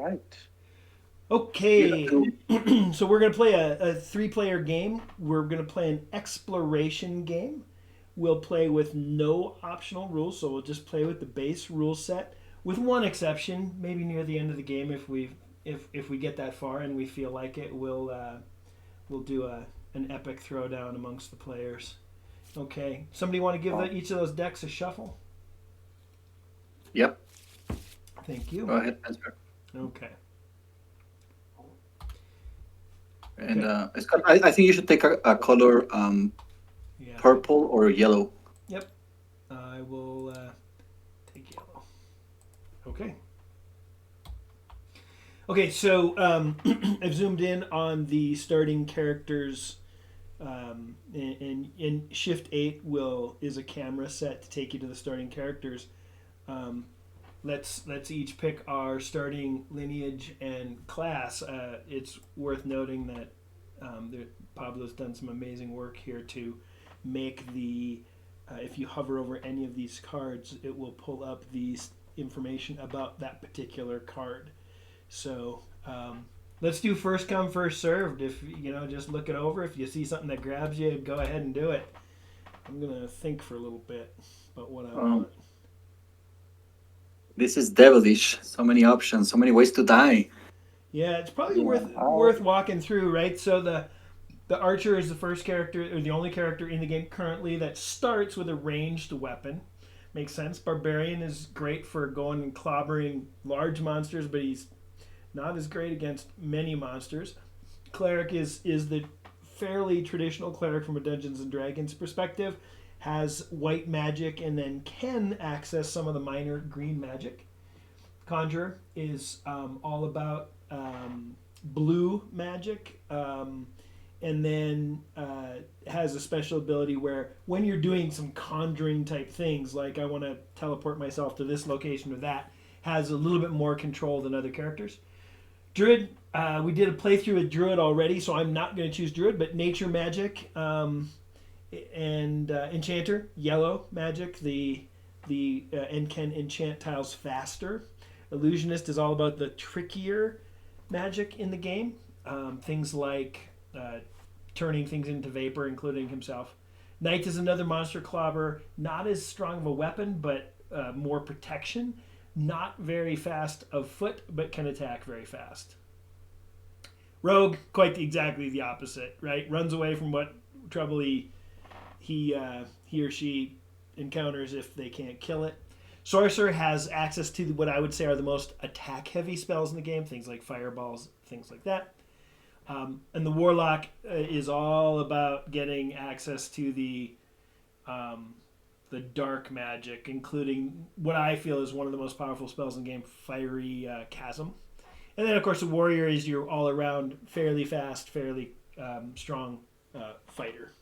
right. Okay, Beautiful. so we're going to play a three-player game. We're going to play an exploration game. We'll play with no optional rules, so we'll just play with the base rule set, with one exception. Maybe near the end of the game, if we get that far and we feel like it, we'll do an epic throwdown amongst the players. Okay, somebody want to give Well, each of those decks a shuffle? Yep. Thank Go you. ahead, answer. Okay. And Okay. Scott, I think you should take a color Yeah. purple or yellow. Yep. I will take yellow. Okay. Okay, so I've zoomed in on the starting characters, and Shift 8 is a camera set to take you to the starting characters. Um, let's each pick our starting lineage and class. It's worth noting that Pablo's done some amazing work here to make the. If you hover over any of these cards, it will pull up these information about that particular card. So let's do first come first served. If just look it over. If you see something that grabs you, go ahead and do it. I'm gonna think for a little bit about what I Um, want. this is devilish. So many options, so many ways to die. Yeah, it's probably yeah, worth walking through, right? So the archer is the first character or the only character in the game currently that starts with a ranged weapon. Makes sense. Barbarian is great for going and clobbering large monsters, but he's not as great against many monsters. Cleric is the fairly traditional cleric from a Dungeons and Dragons perspective, has white magic and then can access some of the minor green magic. Conjurer is all about blue magic, and then has a special ability where when you're doing some conjuring type things, like I want to teleport myself to this location or that, has a little bit more control than other characters. Druid, we did a playthrough with Druid already, so I'm not going to choose Druid, but Nature Magic and Enchanter, Yellow Magic, and can enchant tiles faster. Illusionist is all about the trickier magic in the game, things like turning things into vapor, including himself. Knight is another monster clobber, not as strong of a weapon, but more protection. Not very fast of foot, but can attack very fast. Rogue, quite exactly the opposite, right? Runs away from what trouble he or she encounters if they can't kill it. Sorcerer has access to what I would say are the most attack heavy spells in the game, things like fireballs, things like that. And the Warlock is all about getting access to the dark magic, including what I feel is one of the most powerful spells in the game, Fiery Chasm. And then, of course, the Warrior is your all around, fairly fast, fairly strong fighter.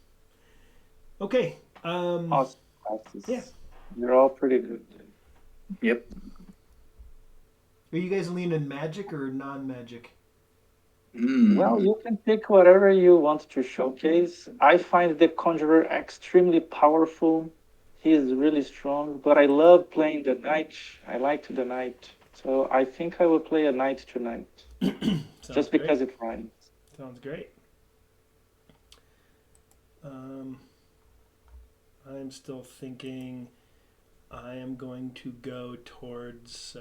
Okay. awesome Yeah. classes. They're all pretty good. Yep. Are you guys leaning magic or non magic? Well, Mm. you can pick whatever you want to showcase. I find the Conjurer extremely powerful. He is really strong, but I love playing the Knight. I like the Knight. So I think I will play a Knight tonight, Sounds just great. because it rhymes. Sounds great. Um, I'm still thinking I am going to go towards.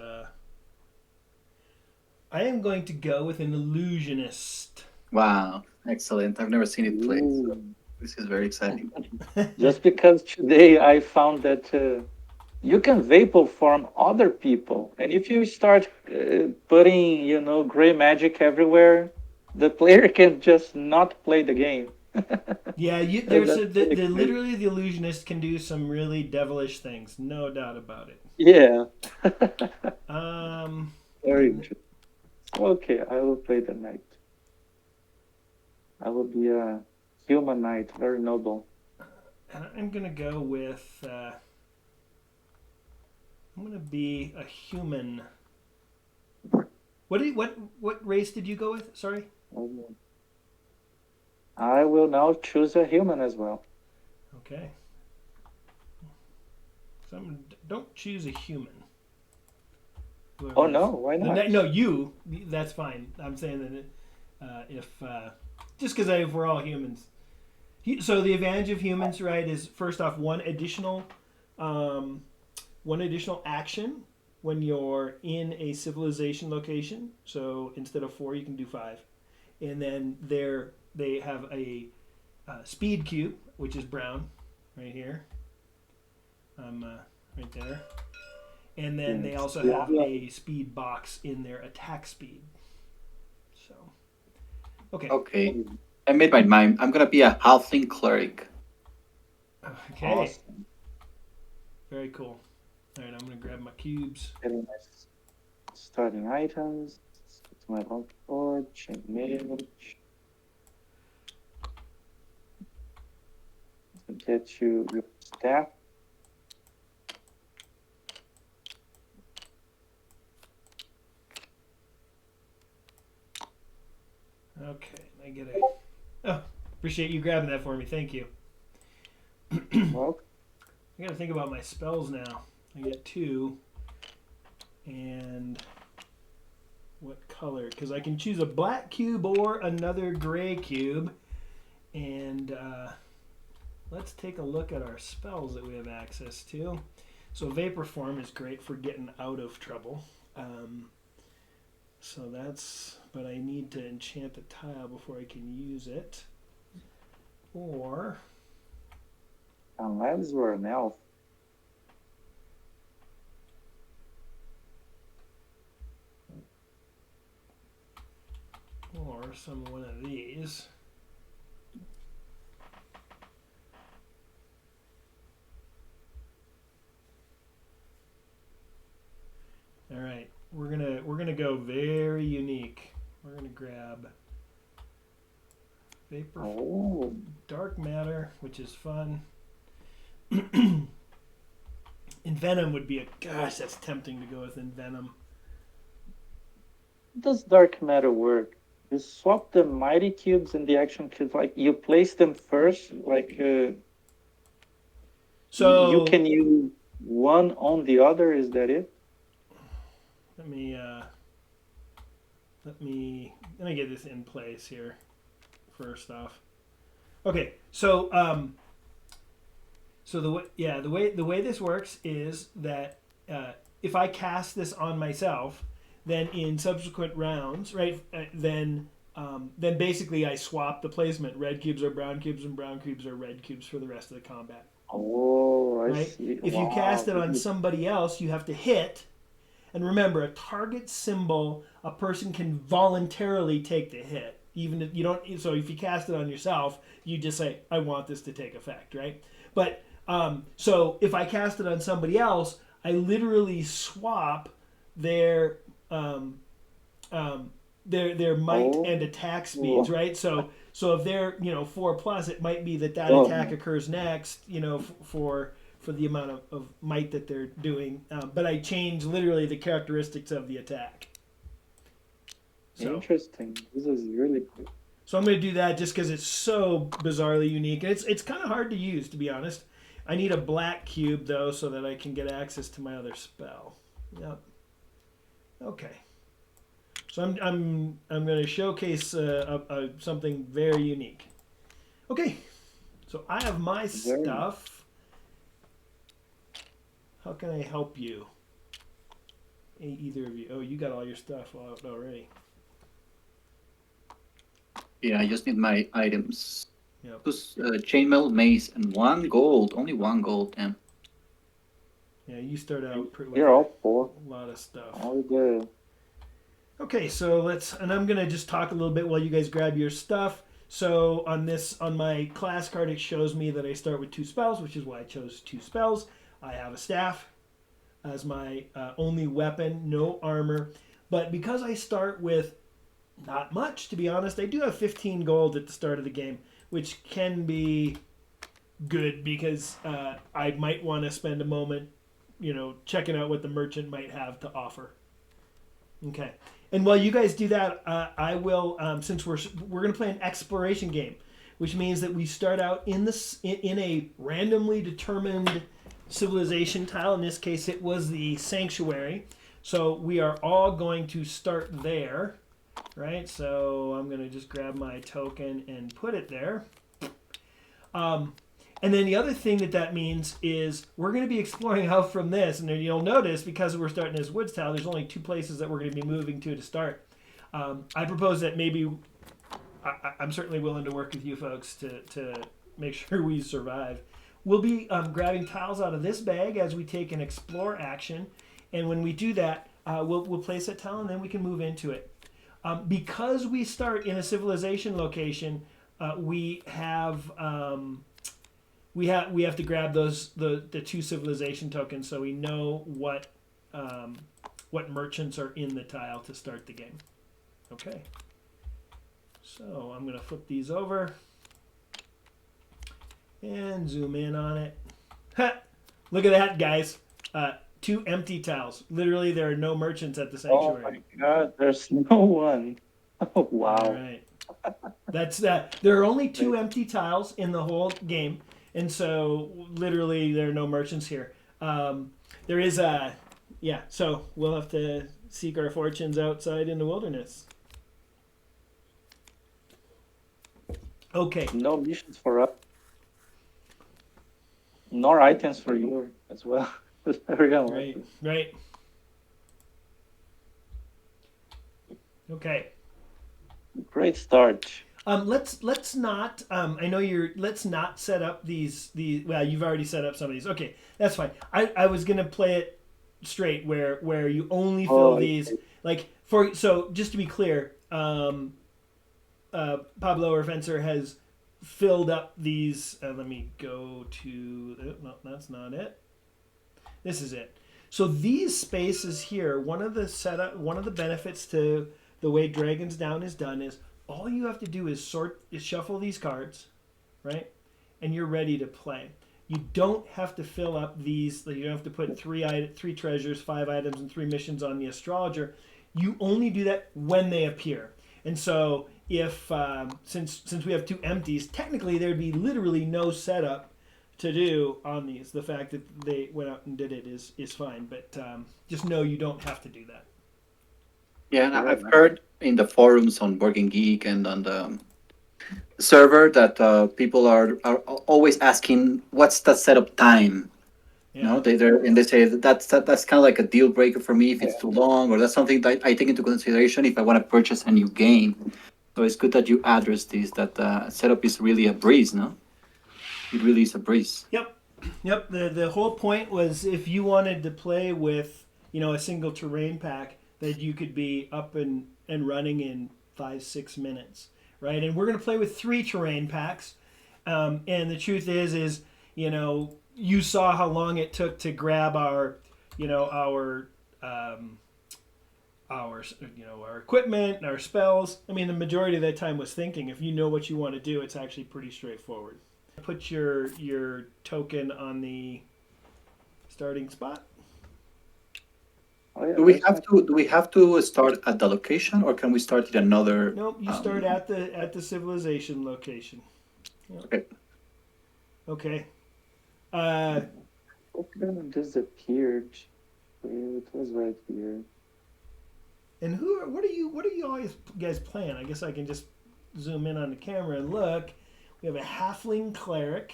I am going to go with an illusionist. Wow. Excellent. I've never seen it played, so Ooh. this is very exciting. Just because today I found that you can vapor form other people, and if you start putting, gray magic everywhere, the player can just not play the game. Yeah, there's That's really crazy. literally the illusionist can do some really devilish things, no doubt about it. Yeah. Um, Very and, interesting. Okay, I will play the knight. I will be a human knight, very noble. and I'm gonna go with. I'm gonna be a human. What race did you go with? Sorry. I will now choose a human as well. Okay. Don't choose a human. Oh Whoever no, is why the not? no you. That's fine. I'm saying that if just because if we're all humans. So the advantage of humans, right, is first off um, one additional action when you're in a civilization location. So instead of 4, you can do 5, and then they have a speed cube, which is brown, right here, right there, and then they Yes. also Yeah, have yeah. a speed box in their attack speed. So okay, Okay. I made my mind. I'm gonna be a halfling cleric. okay, Awesome. very cool. All right, I'm gonna grab my cubes. Getting my starting items. It's my long board, chain mail. Get you your staff. Okay, I get a. Oh, appreciate you grabbing that for me. Thank you. Well, I gotta think about my spells now. I get 2, and what color? Because I can choose a black cube or another gray cube. And let's take a look at our spells that we have access to. So Vapor Form is great for getting out of trouble. So that's, but I need to enchant a tile before I can use it. Or unless you're an elf. one of these. All right, we're gonna go very unique. We're gonna grab Vapor Oh, Dark Matter, which is fun. Envenom would be a gosh. That's tempting to go with Envenom. how does dark matter work? You swap the mighty cubes and the action cubes. Like you place them first. Like you So can use one on the other. Is that it? let me let me get this in place here. First off, okay. So the way this works is that if I cast this on myself, then in subsequent rounds, right? Then basically I swap the placement. Red cubes are brown cubes, and brown cubes are red cubes for the rest of the combat. Oh, I Right? see. If you cast Wow. it on somebody else, you have to hit. And remember, a target symbol, a person can voluntarily take the hit. Even if you don't, so if you cast it on yourself, you just say, "I want this to take effect," right? But so if I cast it on somebody else, I literally swap their um, their might Oh, and attack speeds, right? So if they're 4+, it might be that attack oh, occurs next, for the amount of might that they're doing. But I change literally the characteristics of the attack. So interesting. This is really cool. so I'm going to do that just because it's so bizarrely unique. And it's kind of hard to use, to be honest. I need a black cube though, so that I can get access to my other spell. Yep. Okay. So I'm going to showcase something very unique. Okay. So I have my Very nice. stuff. How can I help you? Either of you. Oh, you got all your stuff out already. Yeah, I just need my items. Yep. Chainmail, mace, and 1 gold. Only 1 gold, damn. Yeah, you start out with You're all four. a lot of stuff. All good. Okay, so and I'm gonna just talk a little bit while you guys grab your stuff. So on my class card, it shows me that I start with 2 spells, which is why I chose 2 spells. I have a staff as my only weapon, no armor. But because I start with not much, to be honest, I do have 15 gold at the start of the game, which can be good because I might want to spend a moment, checking out what the merchant might have to offer. Okay. And while you guys do that, I will, since we're going to play an exploration game, which means that we start out in a randomly determined civilization tile. In this case, it was the sanctuary. So we are all going to start there, right? So I'm going to just grab my token and put it there. Um, and then the other thing that means is we're going to be exploring out from this. And then you'll notice, because we're starting this woods tile, there's only two places that we're going to be moving to start. I propose that maybe I'm certainly willing to work with you folks to make sure we survive. We'll be grabbing tiles out of this bag as we take an explore action. And when we do that, we'll place that tile and then we can move into it. Because we start in a civilization location, we have to grab the two civilization tokens so we know what merchants are in the tile to start the game. Okay. So I'm gonna flip these over and zoom in on it. Ha! Look at that, guys. Two empty tiles. Literally, there are no merchants at the Oh sanctuary. my God, there's no one. Oh wow. All right. That's that. There are only two empty tiles in the whole game, and so literally there are no merchants here. There is a yeah. So we'll have to seek our fortunes outside in the wilderness. Okay. No missions for us, nor items for you as well. It's very unlucky. Right. Okay. Great start. Let's not. I know you're. Let's not set up these. Well, you've already set up some of these. Okay, that's fine. I was gonna play it straight where you only fill these like for. So just to be clear, Pablo or Fencer has filled up these. Let me go to. No, that's not it. This is it. So these spaces here. One of the benefits to the way Dragons Down is done is all you have to do is shuffle these cards, right? And you're ready to play. You don't have to fill up these. You don't have to put three treasures, 5 items, and 3 missions on the astrologer. You only do that when they appear. And so if since we have 2 empties, technically there'd be literally no setup to do on these. The fact that they went out and did it is fine, but just know you don't have to do that. Yeah, and I've heard in the forums on Working Geek and on the server that people are always asking, "What's the setup time?" Yeah. You know, they say that's kind of like a deal breaker for me if it's too long, or that's something that I take into consideration if I want to purchase a new game. So it's good that you address this. That setup is really a breeze, no? It really is a breeze. Yep. The whole point was if you wanted to play with a single terrain pack, that you could be up and running in 5-6 minutes, right? And we're going to play with 3 terrain packs. And the truth is you saw how long it took to grab our equipment and our spells. I mean, the majority of that time was thinking. If you know what you want to do, it's actually pretty straightforward. Put your token on the starting spot. Oh, yeah, Do we have to start at the location, or can we start at another? Nope, you start at the civilization location. Yep. Okay. Okay. Pokemon disappeared. It was right here. And what are you always guys playing? I guess I can just zoom in on the camera and look. We have a halfling cleric,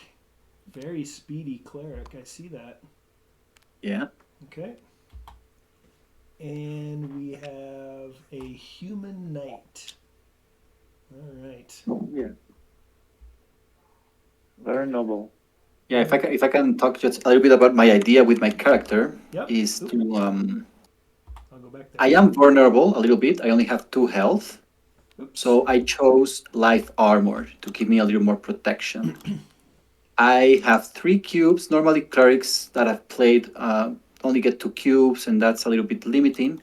very speedy cleric. I see that. Yeah. Okay. And we have a human knight. All right. Oh, yeah. Very noble. Yeah, if I can talk just a little bit about my idea with my character, Yep. is to I'll go back there. I am vulnerable a little bit. I only have 2 health, Oops. so I chose life armor to give me a little more protection. I have 3 cubes. Normally, clerics that I've played only get 2 cubes, and that's a little bit limiting.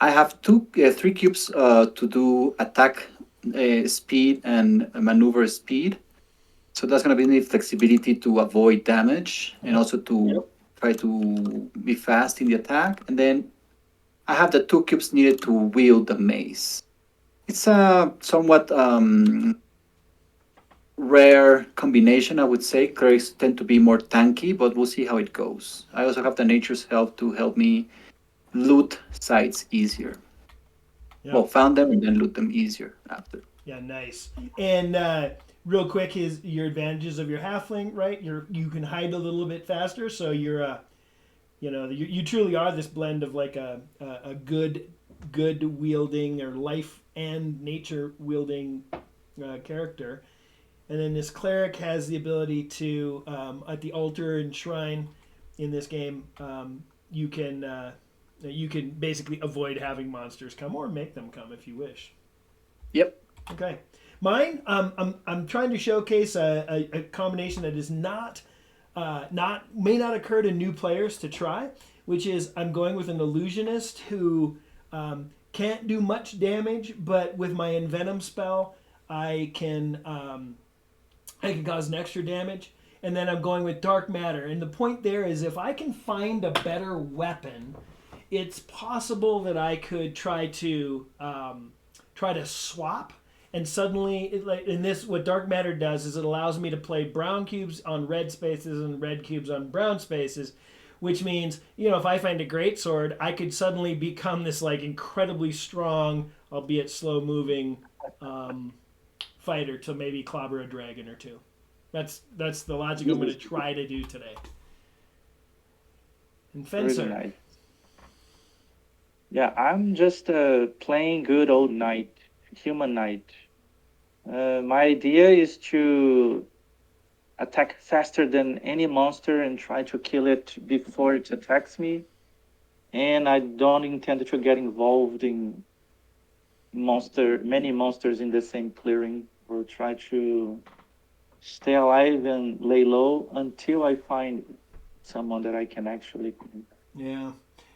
I have 3 cubes to do attack speed and maneuver speed. So that's going to give me flexibility to avoid damage and also to try to be fast in the attack. And then I have the 2 cubes needed to wield the mace. It's a somewhat rare combination, I would say. Clerics tend to be more tanky, but we'll see how it goes. I also have the nature's help to help me loot sites easier. Well, Yep. found them and then loot them easier after. Yeah, nice. And real quick, is your advantages of your halfling, right? You can hide a little bit faster, so you truly are this blend of like a good wielding or life and nature wielding character. And then this cleric has the ability to at the altar and shrine in this game, you can basically avoid having monsters come or make them come if you wish. Yep. Okay. Mine, I'm trying to showcase a combination that is not may not occur to new players to try, which is I'm going with an illusionist who can't do much damage, but with my envenom spell, I can um, I can cause an extra damage. And then I'm going with dark matter. And the point there is if I can find a better weapon, it's possible that I could try to swap. And suddenly, like in this, what dark matter does is it allows me to play brown cubes on red spaces and red cubes on brown spaces, which means if I find a great sword, I could suddenly become this like incredibly strong, albeit slow moving, um, fighter to maybe clobber a dragon or two. That's the logic I'm going to This is try to do today. And really fencer. nice. Yeah, I'm just playing good old knight, human knight. My idea is to attack faster than any monster and try to kill it before it attacks me. And I don't intend to get involved in many monsters in the same clearing. Or try to stay alive and lay low until I find someone that I can actually. Yeah,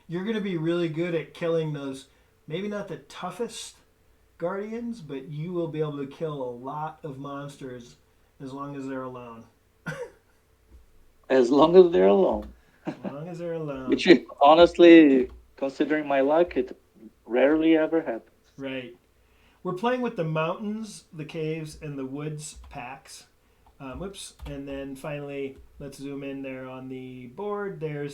you're going to be really good at killing those. Maybe not the toughest guardians, but you will be able to kill a lot of monsters as long as they're alone. As long as they're alone. As long as they're alone. Which honestly, considering my luck, it rarely ever happens. Right. We're playing with the mountains, the caves, and the woods packs. Whoops. And then finally, let's zoom in there on the board. We're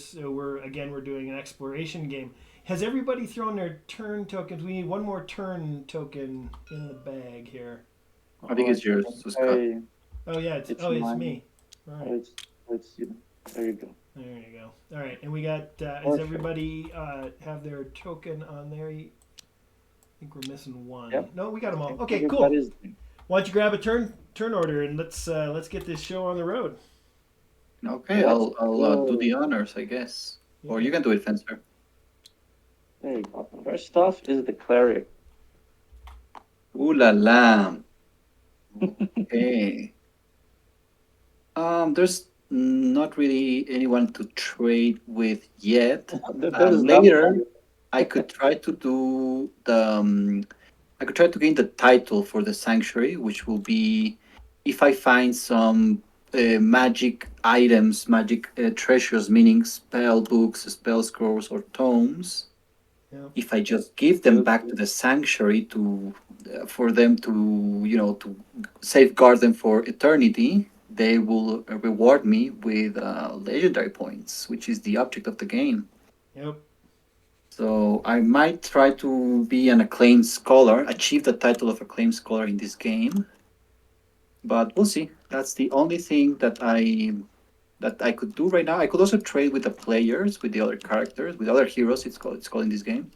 doing an exploration game. Has everybody thrown their turn tokens? We need one more turn token in the bag here. I think Oh, it's yours, think Scott. Oh yeah, it's it's mine. me. All right. It's you. There you go. There you go. All right, and we got. Does Perfect. everybody have their token on there? I think we're missing one. Yep. No, we got them I all. think Okay, cool. everybody's. Why don't you grab a turn order and let's get this show on the road. Okay, Let's I'll do go. the honors, I guess. Or Yeah. you can do it, Fencer. There you go. First off is the cleric. Ooh la la. Okay. There's not really anyone to trade with yet. There is Later, nothing. I could try to do the. I could try to gain the title for the sanctuary, which will be if I find some magic items, magic treasures, meaning spell books, spell scrolls, or tomes. Yeah. If I just give them Good. back to the sanctuary to for them to to safeguard them for eternity, they will reward me with legendary points, which is the object of the game. Yep. So I might try to be an acclaimed scholar, achieve the title of acclaimed scholar in this game, but we'll see. That's the only thing that I could do right now. I could also trade with the players, with the other characters, with other heroes. It's called in this game.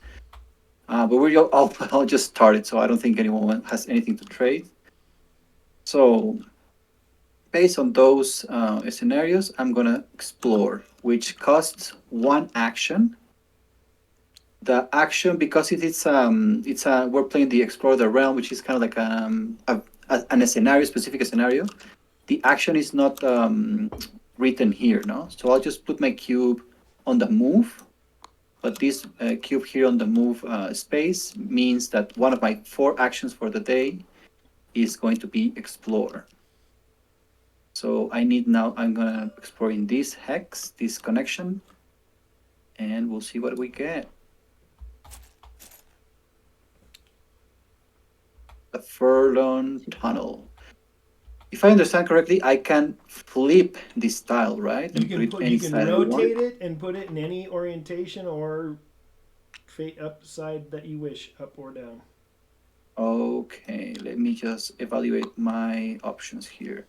But I'll just start it, so I don't think anyone has anything to trade. So based on those scenarios, I'm gonna explore, which costs one action. The action, because it's we're playing the explore the realm, which is kind of like a scenario, specific scenario. The action is not written here, no. So I'll just put my cube on the move. But this cube here on the move space means that one of my 4 actions for the day is going to be explore. So I'm gonna explore in this hex, this connection, and we'll see what we get. The Furlong Tunnel. If I understand correctly, I can flip this tile, right? And put it any You can side I want. rotate it and put it in any orientation or fate upside that you wish, up or down. Okay, let me just evaluate my options here.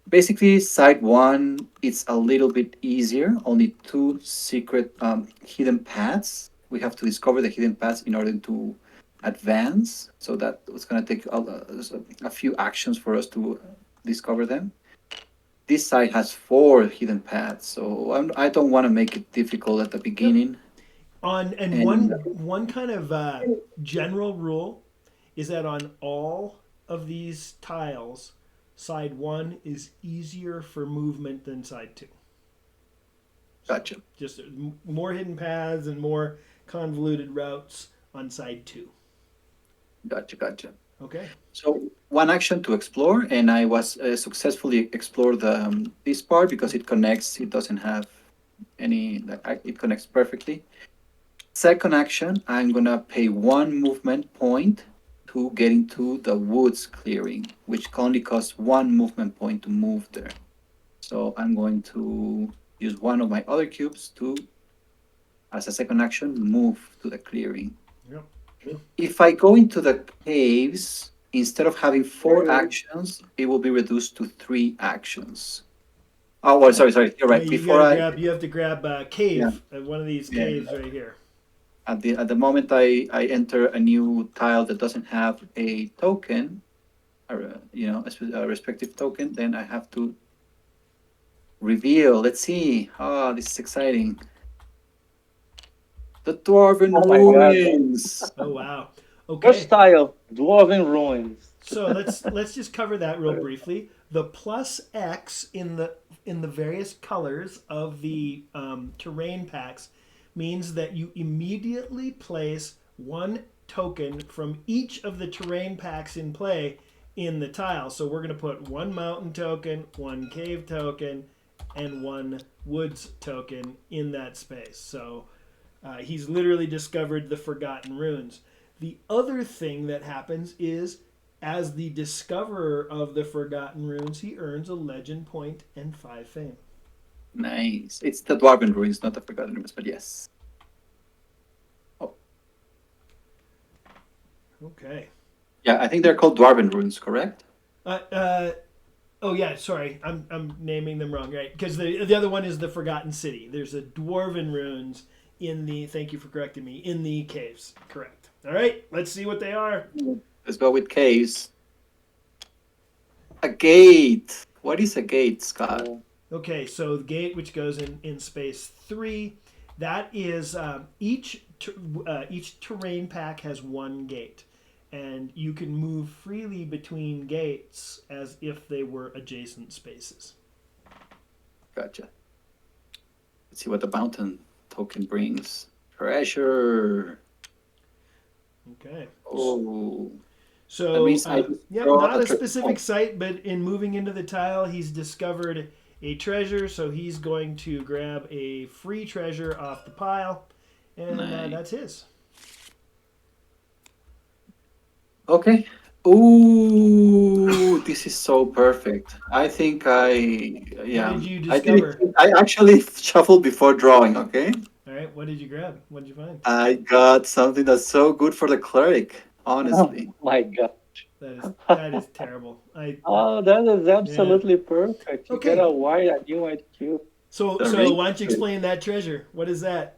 Basically, side one, it's a little bit easier. Only two secret hidden paths. We have to discover the hidden paths in order to advance. So that was going to take a few actions for us to discover them. This side has four hidden paths, so I don't want to make it difficult at the Yep. beginning. On and And one kind of general rule is that on all of these tiles, side one is easier for movement than side two. So gotcha, just more hidden paths and more convoluted routes on side two. gotcha. Okay. So one action to explore, and I was successfully explored this part because it connects. It doesn't have any. It connects perfectly. Second action, I'm gonna pay one movement point to get into the woods clearing, which only costs one movement point to move there. So I'm going to use one of my other cubes to, as a second action, move to the clearing. Yep. If I go into the caves, instead of having four actions, it will be reduced to three actions. Oh, well, sorry. You're Yeah, right. you Before gotta I, grab. You have to grab a yeah, cave at one of these yeah. caves right here. At the moment I enter a new tile that doesn't have a token, or a respective token, then I have to reveal. Let's see. Ah, this is exciting. The Dwarven Oh my God. Ruins. Oh wow. First Okay. tile, Dwarven Ruins. So let's just cover that real briefly. The plus X in the various colors of the terrain packs means that you immediately place one token from each of the terrain packs in play in the tile. So we're going to put one mountain token, one cave token, and one woods token in that space. So he's literally discovered the Forgotten Runes. The other thing that happens is, as the discoverer of the Forgotten Runes, he earns a legend point and 5 fame. Nice. It's the Dwarven Ruins, not the Forgotten Ruins, but yes. Oh, Okay. yeah, I think they're called Dwarven Ruins, correct? Uh, uh, oh yeah, sorry, I'm naming them wrong, right? Because the other one is the Forgotten City. There's a Dwarven Runes in the. Thank you for correcting me. In the caves, correct. All right, let's see what they are. Let's go with caves. A gate. What is a gate, Scott? Okay, so the gate, which goes in space 3, that is each terrain pack has one gate, and you can move freely between gates as if they were adjacent spaces. Gotcha. Let's see what the mountain token brings. Treasure. Okay. Oh, that So, means I just yep, draw not a a treasure. specific site, but in moving into the tile, he's discovered a treasure, so he's going to grab a free treasure off the pile, and Nice. that's his. Okay. Ooh, this is so perfect. I think What yeah, did you I did discover? it. I actually shuffled before drawing. Okay. All right, what did you grab? What did you find? I got something that's so good for the cleric. Oh Honestly. my God. That is terrible. Oh, that is Yeah. absolutely perfect. You get Okay. a new white cube. So The so ring. why don't you explain that treasure? What is that?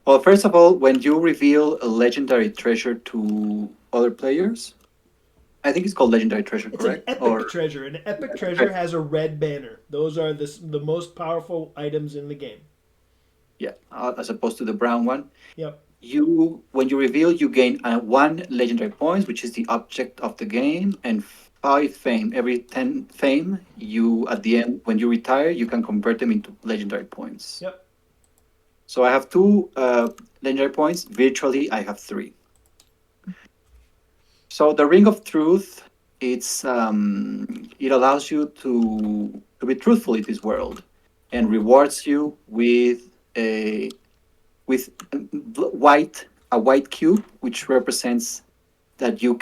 Well, first of all, when you reveal a legendary treasure to other players, I think it's called legendary treasure, It's an correct? epic Or treasure. An epic treasure has a red banner. Those are the most powerful items in the game. yeah, as opposed to the brown one. Yep. You when you reveal, you gain one legendary points, which is the object of the game, and five fame. Every 10 fame, you at the end when you retire, you can convert them into legendary points. Yep. So I have two legendary points. Virtually, I have three. So the Ring of Truth, it allows you to be truthful in this world, and rewards you with white a white cube, which represents that you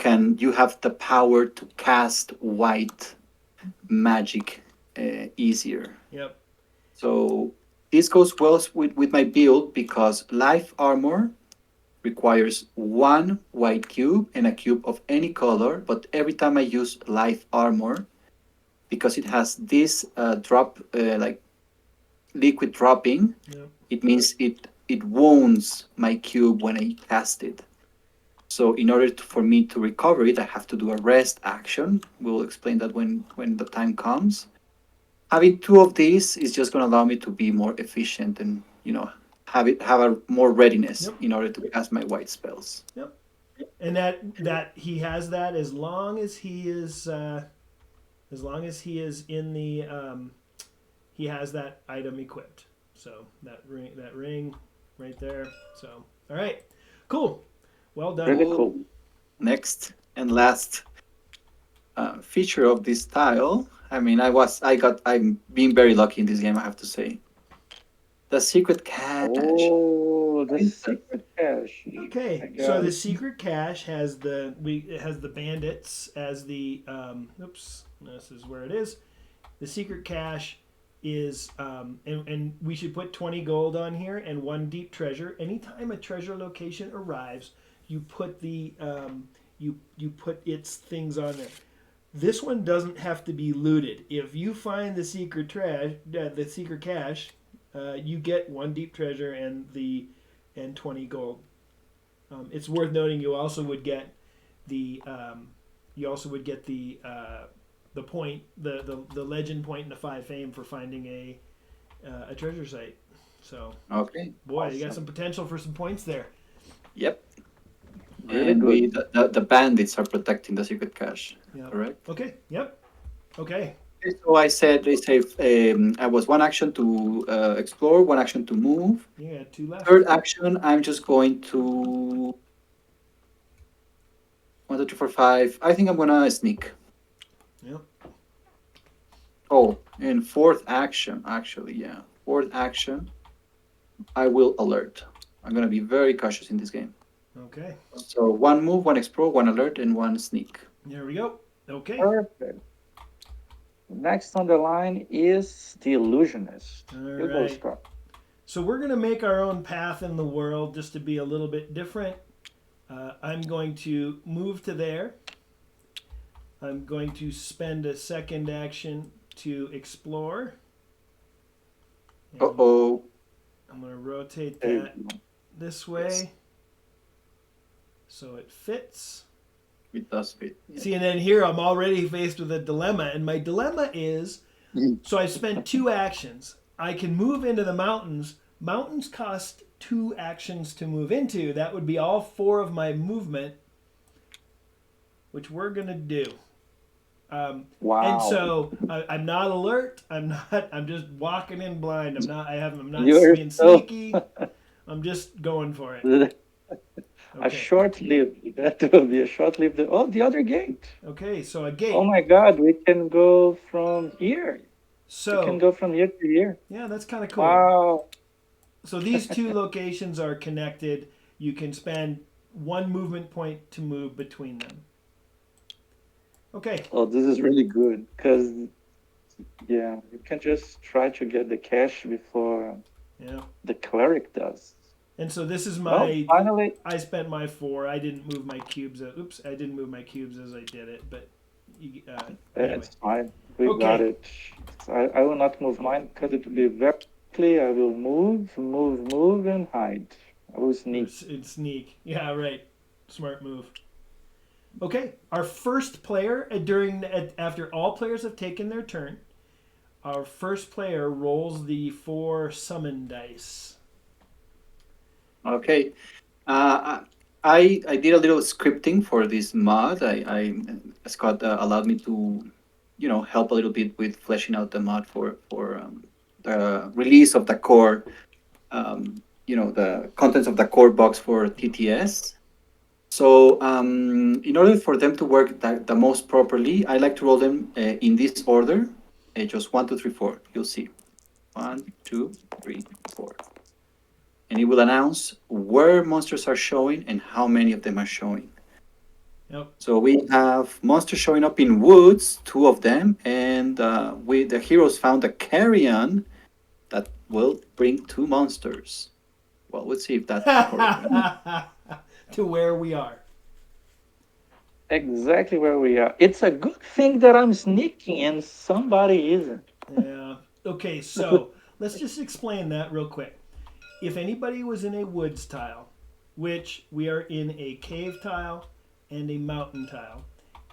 have the power to cast white magic easier. Yep. So this goes well with my build because life armor. requires one white cube and a cube of any color, but every time I use life armor, because it has this drop, like liquid dropping, Yep. it means it wounds my cube when I cast it. So in order for me to recover it, I have to do a rest action. We'll explain that when the time comes. Having two of these is just going to allow me to be more efficient and have a more readiness Yep. in order to cast my white spells. Yep. And that he has that as long as he is in the he has that item equipped. So that ring right there. So all right, cool, well done. Really Cool. cool. Next and last feature of this tile. I mean, I'm being very lucky in this game. I have to say, the secret cache. Oh, the secret cache. Okay, My so God. the secret cache has it has the bandits as the oops, this is where it is. The secret cache is and we should put 20 gold on here and one deep treasure. Anytime a treasure location arrives, you put the you put its things on there. This one doesn't have to be looted. If you find the secret cache, you get one deep treasure and 20 gold. It's worth noting you also would get the the point the legend point and the 5 fame for finding a treasure site. So Okay. boy, you got Awesome. some potential for some points there. Yep. Really And good. the bandits are protecting the secret cache. Yeah. Correct. Okay. Yep. Okay. Okay, so they say I was one action to explore, one action to move. You got two left. Third action, I'm just going to 1, 2, 3, 4, 5. I think I'm gonna sneak. Yep. Oh, and fourth action, actually, yeah. Fourth action, I will alert. I'm gonna be very cautious in this game. Okay. So one move, one explore, one alert, and one sneak. There we go. Okay. Perfect. Next on the line is the Illusionist. All You go, right. Scott. So we're gonna make our own path in the world just to be a little bit different. I'm going to move to there. I'm going to spend a second action to explore. Uh And oh, I'm going to rotate There you that go. this way so it fits. it does fit. Yeah. See, and then here I'm already faced with a dilemma, and my dilemma is so I spent 2 actions. I can move into the mountains. Mountains cost 2 actions to move into. That would be all 4 of my movement, which we're going to do. And Wow. so I'm not alert. I'm not. I'm just walking in blind. I'm not You're being so sneaky. I'm just going for it. a Okay. short-lived. That will be a short-lived. Oh, the other gate. Okay. So a Oh gate. my God, we can go from here. We can So go from here to here. yeah, that's kind of cool. Wow. So these 2 locations are connected. You can spend 1 movement point to move between them. Okay. Oh, this is really good because yeah, you can just try to get the cash before Yeah. the cleric does. And so this is Well, my. finally, I spent my 4. I didn't move my cubes. Oops, I didn't move my cubes as I did it. But anyway. it's fine. We got Okay. it. I will not move mine because it will be very quickly. I will move, and hide. I will sneak. It's sneak. Yeah, right. Smart move. Okay, our first player after all players have taken their turn, our first player rolls the 4 summon dice. Okay. I did a little scripting for this mod. Scott allowed me to, help a little bit with fleshing out the mod for the release of the core, the contents of the core box for TTS. So, in order for them to work the most properly, I like to roll them in this order. Just 1, 2, 3, 4. You'll see 1, 2, 3, 4, and it will announce where monsters are showing and how many of them are showing. Yep. So we have monsters showing up in woods, 2 of them, and the heroes found a carrion that will bring 2 monsters. Well, let's see if that's correct. to where we are. Exactly where we are. It's a good thing that I'm sneaking and somebody isn't. Yeah. Okay, so let's just explain that real quick. If anybody was in a woods tile, which we are in a cave tile and a mountain tile,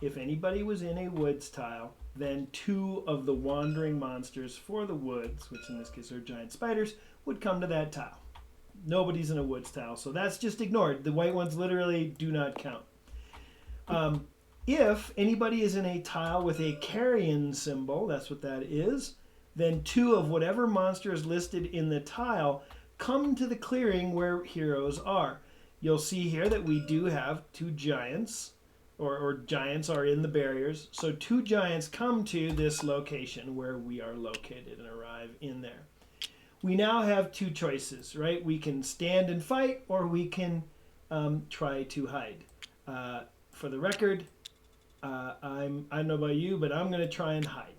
if anybody was in a woods tile, then two of the wandering monsters for the woods, which in this case are giant spiders, would come to that tile. Nobody's in a woods tile, so that's just ignored. The white ones literally do not count. Um, if anybody is in a tile with a carrion symbol, that's what that is, then two of whatever monster is listed in the tile come to the clearing where heroes are. You'll see here that we do have two giants, or giants are in the barriers. So two giants come to this location where we are located and arrive in there. We now have two choices, right? We can stand and fight, or we can try to hide. For the record, I don't know about you, but I'm going to try and hide.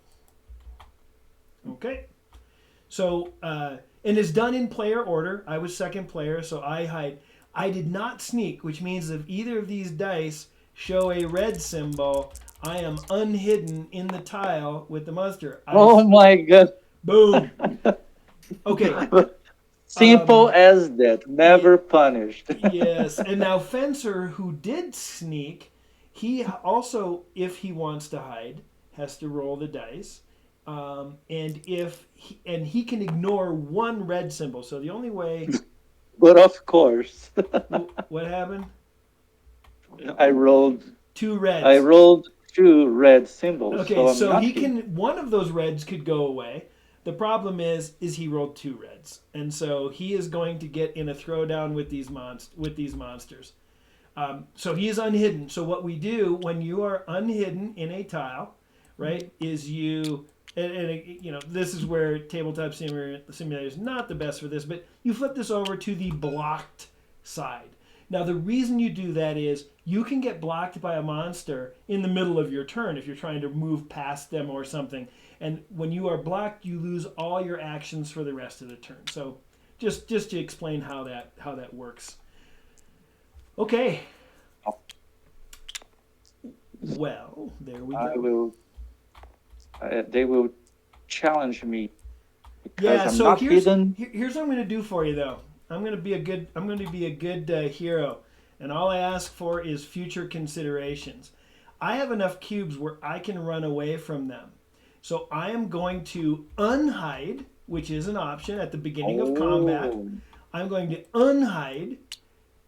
Okay. So, and it's done in player order. I was second player, so I hide. I did not sneak, which means if either of these dice show a red symbol, I am unhidden in the tile with the monster. Oh my god. Boom. Okay. Simple as that. Yeah, Never punished. yes. And now Fencer, who did sneak, he also, if he wants to hide, has to roll the dice. And he can ignore one red symbol. So the only way. But of course, What happened? I rolled. Two reds. I rolled two red symbols, Okay, so I'm so he lucky. can. One of those reds could go away. The problem is he rolled two reds, and so he is going to get in a throwdown with these monsters. So he is unhidden. So what we do when you are unhidden in a tile, right, is you. And you know, this is where tabletop simulator is not the best for this, but you flip this over to the blocked side. Now the reason you do that is you can get blocked by a monster in the middle of your turn if you're trying to move past them or something. And when you are blocked, you lose all your actions for the rest of the turn. So just to explain how that works. Okay. Well, there we go. I will. They will challenge me because Yeah. I'm So not hidden. here's what I'm going to do for you though. I'm going to be a good hero, and all I ask for is future considerations. I have enough cubes where I can run away from them. So I am going to unhide, which is an option at the beginning of combat. Oh. I'm going to unhide,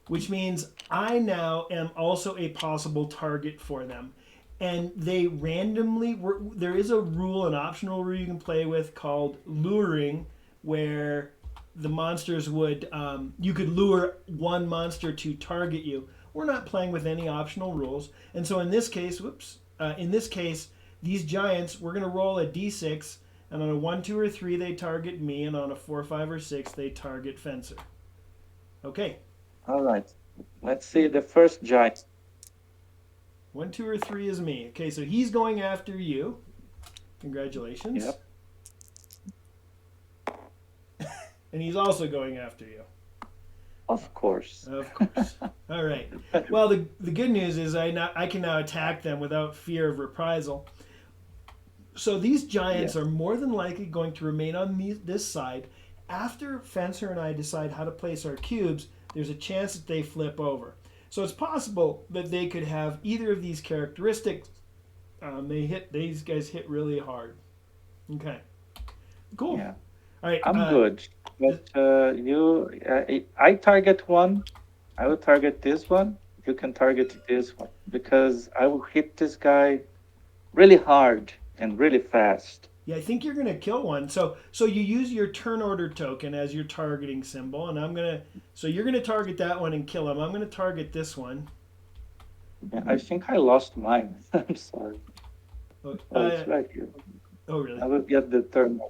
which means I now am also a possible target for them. And they randomly, there is a rule, an optional rule you can play with called luring, where the monsters would, you could lure one monster to target you. We're not playing with any optional rules. And so in this case, these giants, we're going to roll a d6, and on a 1, 2, or 3, they target me, and on a 4, 5, or 6, they target Fencer. Okay. All right. Let's see the first giant. 1, 2, or 3 is me. Okay, so he's going after you. Congratulations. Yep. And he's also going after you. Of course. Of course. All right. Well, the good news is I can now attack them without fear of reprisal. So these giants are more than likely going to remain on this side. After Fencer and I decide how to place our cubes, there's a chance that they flip over. So it's possible that they could have either of these characteristics. These guys hit really hard. Okay. Cool. Yeah. All right. I'm good. But I target one. I will target this one. You can target this one because I will hit this guy really hard and really fast. Yeah, I think you're going to kill one. So you use your turn order token as your targeting symbol, and so you're going to target that one and kill him. I'm going to target this one. Yeah, I think I lost mine. I'm sorry. Oh, It's right here. oh really? I will get the turn.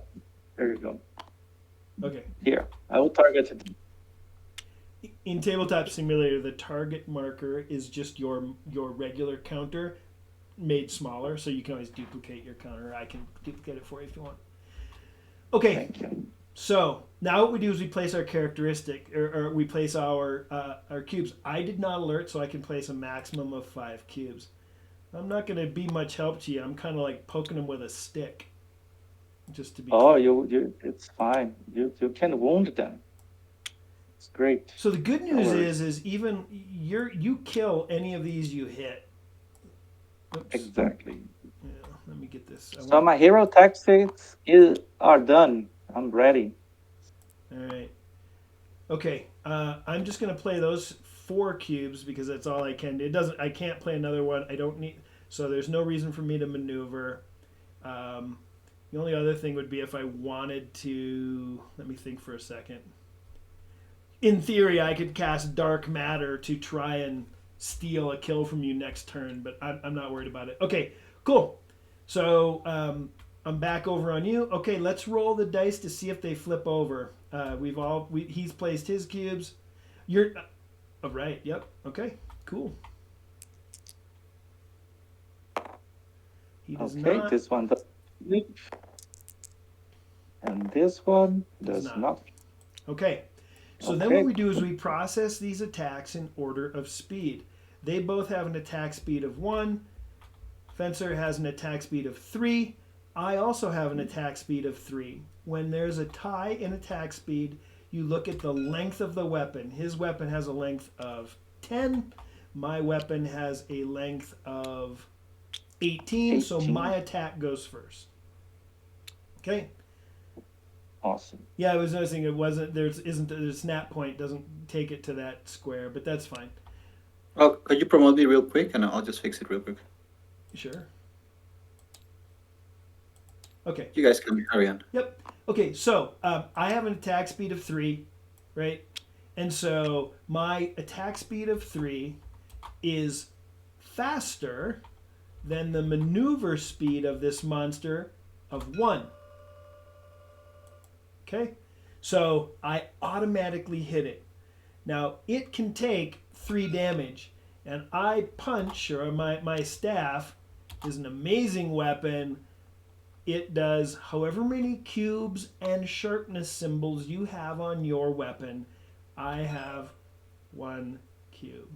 There you go. Okay. Here, I will target it. In Tabletop Simulator, the target marker is just your regular counter made smaller, so you can always duplicate your counter. I can duplicate it for you if you want. Okay. Thank you. So now what we do is we place our characteristic, or we place our cubes. I did not alert, so I can place a maximum of 5 cubes. I'm not going to be much help to you. I'm kind of like poking them with a stick, just to be Oh, clear. it's fine. You can wound them. It's great. So the good No news worries. is even you kill any of these you hit. Oops. Exactly. Yeah, let me get this. I So want. my hero tactics are done. I'm ready. All right. Okay. I'm just gonna play those 4 cubes because that's all I can do. It doesn't. I can't play another one. I don't need. So there's no reason for me to maneuver. Um, the only other thing would be if I wanted to. Let me think for a second. In theory, I could cast Dark Matter to try and steal a kill from you next turn, but I'm not worried about it. Okay, cool. So I'm back over on you. Okay, let's roll the dice to see if they flip over. He's placed his cubes. You're oh, right. Yep. Okay. Cool. He does Okay, not. this one does flip, and this one Does does not. not. Okay. So then what Okay, we do is we process these attacks in order of speed. They both have an attack speed of 1. Fencer has an attack speed of 3. I also have an attack speed of 3. When there's a tie in attack speed, you look at the length of the weapon. His weapon has a length of 10. My weapon has a length of 18, so 18. my attack goes first. Okay? Awesome. Yeah, I was noticing it wasn't there's isn't the snap point doesn't take it to that square, but that's fine. Oh, could you promote me real quick, and I'll just fix it real quick. Sure. Okay. You guys can carry on. Yep. Okay, so I have an attack speed of 3, right? And so my attack speed of 3 is faster than the maneuver speed of this monster of 1. Okay? So I automatically hit it. Now, it can take 3 damage, and I punch, or my staff is an amazing weapon. It does however many cubes and sharpness symbols you have on your weapon. I have 1 cube.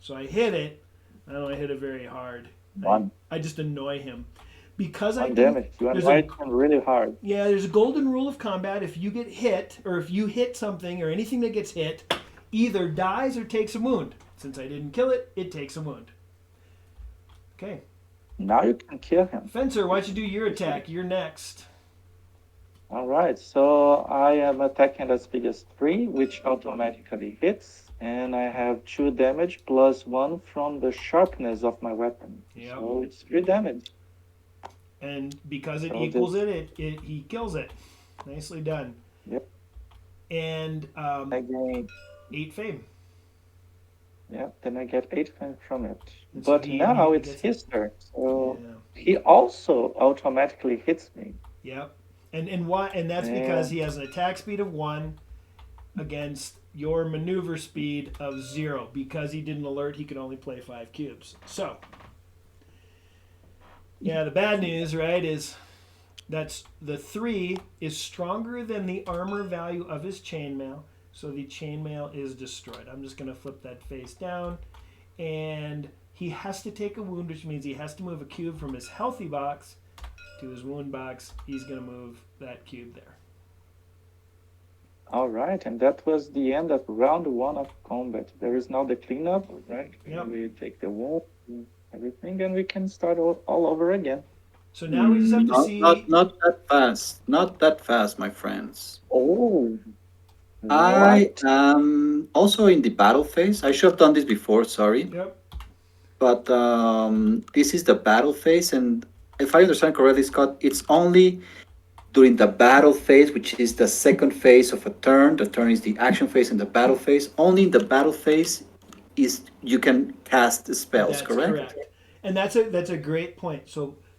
So I hit it. I don't hit it very hard. I, One. I just annoy him. Because I One didn't. damage. You There's a annoyed him really hard. yeah, there's a golden rule of combat. If you get hit, or if you hit something, or anything that gets hit, either dies or takes a wound. Since I didn't kill it, it takes a wound. Okay. Now you can kill him. Fencer, why don't you do your attack? You're next. All right, so I am attacking at speed as 3, which automatically hits, and I have 2 damage plus 1 from the sharpness of my weapon. Yep. So it's 3 damage. And because it So equals this, he kills it. Nicely done. yep, And I gain, 8 fame. yeah, then I get 8 fame from it. And so But he now immediately it's gets hit. his turn, so Yeah. he also automatically hits me. Yep. And why? And that's because And he has an attack speed of 1 against your maneuver speed of 0. Because he didn't alert, he could only play 5 cubes. So, yeah, the bad news, right, is that's the 3 is stronger than the armor value of his chainmail, so the chainmail is destroyed. I'm just going to flip that face down, and he has to take a wound, which means he has to move a cube from his healthy box to his wound box. He's going to move that cube there. all right, and that was the end of round 1 of combat. There is now the cleanup, right? Yep. We take the wound, and everything, and we can start all over again. So now we just have to see. Not that fast. Not that fast, my friends. Oh, I what? am also in the battle phase. I should have done this before, sorry. Yep. But this is the battle phase, and if I understand correctly, Scott, it's only during the battle phase, which is the second phase of a turn. The turn is the action phase, and the battle phase. Only in the battle phase is you can cast spells, That's correct? correct. And that's a great point.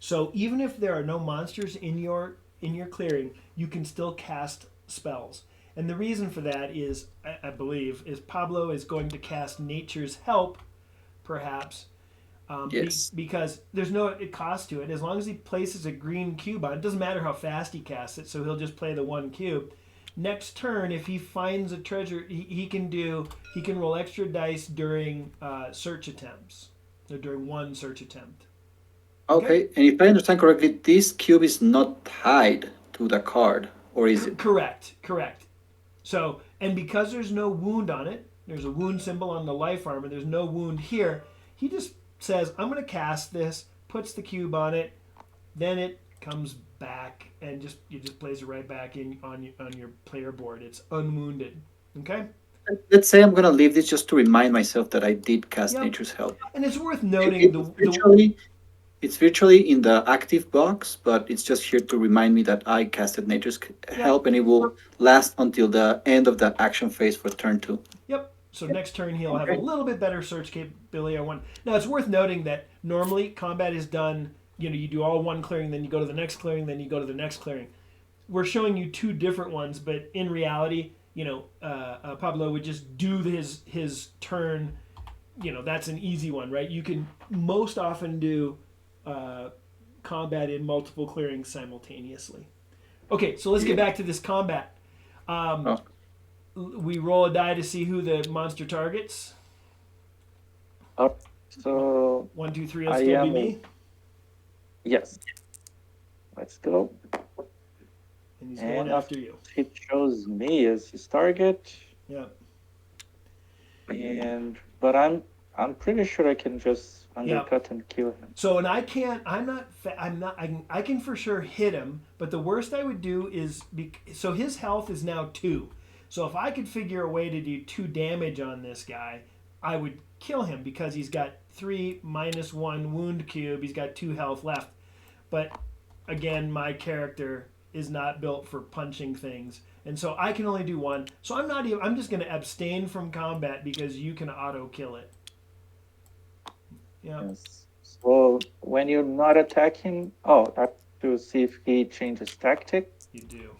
So even if there are no monsters in your clearing, you can still cast spells. And the reason for that is, I believe, is Pablo is going to cast Nature's Help, perhaps, Yes. because there's no cost to it. As long as he places a green cube on it, doesn't matter how fast he casts it, so he'll just play the 1 cube. Next turn, if he finds a treasure, he can roll extra dice during search attempts, or during one search attempt. Okay. Okay, and if I understand correctly, this cube is not tied to the card, or is it? Correct. Correct. So, and because there's no wound on it, there's a wound symbol on the life armor. There's no wound here. He just says, "I'm going to cast this." Puts the cube on it. Then it comes back and just plays it right back in on your player board. It's unwounded. Okay. Let's say I'm gonna leave this just to remind myself that I did cast Yep. Nature's Help. And it's worth noting It's virtually it's virtually in the active box, but it's just here to remind me that I casted Nature's yep. Help, and it will last until the end of the action phase for turn two. Yep. So next turn he'll have a Okay. little bit better search capability. I want. Now it's worth noting that normally combat is done. You do all one clearing, then you go to the next clearing, then you go to the next clearing. We're showing you two different ones, but in reality, Pablo would just do his turn. That's an easy one, right? You can most often do uh, combat in multiple clearings simultaneously. Okay, so let's get back to this combat. Oh, We roll a die to see who the monster targets. Up. So 1, 2, 3 will I still be am. me, Yes. Let's go. and he's And going after you. it shows me as his target, Yeah. and but I'm pretty sure I can just undercut and kill him. So, and I can't. I'm not. I'm not. I can for sure hit him. But the worst I would do is so his health is now 2. So if I could figure a way to do 2 damage on this guy, I would kill him because he's got 3 minus 1 wound cube. He's got 2 health left. But again, my character is not built for punching things, and so I can only do 1. So I'm not even. I'm just going to abstain from combat because you can auto kill it. Yeah. Yes. So when you're not attacking, I have to see if he changes tactic, You do.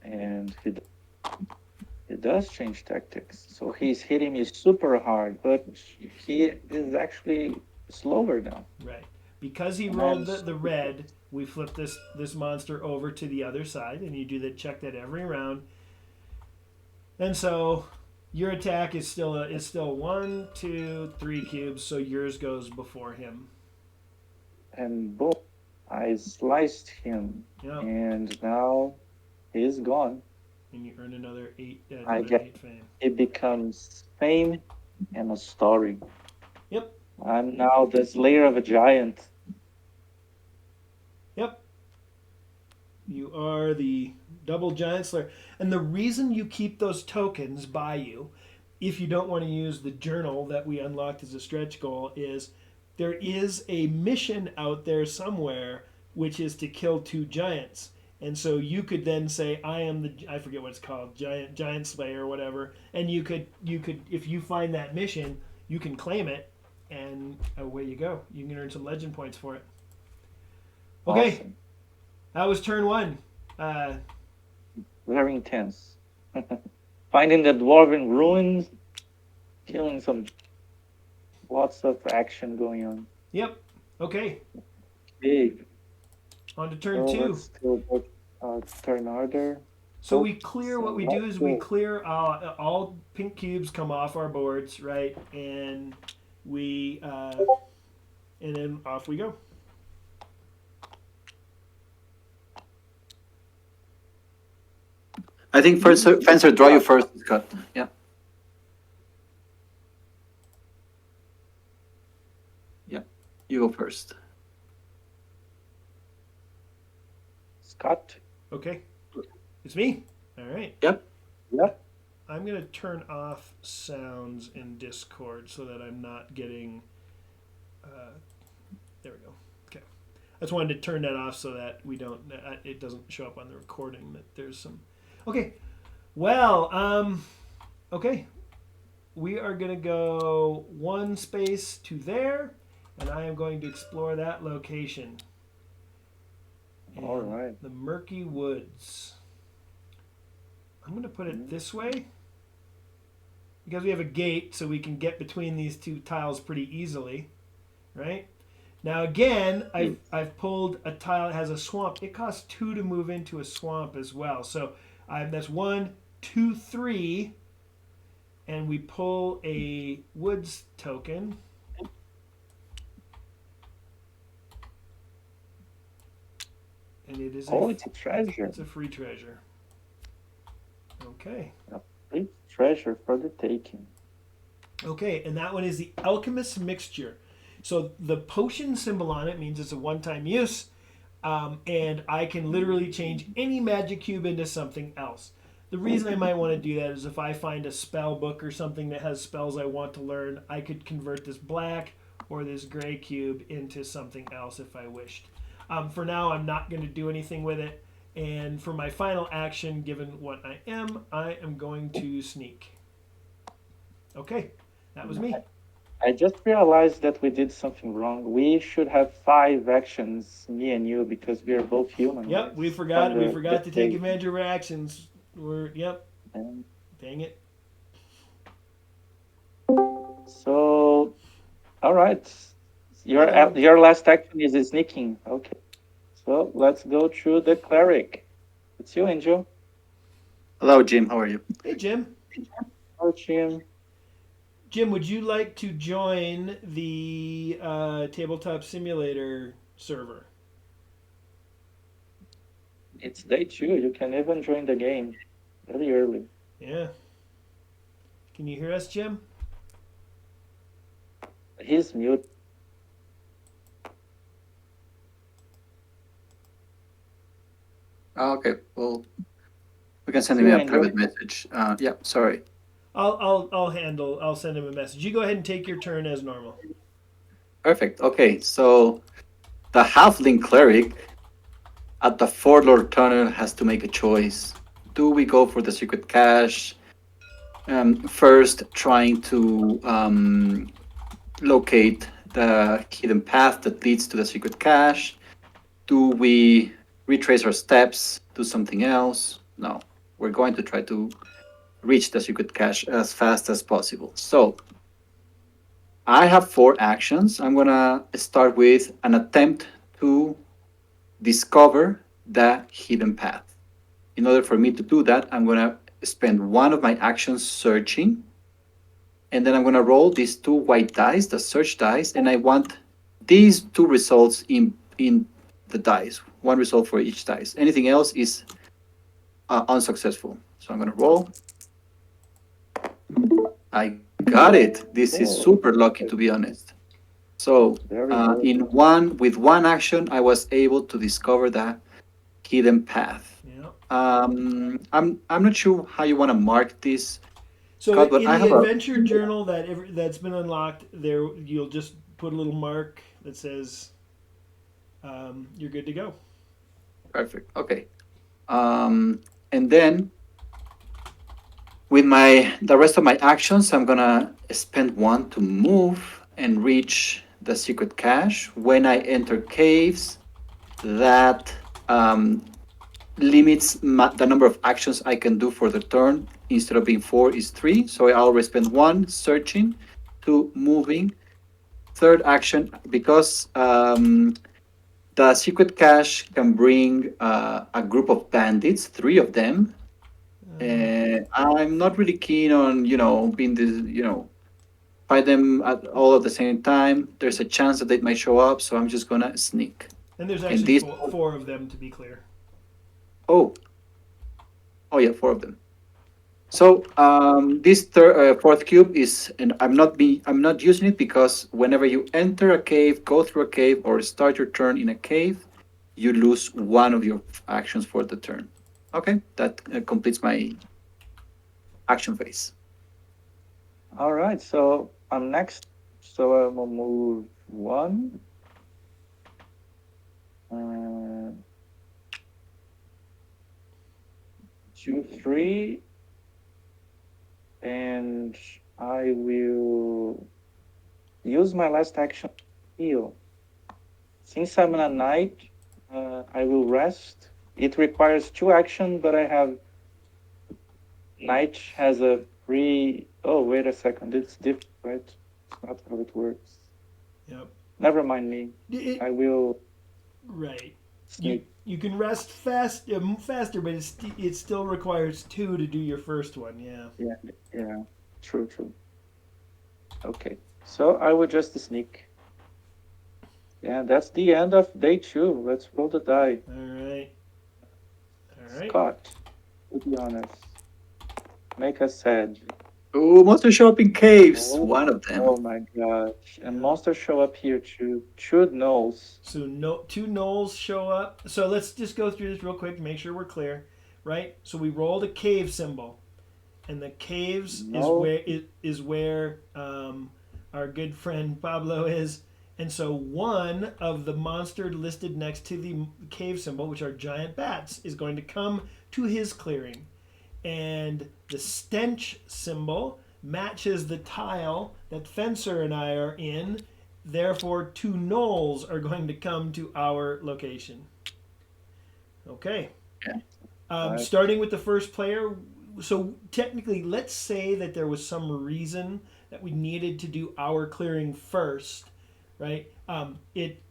and he does change tactics. So he's hitting me super hard, but he is actually slower now. Right. Because he And rolled that's- the red, we flip this monster over to the other side, and you do that. Check that every round. And so your attack is still 1, 2, 3 cubes. So yours goes before him. And boom, I sliced him, Yeah. and now he's gone. And you earn another 8. I Another get- 8 fame. It becomes fame and a story. Yep. I'm now the slayer of a giant. Yep. You are the double giant slayer. And the reason you keep those tokens by you, if you don't want to use the journal that we unlocked as a stretch goal, is there is a mission out there somewhere which is to kill 2 giants. And so you could then say, I forget what it's called, giant slayer or whatever. And you could if you find that mission, you can claim it, and away you go. You can earn some legend points for it. Okay. Awesome. That was turn 1. Very intense. Finding the dwarven ruins, killing some, lots of action going on. Yep. Okay. Big. On to turn 2. Let's go turn order. So we clear. What we do is we clear. All pink cubes come off our boards, right? And we and then off we go. I think first, Fencer, draw you first, Scott. Yeah. Yeah, you go first. Scott. Okay. It's me. All right. Yep. Yep. I'm gonna turn off sounds in Discord so that I'm not getting. There we go. Okay. I just wanted to turn that off so that we don't. It doesn't show up on the recording that there's some. Okay. Well. Okay. We are gonna go 1 space to there, and I am going to explore that location. All right. The Murky Woods. I'm going to put it this way because we have a gate, so we can get between these 2 tiles pretty easily, right? Now again, I've pulled a tile that has a swamp. It costs 2 to move into a swamp as well, so That's one, two, three, and we pull a woods token, and it is Oh, it's a treasure. it's a free treasure. Okay. A free treasure for the taking. Okay, and that one is the Alchemist Mixture. So the potion symbol on it means it's a one-time use, and I can literally change any magic cube into something else. The reason I might want to do that is if I find a spell book or something that has spells I want to learn, I could convert this black or this gray cube into something else if I wished. For now, I'm not going to do anything with it. And for my final action, given what I am going to sneak. Okay, that was me. I just realized that we did something wrong. We should have five actions, me and you, because we are both Yep, we humanoids from forgot. We the forgot to take stage. advantage of our actions. Yep. And Dang it. so, all right. Hello. Your last action is sneaking. Okay. So let's go through the cleric. It's you, Angel. Hello, Jim. How are you? Hey, Jim. Oh, Jim. Jim, would you like to join the tabletop simulator server? It's day two. You can even join the game very early. Yeah. Can you hear us, Jim? He's mute. Oh, okay. Well, we can It's send you, me a Angel. private message. Yeah, sorry. I'll send him a message. You go ahead and take your turn as normal. Perfect. Okay, so the halfling cleric at the Fort Lord Tunnel has to make a choice. Do we go for the secret cache? First, trying to locate the hidden path that leads to the secret cache. Do we retrace our steps, do something else? No, we're going to try to reach the secret cache as fast as possible. So I have four actions. I'm gonna start with an attempt to discover the hidden path. In order for me to do that, I'm gonna spend one of my actions searching, and then I'm gonna roll these two white dice, the search dice, and I want these two results in the dice. One result for each dice. Anything else is unsuccessful. So I'm gonna roll. I got it. This is Oh, super lucky to be honest. So very good. in one with one action, I was able to discover the hidden path. Yeah. I'm not sure how you want to mark this, So Scott, but in I the have a adventure journal that's been unlocked, there you'll just put a little mark that says you're good to go. perfect. Okay. And then with my the rest of my actions, I'm gonna spend one to move and reach the secret cache. When I enter caves, that limits the number of actions I can do for the turn. Instead of being four, is three. So I always spend one searching, two moving. Third action, because the secret cache can bring a group of bandits, three of them. I'm not really keen on being this fight them at all at the same time. There's a chance that they might show up, so I'm just gonna sneak. And there's And actually this, four of them to be clear. oh, oh yeah, four of them. So this fourth cube is, and I'm not using it because whenever you enter a cave, go through a cave, or start your turn in a cave, you lose one of your actions for the turn. Okay, that completes my action phase. All right. So I'm next. So I'm gonna move one, uh, two, three, and I will use my last action to heal. Since I'm a knight, I will rest. It requires two action, but I have knight has a free. Oh, wait a second. It's different, right? It's not how it works. Yep. Never mind me. It, I will right. You sneak. You can rest faster, but it still requires two to do your first one. Yeah. Yeah, yeah. True, true. Okay. So I will just sneak. Yeah, that's the end of day two. Let's roll the die. All right. All right. Scott, to be honest, make us sad. Oh, monsters show up in caves. Oh, One of them. oh my gosh. And Yeah. monsters show up here too. Chud knows. So no, two gnolls show up. So let's just go through this real quick to make sure we're clear, right? So we rolled a cave symbol, and the caves No. is where our good friend Pablo is. And so one of the monster listed next to the cave symbol, which are giant bats, is going to come to his clearing. And the stench symbol matches the tile that Fencer and I are in. Therefore, two gnolls are going to come to our location. Okay. Yeah. Right. Starting with the first player. So technically, let's say that there was some reason that we needed to do our clearing first, right?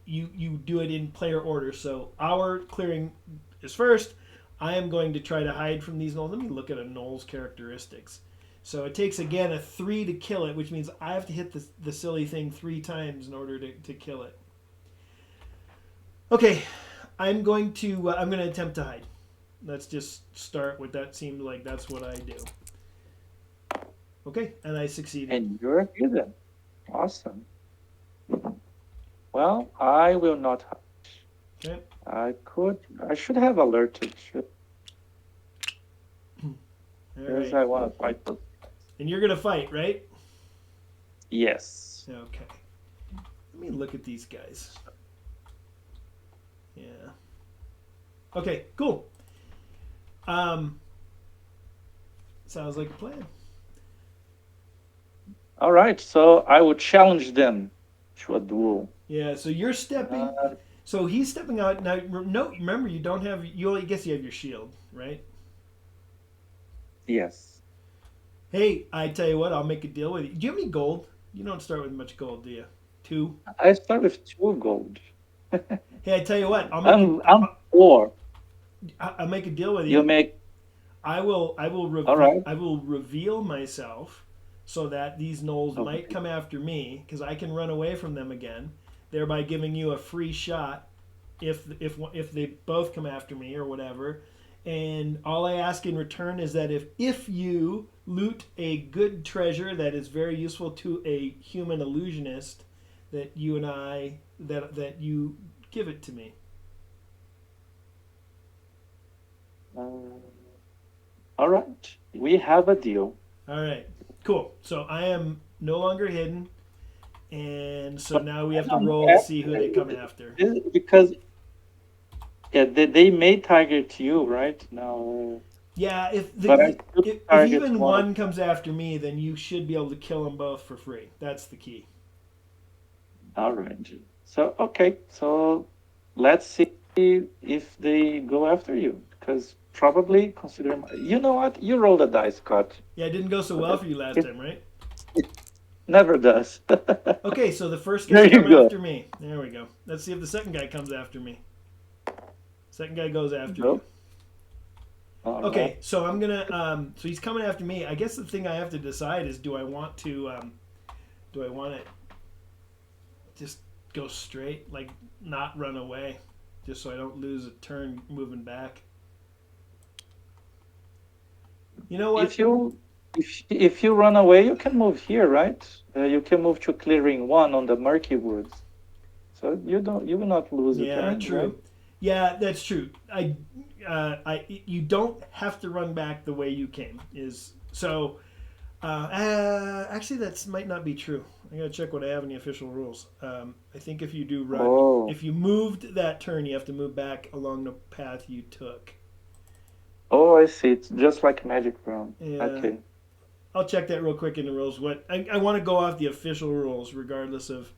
You do it in player order. So our clearing is first. I am going to try to hide from these gnolls. Let me look at a gnoll's characteristics. So it takes again a 3 to kill it, which means I have to hit the silly thing 3 times in order to kill it. Okay, I'm going to attempt to hide. Let's just start with that. Seems like that's what I do. Okay, and I succeeded. And you're hidden. Awesome. Well, I will not. Okay. I should have alerted. All Because right. I want to fight them. And you're gonna fight, right? Yes. Okay. Let me look at these guys. Yeah. Okay. Cool. Sounds like a plan. All right. So I will challenge them to a duel. Yeah. So you're stepping. So he's stepping out now. No, remember you don't have. I guess you have your shield, right? Yes. Hey, I tell you what, I'll make a deal with you. Do you have any gold? You don't start with much gold, do you? 2. I start with 2 gold. Hey, I tell you what, I'm 4. I'll make a deal with You you. make. All right. I will reveal myself so that these gnolls might Okay. come after me because I can run away from them again, thereby giving you a free shot if they both come after me or whatever. And all I ask in return is that if you loot a good treasure that is very useful to a human illusionist, that you and I that you give it to me. All right. We have a deal. All right, cool. So I am no longer hidden, and so now we have to roll to see who they come after. Because yeah, they may target you right now. Yeah, But I still if target even one of one comes after me, then you should be able to kill them both for free. That's the key. All right. So okay. So let's see if they go after you. Because probably consider you know what? You roll the dice, Scott. Yeah, it didn't go so well for you last It time, right? never does. Okay, so the first There guy's you coming go. after me. There we go. Let's see if the second guy comes after me. Second guy goes after you. Nope. All Okay, right. so I'm gonna. So he's coming after me. I guess the thing I have to decide is do I want to just go straight, like not run away, just so I don't lose a turn moving back. You know what? If you run away, you can move here, right? You can move to clearing 1 on the murky woods. So you will not lose a Yeah, turn, right? true. Yeah, that's true. You don't have to run back the way you came. Is so. Actually, that might not be true. I gotta check what I have in the official rules. I think if you do run, Oh. if you moved that turn, you have to move back along the path you took. Oh, I see. It's just like Magic Room. Yeah, Okay. I'll check that real quick in the rules. What I want to go off the official rules, regardless of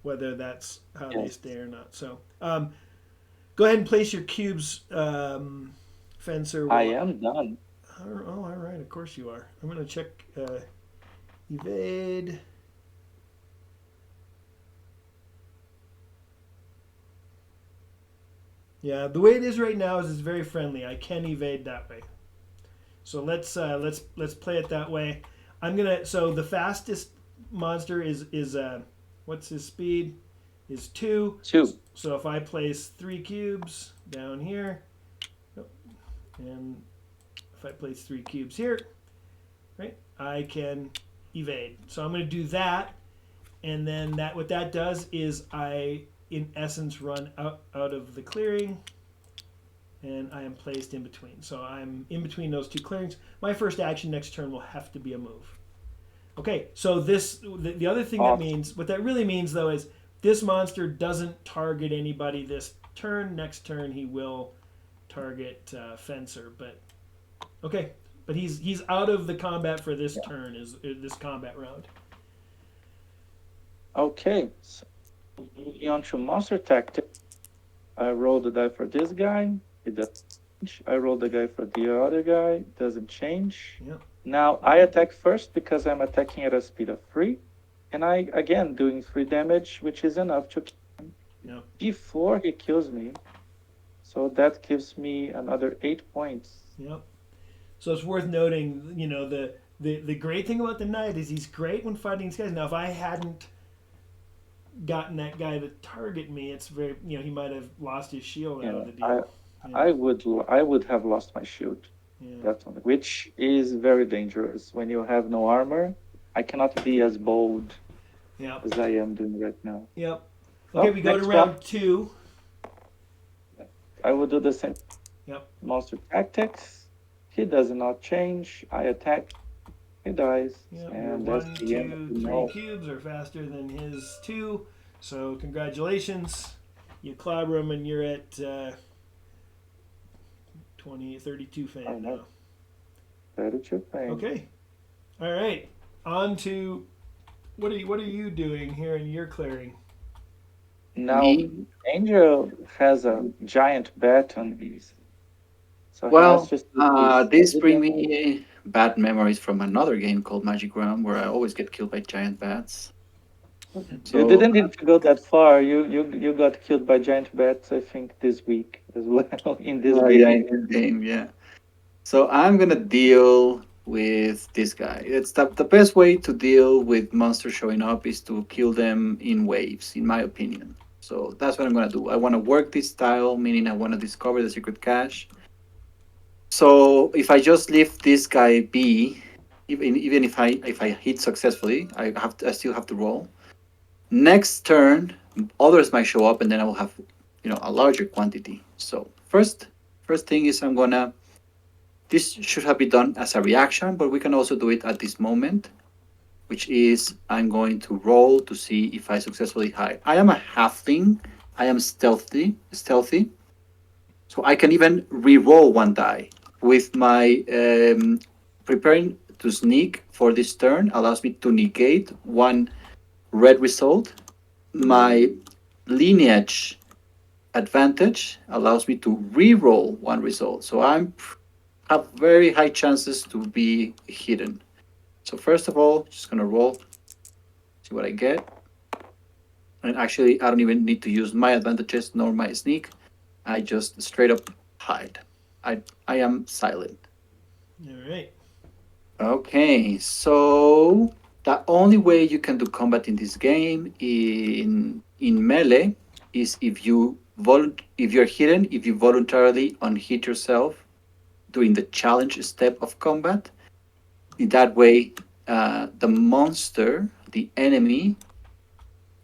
whether that's how they Yes. stay or not. So, go ahead and place your cubes, Fencer. I am done. Oh, all right. Of course you are. I'm gonna check evade. Yeah, the way it is right now is it's very friendly. I can evade that way. So let's play it that way. I'm gonna. So the fastest monster is what's his speed? Is 2. Two. So if I place 3 cubes down here, and if I place 3 cubes here, right, I can evade. So I'm gonna do that, and then that what that does is I in essence run out of the clearing, and I am placed in between. So I'm in between those two clearings. My first action next turn will have to be a move. Okay, so the other thing that Awesome. means, what that really means though, is this monster doesn't target anybody this turn. Next turn he will target Fencer, but okay, but he's out of the combat for this Yeah. turn is this combat round. Okay. So moving on to monster tactics. I rolled the die for this guy. It doesn't change. I rolled the guy for the other guy. Doesn't change. Yep, Now I attack first because I'm attacking at a speed of 3. And I, again, doing 3 damage, which is enough to kill him yep, before he kills me. So that gives me another 8 points. yep. So it's worth noting, the great thing about the knight is he's great when fighting these guys. Now, if I hadn't gotten that guy to target me, it's very, he might have lost his shield out of Yeah, the I, deal. Yeah, I would have lost my shield, yeah, definitely, which is very dangerous when you have no armor. I cannot be as bold yep, as I am doing right now. yep. Okay, Well, we go to next round, round two. I will do the same. Yep, Monster tactics. He does not change. I attack. He dies, yep. Your and that's one, the end of two, the three roll. cubes are faster than his two. So congratulations, you clobber him, and you're at 32 I fame know. now. 32 pain. Okay, all right. On to what are you doing here in your clearing? Now, Me? Angel has a giant bat on these, so he has Well, to see these this every bring day. me bad memories from another game called Magic Realm where I always get killed by giant bats. You So, didn't need to go that far. You got killed by giant bats, I think, this week as well in this yeah, game. in this game, yeah. So I'm gonna deal with this guy. It's the best way to deal with monsters showing up is to kill them in waves, in my opinion. So that's what I'm gonna do. I want to work this style, meaning I want to discover the secret cache. So if I just leave this guy be, even if I hit successfully, I still have to roll. Next turn, others might show up, and then I will have a larger quantity. So first thing is I'm gonna this should have been done as a reaction, but we can also do it at this moment, which is I'm going to roll to see if I successfully hide. I am a halfling. I am stealthy, so I can even re-roll one die. With my preparing to sneak for this turn allows me to negate one red result. My lineage advantage allows me to re-roll one result. So I'm have very high chances to be hidden. So first of all, just gonna roll, see what I get. And actually, I don't even need to use my advantages nor my sneak. I just straight up hide. I am silent. All right. Okay, so the only way you can do combat in this game in melee is if you're hidden, if you voluntarily unhit yourself during the challenge step of combat. In that way, the monster, the enemy,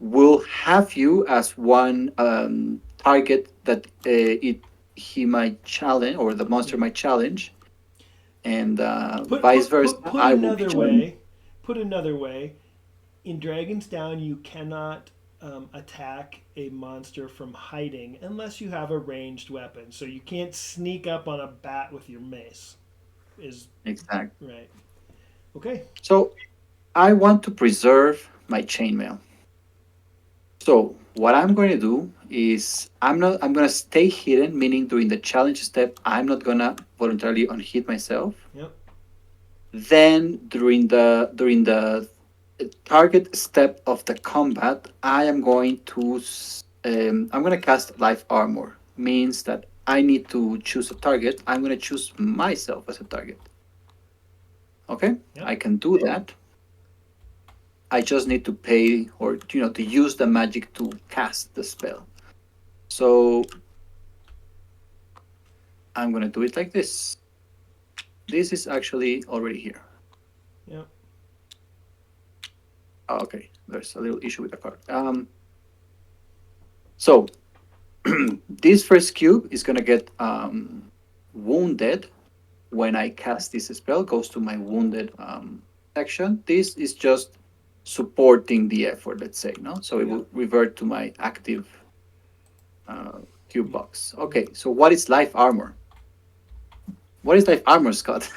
will have you as one target that it he might challenge or the monster Yeah. might challenge, and Put vice put versa. put put I will be another challenged. way. Put another way. In Dragon's Down, you cannot attack a monster from hiding unless you have a ranged weapon. So you can't sneak up on a bat with your mace. Is Exactly. right. Okay. So I want to preserve my chainmail. So what I'm going to do is I'm going to stay hidden, meaning during the challenge step, I'm not going to voluntarily unhit myself. Yep. Then during the target step of the combat, I'm going to cast life armor. means that I need to choose a target. I'm going to choose myself as a target. Okay, I Yep. can do that. I just need to pay or to use the magic to cast the spell. So I'm going to do it like this. This is actually already here. Yep. Oh, okay, there's a little issue with the card. So this first cube is going to get wounded when I cast this spell, goes to my wounded section. This is just supporting the effort, let's say, no? So it Yep. will revert to my active cube Yep. box. Okay, so what is life armor? What is life armor, Scott?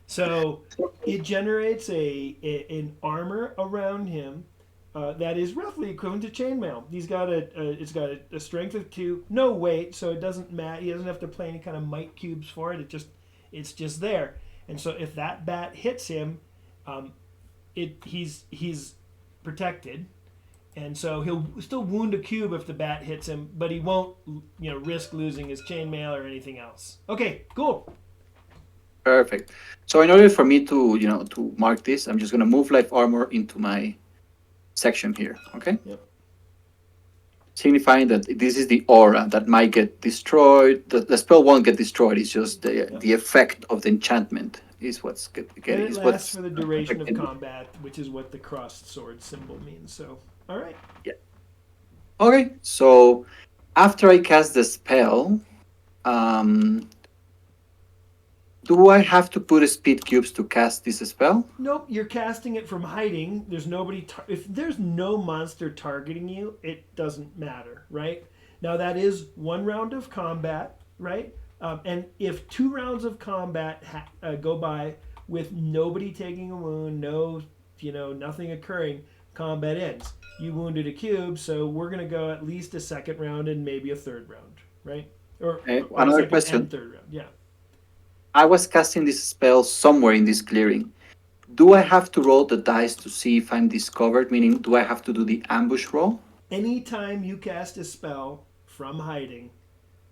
So it generates an armor around him that is roughly equivalent to chainmail. It's got a strength of 2, no weight, so it doesn't matter. He doesn't have to play any kind of might cubes for it. It's just there. And so if that bat hits him, um, he's protected, and so he'll still wound a cube if the bat hits him, but he won't risk losing his chainmail or anything else. Okay, cool. Perfect. So in order for me to mark this, I'm just gonna move life armor into my section here. Okay, Yep. signifying that this is the aura that might get destroyed. The spell won't get destroyed. It's just the Yep. the effect of the enchantment is And getting it is lasts what's for the duration of affecting me. combat, which is what the crossed sword symbol means. So, all right. Yeah. Okay. So after I cast the spell, um, do I have to put a speed cubes to cast this spell? Nope, you're casting it from hiding. There's nobody. If there's no monster targeting you, it doesn't matter, right? Now that is one round of combat, right? And if 2 rounds of combat go by with nobody taking a wound, nothing occurring, combat ends. You wounded a cube, so we're gonna go at least a second round and maybe a third round, right? Or a Another second and question. third round. Yeah. I was casting this spell somewhere in this clearing. Do I have to roll the dice to see if I'm discovered? Meaning, do I have to do the ambush roll? Anytime you cast a spell from hiding,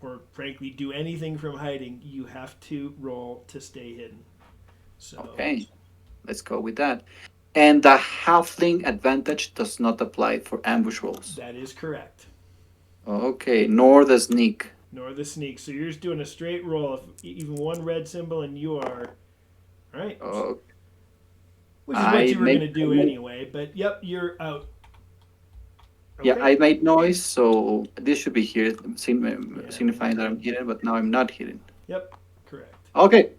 or frankly do anything from hiding, you have to roll to stay hidden. So Okay, let's go with that. And the halfling advantage does not apply for ambush rolls. that is correct. Okay, nor the sneak. Nor the sneak. So you're just doing a straight roll. If even one red symbol and you are all right, Oh, which is what I you were make gonna do anyway. But yep, you're out. yeah, Okay. I made noise, so this should be here, Yeah, when you're signifying that I'm done. hidden, but now I'm not hidden. Yep. Correct. Okay,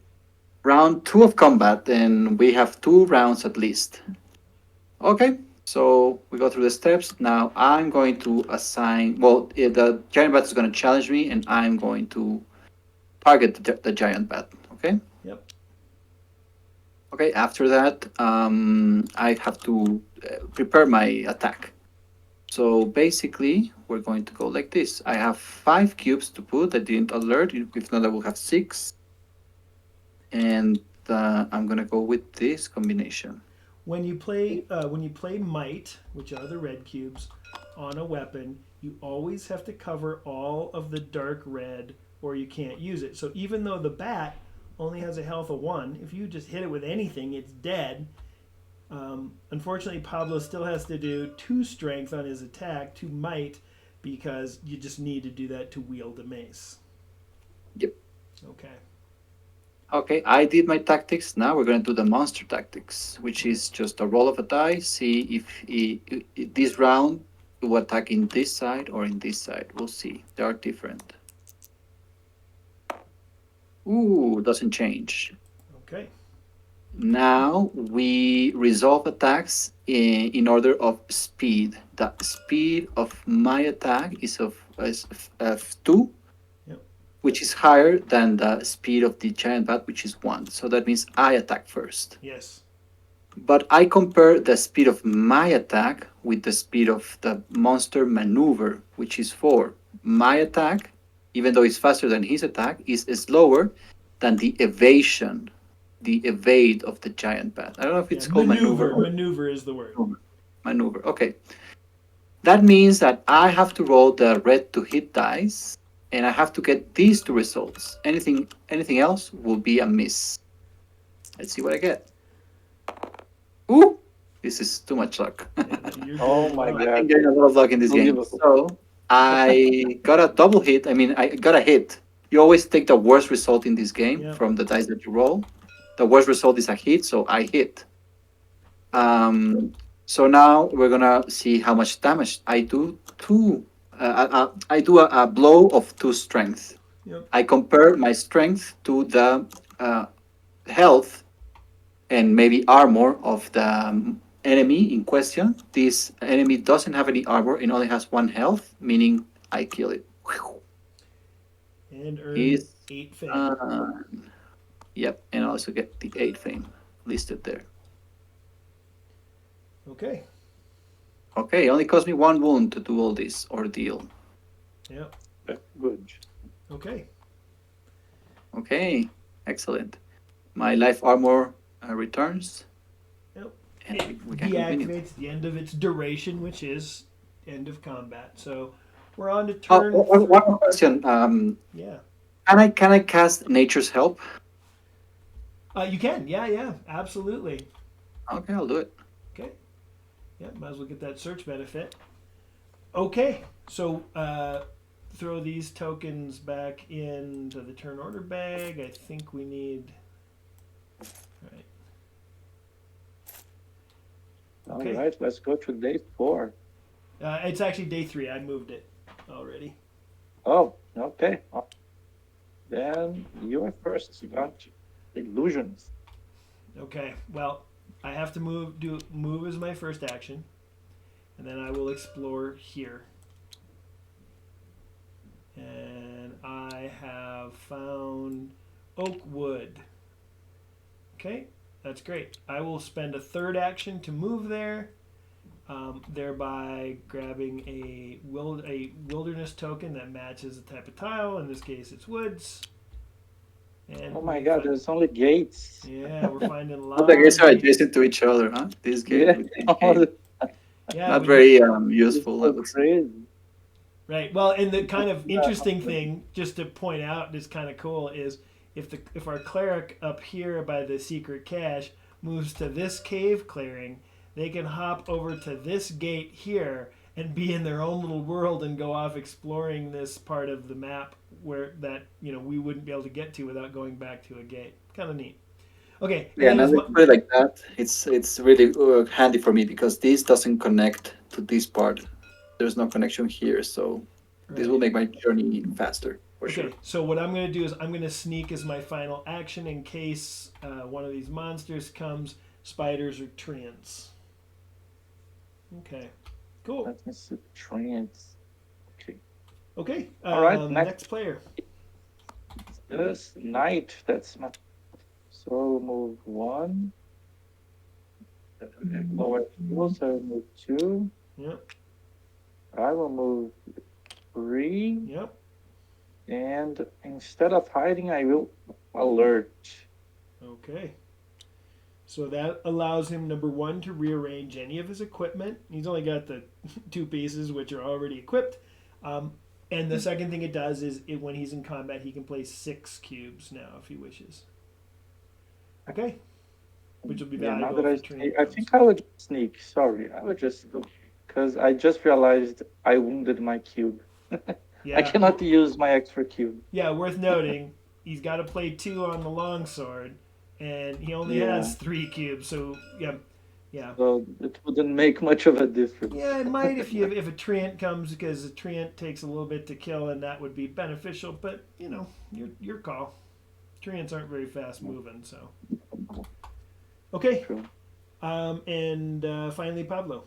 round two of combat, and we have 2 rounds at least. Okay, so we go through the steps. Now I'm going to assign. Well, the giant bat is going to challenge me, and I'm going to target the giant bat. Okay. Yep. Okay. After that, I have to prepare my attack. So basically, we're going to go like this. I have 5 cubes to put. I didn't alert. If not, I will have 6. And I'm gonna go with this combination. When you play might, which are the red cubes, on a weapon, you always have to cover all of the dark red, or you can't use it. So even though the bat only has a health of 1, if you just hit it with anything, it's dead. Unfortunately, Pablo still has to do 2 strength on his attack, 2 might, because you just need to do that to wield a mace. Yep. Okay. Okay, I did my tactics. Now we're going to do the monster tactics, which is just a roll of a die. See if this round will attack in this side or in this side. We'll see. They are different. Ooh, doesn't change. Okay. Now we resolve attacks in order of speed. The speed of my attack is of 2, Yep. which is higher than the speed of the giant bat, which is 1. So that means I attack first. Yes. But I compare the speed of my attack with the speed of the monster maneuver, which is 4. My attack, even though it's faster than his attack, is slower than the evade of the giant bat. I don't know if Yeah. it's called maneuver Maneuver. or Maneuver is the word. maneuver. Okay. That means that I have to roll the red to hit dice, and I have to get these two results. Anything else will be a miss. Let's see what I get. Ooh, this is too much luck. Yeah, you're Oh doing my I've well. been God, getting a lot of luck in this game. unbelievable. So I got a double hit. I mean, I got a hit. You always take the worst result in this game Yep. from the dice that you roll. The worst result is a hit, so I hit. So now we're gonna see how much damage I do. I do a blow of 2 strength. Yep. I compare my strength to the uh, health and maybe armor of the enemy in question. This enemy doesn't have any armor and only has 1 health, meaning I kill it. And earn He's 8 fame. uh, yep, and I also get the 8 fame listed there. Okay. Okay, it only cost me 1 wound to do all this ordeal. Yep. Good. Okay. Okay, excellent. My life armor returns, Yep. and It we can continue. deactivates the end of its duration, which is end of combat. So we're on to Oh, turn one 3. more question. Yeah. Can I cast Nature's Help? You can. Yeah, yeah. Absolutely. Okay, I'll do it. Okay. Yeah, might as well get that search benefit. Okay. So throw these tokens back into the turn order bag. I think we need. Right. All Okay. right, let's go to day 4. It's actually day 3. I moved it already. Oh, okay. Then you are first. You got Illusionist. Okay. Well, I have to move as my first action, and then I will explore here. And I have found oak wood. Okay, that's great. I will spend a third action to move there, thereby grabbing a wilderness token that matches the type of tile. In this case, it's woods. And Oh my God, there's only gates. yeah, we're finding a All the lot gates of are gates. adjacent to each other, huh? This gate Yeah, with this all gate. the- Yeah, Not when you very it's useful, I so would say. crazy. right. Well, and the kind of Yeah, interesting thing, just to point out, is kind of cool, is if our cleric up here by the secret cache moves to this cave clearing, they can hop over to this gate here and be in their own little world and go off exploring this part of the map where that we wouldn't be able to get to without going back to a gate. Kind of neat. Okay, and Yeah, then now as that my, you put it like that, it's really handy for me because this doesn't connect to this part. There's no connection here, so this will right. make my journey faster for sure. Okay, so what I'm going to do is I'm going to sneak as my final action in case one of these monsters comes, spiders or treants. Okay, cool. let me see. Trance. Okay. Okay, All right, next. next player. This knight. That's my. So move 1. Lower equals, so move 2. Yep, I will move 3. yep. And instead of hiding, I will alert. Okay. So that allows him, number one, to rearrange any of his equipment. He's only got the 2 pieces, which are already equipped. Um, and the second thing it does is when he's in combat, he can place 6 cubes now if he wishes. Okay, which will be Yeah, now valuable that if I a see, treant I comes. think I would sneak. Sorry, I would just go because I just realized I wounded my cube. I Yeah, cannot use my extra cube. yeah. Worth noting, he's got to play 2 on the longsword, and he only Yeah, has 3 cubes. So yeah, yeah, so it wouldn't make much of a difference. yeah. It might if a treant comes because a treant takes a little bit to kill, and that would be beneficial. But your call. Treants aren't very fast moving, so okay. True. And finally, Pablo.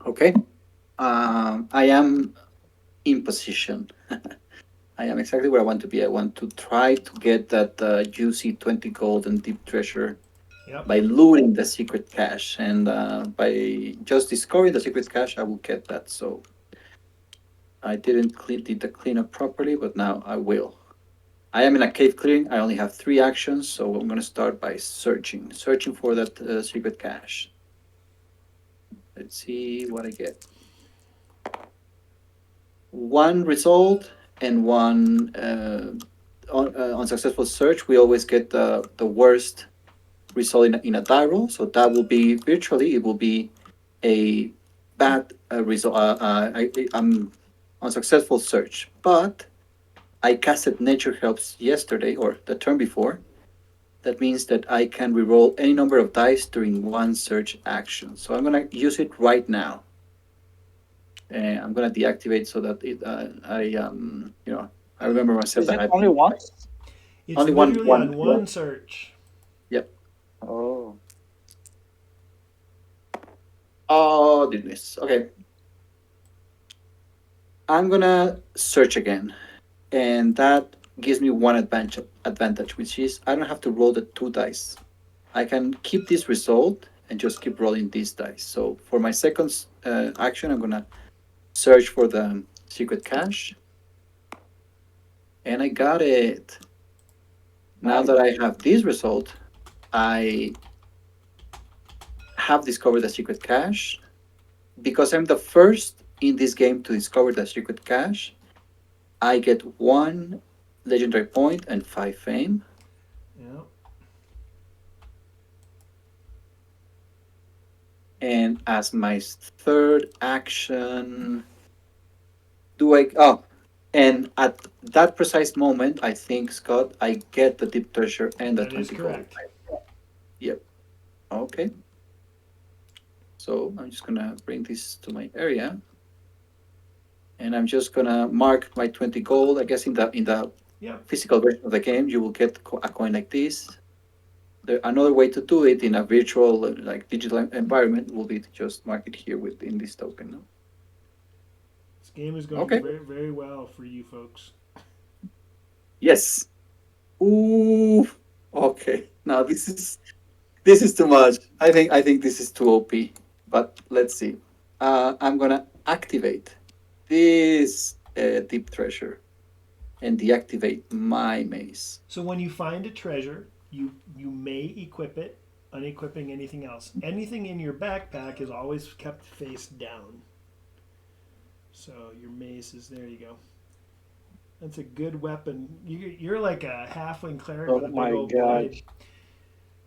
Okay. I am in position. I am exactly where I want to be. I want to try to get that juicy 20 gold and deep treasure Yep. by looting the secret cache. And by just discovering the secret cache, I will get that. So I didn't did the cleanup properly, but now I will. I am in a cave clearing. I only have 3 actions, so I'm going to start by searching for that secret cache. Let's see what I get. one result and one unsuccessful search, we always get the worst result in a die roll. So that will be virtually, it will be a bad result, unsuccessful search. But I casted Nature Helps yesterday or the turn before. That means that I can reroll any number of dice during one search action. So I'm gonna use it right now. And I'm gonna deactivate so that I remember myself Is that it I've only been once? It's only literally one. on one search. Yep. Oh, Oh, did miss. Okay, I'm gonna search again, and that gives me one advantage, which is I don't have to roll the two dice. I can keep this result and just keep rolling these dice. So for my second action, I'm gonna search for the secret cache, and I got it. Now that nice. I have this result, I have discovered the secret cache. Because I'm the first in this game to discover the secret cache, I get one legendary point and five fame. Yeah. And as my third action, do I? Oh, and at that precise moment, I think, Scott, I get the deep treasure and the That is 20 gold. correct. Yep. Okay. So I'm just gonna bring this to my area, and I'm just gonna mark my 20 gold. I guess in the Yep. physical version of the game, you will get a coin like this. Another way to do it in a virtual, like digital environment, will be to just mark it here within this token. No? This game is going Okay. very, very well for you folks. Yes. Ooh. Okay. Now this is too much. I think this is too OP. But let's see. I'm gonna activate this deep treasure and deactivate my mace. So when you find a treasure, you may equip it, unequipping anything else. Anything in your backpack is always kept face down. So your mace is there. You go. That's a good weapon. You're like a halfling cleric with Oh a big my old blade. gosh.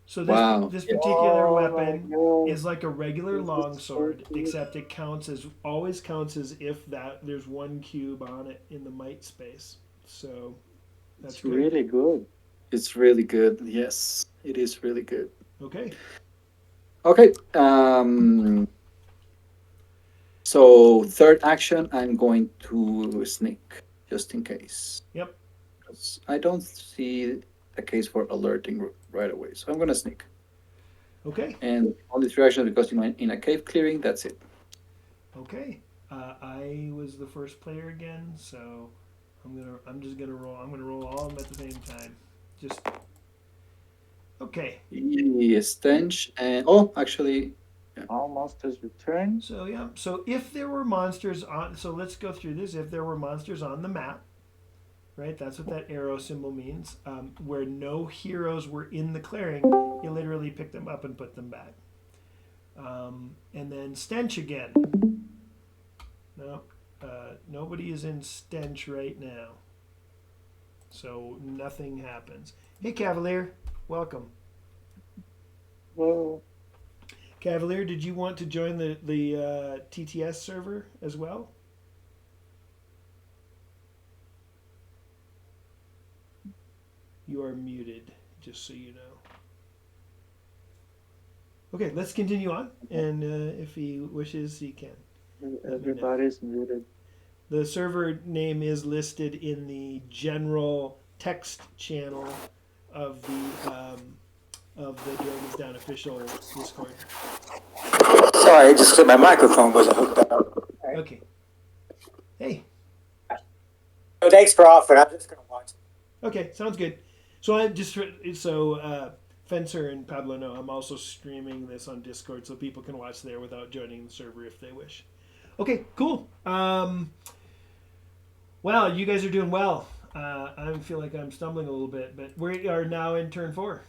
So Wow. this Yeah. particular Oh my weapon god. is like a regular This is so longsword, good. except it counts as always counts as if that there's one cube on it in the might space. So that's It's good. really good. It's really good. Yes, it is really good. Okay. Okay. So third action, I'm going to sneak just in case. Yep. 'Cause I don't see a case for alerting right away, so I'm gonna sneak. Okay. And only three actions because in a cave clearing, that's it. Okay. I was the first player again, so I'm just gonna roll. I'm gonna roll all of them at the same time. Just okay. Stench and oh, actually, yeah. Almost as return. So yeah. So if there were monsters on, so let's go through this. If there were monsters on the map, right? That's what that arrow symbol means. Where no heroes were in the clearing, you literally pick them up and put them back. And then stench again. No, nobody is in stench right now, so nothing happens. Hey, Cavalier, welcome. Whoa. Cavalier, did you want to join the TTS server as well? You are muted, just so you know. Okay, let's continue on, and if he wishes, he can. Let me know. Everybody's muted. The server name is listed in the general text channel of the Dragons Down official Discord. Sorry, just my microphone wasn't hooked up. Okay. Hey. So thanks for offering. I'm just gonna watch. Okay, sounds good. So I just so Fencer and Pablo know I'm also streaming this on Discord, so people can watch there without joining the server if they wish. Okay, cool. Well, you guys are doing well. I feel like I'm stumbling a little bit, but we are now in turn 4.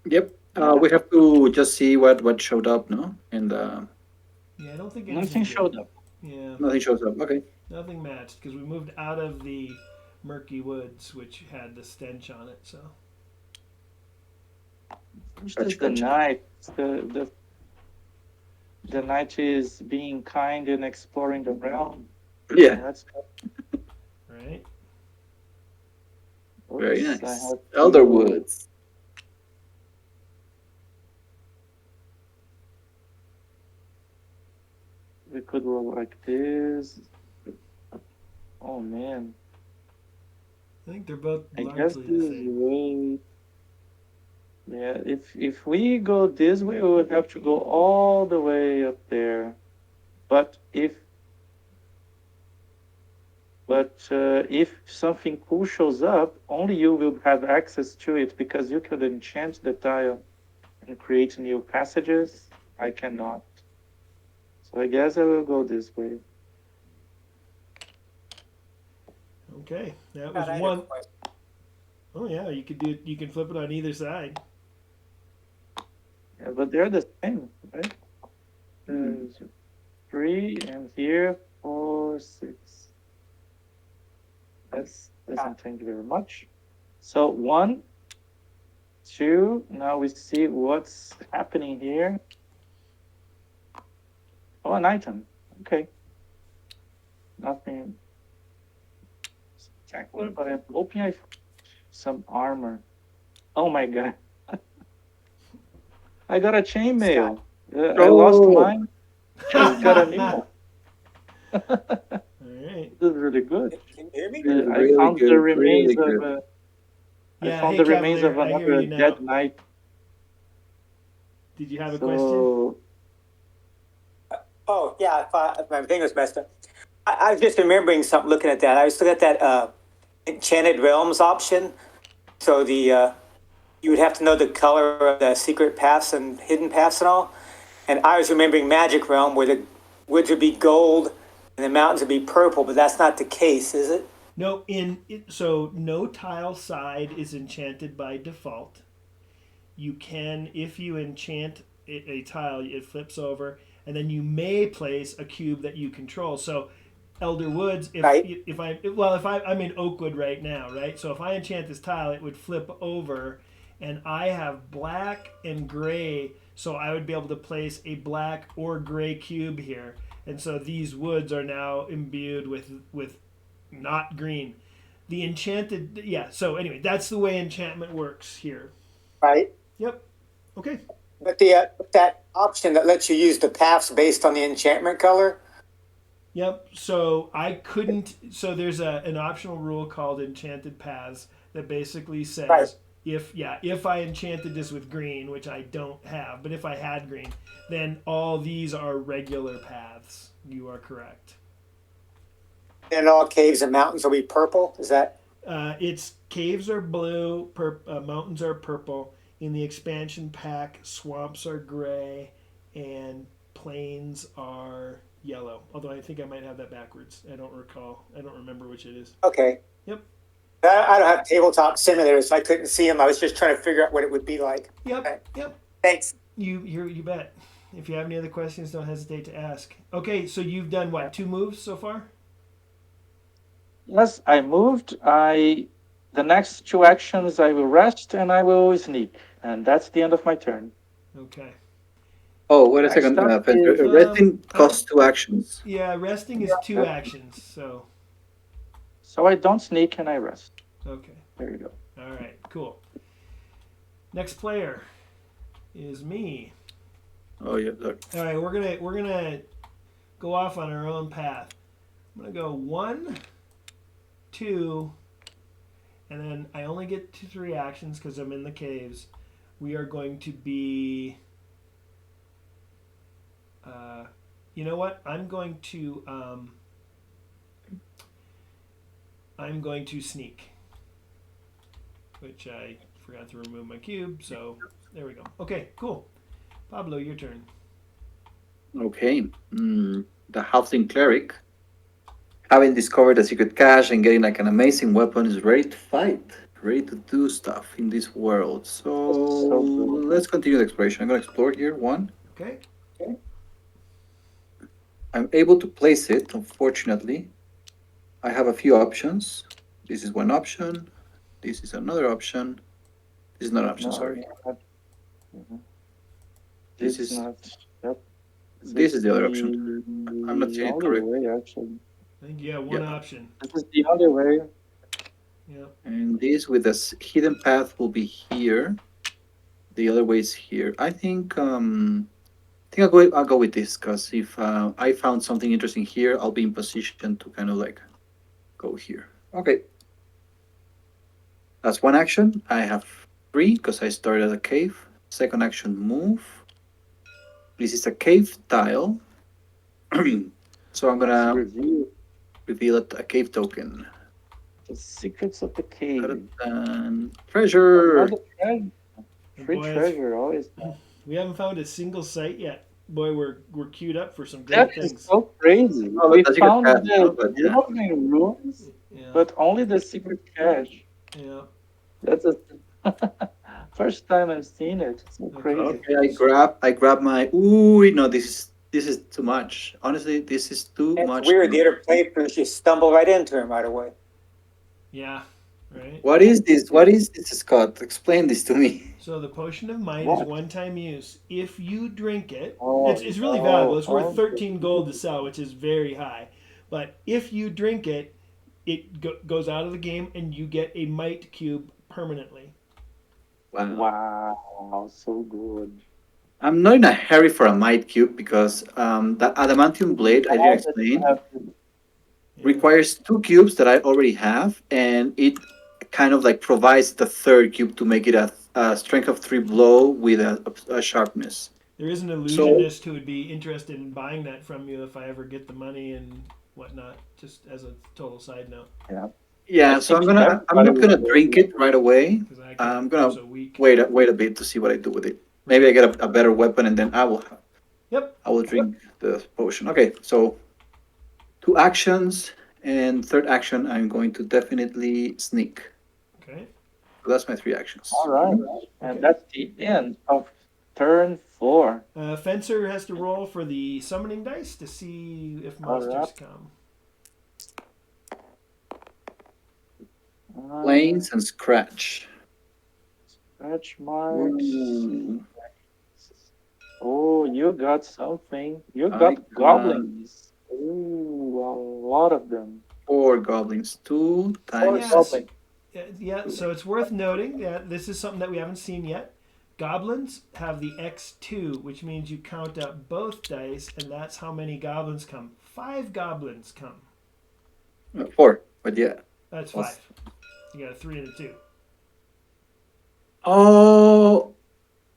Yep. Yeah. We have to just see what showed up, no? And Yeah, I don't think anything Nothing did. showed up. Yeah, Nothing shows up. Okay. nothing matched because we moved out of the murky woods, which had the stench on it. So First is Gotcha, the gotcha. night. The night is being kind and exploring the realm. Yeah. Let's. right. Very Oops, I nice. have Elder to. Woods. We could roll like this. Oh man, I think they're both I guess largely the this same. way. Yeah, if we go this way, we would have to go all the way up there. But if something cool shows up, only you will have access to it because you could enchant the tile and create new passages. I cannot. So I guess I will go this way. Okay, that was God, I had a one. question. Oh yeah, you could do. You can flip it on either side. Yeah, but they're the same, right? Hmm. 3 and here 4, 6. That's Ah, doesn't thank you very much. So 1, 2. Now we see what's happening here. Oh, an item. Okay, nothing spectacular, but I'm hoping I find some armor. Oh my god, I got a Scott. chainmail. I lost Oh, mine. Just got a new All one. right. This is really good. Can you hear me? I really found the good. remains Really of good. I Yeah. found Hey, the remains of Cavalier. I hear another you dead now. knight. Did you have a question? So Oh, yeah, if my thing was messed up. I was just remembering something looking at that. I was looking at that Enchanted Realms option. So you would have to know the color of the secret paths and hidden paths and all. And I was remembering Magic Realm where the woods would be gold and the mountains would be purple, but that's not the case, is it? No. So no tile side is enchanted by default. You can, if you enchant a tile, it flips over, and then you may place a cube that you control. So Elder Woods, Right? I'm in Oakwood right now, right? So if I enchant this tile, it would flip over, and I have black and gray, so I would be able to place a black or gray cube here, and so these woods are now imbued with not green. The enchanted, yeah. So anyway, that's the way enchantment works here. Right. Yep. Okay. But that option that lets you use the paths based on the enchantment color. Yep. So I couldn't. So there's an optional rule called enchanted paths that basically Right. says if I enchanted this with green, which I don't have, but if I had green, then all these are regular paths. You are correct. And all caves and mountains will be purple. Is that It's caves are blue, mountains are purple. In the expansion pack, swamps are gray, and plains are yellow. Although I think I might have that backwards. I don't recall. I don't remember which it is. okay? Yep. I don't have tabletop simulators, so I couldn't see them. I was just trying to figure out what it would be like. Yep. Okay. Yep. Thanks. You bet. If you have any other questions, don't hesitate to ask. Okay, so you've done what? 2 moves so far? yes, I moved. I the next 2 actions I will rest and I will sneak, and that's the end of my turn. Okay. Oh, wait a Next second, up is Spencer. Resting I costs 2 actions. Yeah, resting is two uh, actions. So so I don't sneak and I rest. okay. There you go. All right. Cool. Next player is me. Oh, yeah. Look. All right, we're gonna go off on our own path. I'm gonna go 1, 2, and then I only get to 3 actions because I'm in the caves. We are going to be. You know what? I'm going to sneak, which I forgot to remove my cube. So there we go. Okay, cool. Pablo, your turn. Okay. The Halfling Cleric, having discovered a secret cache and getting like an amazing weapon, is ready to fight, ready to do stuff in this world. So So good. let's continue the exploration. I'm gonna explore here. One. Okay. I'm able to place it. Unfortunately, I have a few options. This is one option. This is another option. This is not an option. No, Sorry. not, mhm. This It's is not. Yep. this This is is the other option. I'm not the seeing it only correct. way, actually. I think you have Yeah, one option. This is the only way. Yeah. and this with this hidden path will be here. The other way is here. I think I'll go with this because if I found something interesting here, I'll be in position to kind of like go here. Okay, that's one action. I have three because I started a cave. Second action, move. This is a cave tile, so I'm Let's gonna review reveal a cave token. the secrets of the cave. And treasure. Another treasure. And Free boy, it's, treasure, always. we haven't found a single site yet. Boy, we're queued up for some That great is things. so crazy. Oh, We but you get found past, no? the But yeah, building ruins, Yeah. but only the secret cache. Yeah. That's a first time I've seen it. So Okay. crazy. okay. I grab my. Ooh, no, this is too much. Honestly, this is too It's much. weird. The other players just stumble right into him right away. Yeah. Right. What is this? What is this, Scott? Explain this to me. So the potion of might is What? one-time use. If you drink it, Oh it's really valuable. no! It's worth Oh, 13 gold to sell, which is very high. But if you drink it, it goes out of the game, and you get a might cube permanently. Wow. wow! So good. I'm not in a hurry for a might cube because that adamantium blade I didn't Now that you explain have to, Yeah. requires two cubes that I already have, and it kind of like provides the third cube to make it a strength of three blow with a sharpness. There is an So illusionist who would be interested in buying that from you if I ever get the money and whatnot. Just as a total side note, yeah. I yeah, so think I'm everybody not gonna will go drink it right away. because I'm I'm gonna so weak. wait a bit to see what I do with it. Maybe I get a better weapon, and then Yep. I will drink the potion. Okay, so two actions, and third action I'm going to definitely sneak. Okay. So that's my three actions. All right, and Okay. that's the end of turn 4. Fencer has to roll for the summoning dice to see if All right. monsters come. Planes and scratch. Scratch marks. Ooh, Oh, you got something. You I got got goblins. Ooh, a lot of them. four goblins. Two Four times Yes. goblins. Yeah. So it's worth noting that this is something that we haven't seen yet. Goblins have the X2, which means you count up both dice, and that's how many goblins come. 5 goblins come. four. But yeah. That's Plus- 5. You got a 3 and a 2. Oh,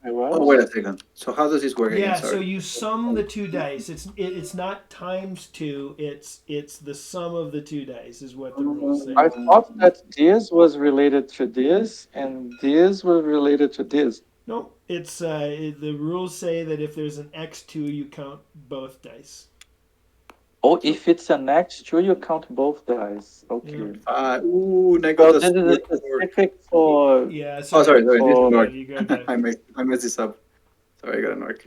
I was. oh, wait a second. So how does this work again? Yeah, so Sorry. you sum the 2 dice. It's not times 2. It's the sum of the 2 dice is what the rules say. I thought that this was related to this, and this was related to this. No, it's the rules say that if there's an X2, you count both dice. Oh, if it's an X2, you count both dice. Okay. Ooh, and I So got this is a specific for. Yeah. Oh, sorry. This is Oh, an Yeah, orc. you got that. I messed this up. Sorry, I got an orc.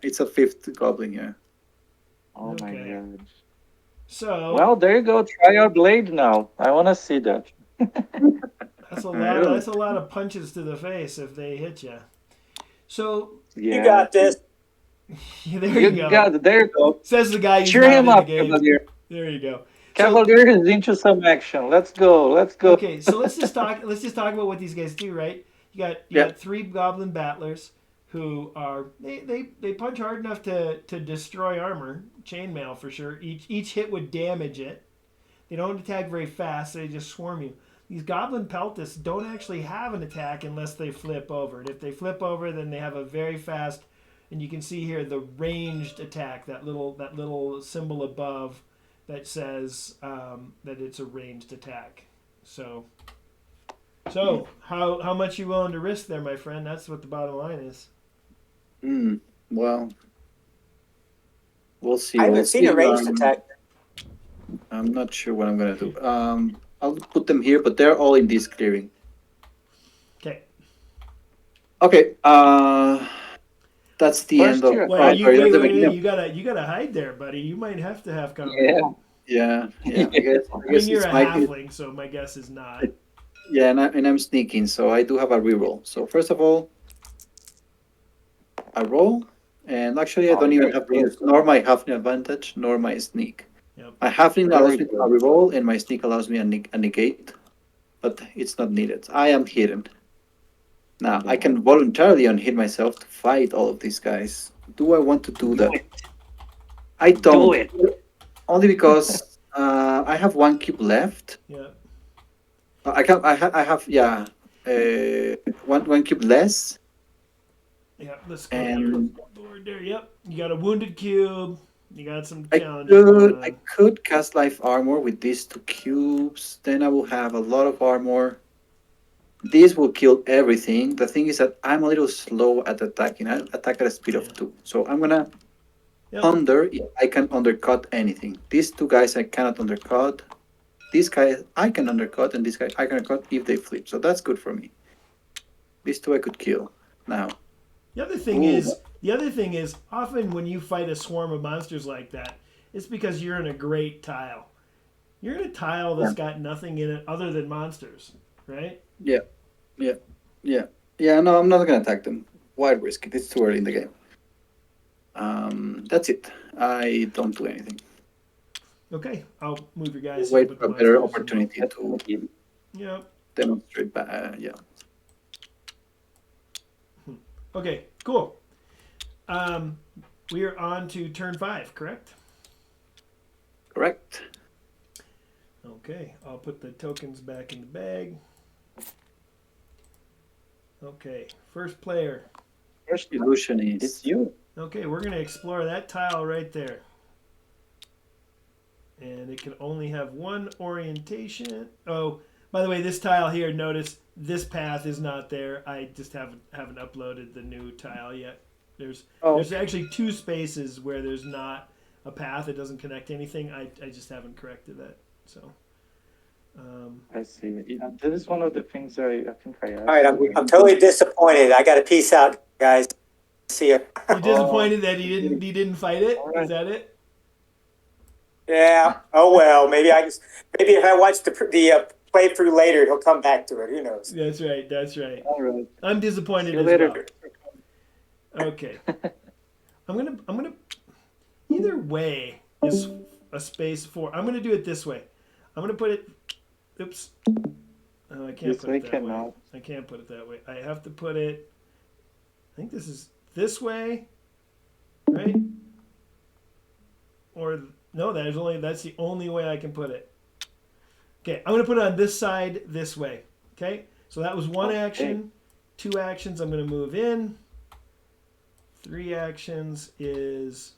It's a fifth goblin, yeah. Oh my Okay. god. So Well, there you go. Try your blade now. I want to see that. that's a I lot. know. That's a lot of punches to the face if they hit you. So Yeah. You got this. there You you go. got it. There you go. Says the guy who's Cheer not him in the up, game. Cavalier. There you go. Cavalier is into some action. Let's go. Let's go. Okay, so let's just talk. Let's just talk about what these guys do, right? You Yeah. got 3 goblin battlers who are they punch hard enough to destroy armor, chainmail for sure. Each hit would damage it. They don't attack very fast. They just swarm you. These goblin peltists don't actually have an attack unless they flip over. And if they flip over, then they have a very fast. And you can see here the ranged attack. That little symbol above that says that it's a ranged attack. So how much you willing to risk there, my friend? That's what the bottom line is. Well, we'll see. I We'll haven't seen a see. ranged attack. I'm not sure what I'm gonna do. I'll put them here, but they're all in this clearing. Okay. Okay. that's the end First of. year Well, Oh, you sorry, that's wait, the wait, beginning wait. of. You gotta hide there, buddy. You might have to have combat. Yeah. Yeah, yeah. I I mean, guess you're it's a my. halfling, so my guess is not. Yeah, and I'm sneaking, so I do have a reroll. So first of all, I roll, and actually I don't even Okay, have to good. use nor my halfling advantage nor my sneak. Yep. My halfling allows Very me to good. have a reroll, and my sneak allows me a negate, but it's not needed. I am hidden. Now I Yeah. can voluntarily unhit myself to fight all of these guys. Do I want to do Do that? it. I Do don't. it. Only because I have one cube left. Yep. I can. I have. Yeah. One cube less, Yep. Let's go to your and board there. Yep. You got a wounded cube. You got some I challenges going I on. could cast life armor with these two cubes. Then I will have a lot of armor. This will kill everything. The thing is that I'm a little slow at attacking. I attack at a speed Yeah. of 2. So I'm gonna Yep. I can undercut anything. These two guys I cannot undercut. This guy I can undercut, and this guy I can undercut if they flip. So that's good for me. These two I could kill. Now, The other thing Ooh. is, often when you fight a swarm of monsters like that, it's because you're in a great tile. You're in a tile that's got nothing in it other than monsters, right? yeah, yeah, yeah, yeah. No, I'm not gonna attack them. Why risk it? It's too early in the game. That's it. I don't do anything. Okay, I'll move your guys here Wait with for the a better monsters. opportunity to Yep. demonstrate. Yeah, Okay, cool. Um, we are on to turn 5, correct? correct. Okay, I'll put the tokens back in the bag. Okay, first player. First, Illusionist. it's you. Okay, we're going to explore that tile right there. And it can only have one orientation. Oh, by the way, this tile here, notice this path is not there. I just haven't uploaded the new tile yet. There's Oh, there's actually 2 spaces where there's not a path. It doesn't connect to anything. I just haven't corrected that. So I see. Yeah, this is one of the things I think I asked. All right, I'm totally disappointed. I got to peace out, guys. See ya. you're Oh, disappointed that he didn't fight it. all Is right. that it? Yeah. Oh well. Maybe if I watch the playthrough later, he'll come back to it. Who knows? That's right. That's right. All right. I'm See disappointed you as later. well. Okay. I'm gonna either way is a space for. I'm gonna do it this way. I'm gonna put it. Oops. Oh, I can't This put way it that way. cannot. I can't put it that way. I have to put it. I think this is this way, right? Or no, that's the only way I can put it. Okay, I'm gonna put it on this side this way. Okay, so that was one Okay. action. 2 actions. I'm gonna move in. 3 actions is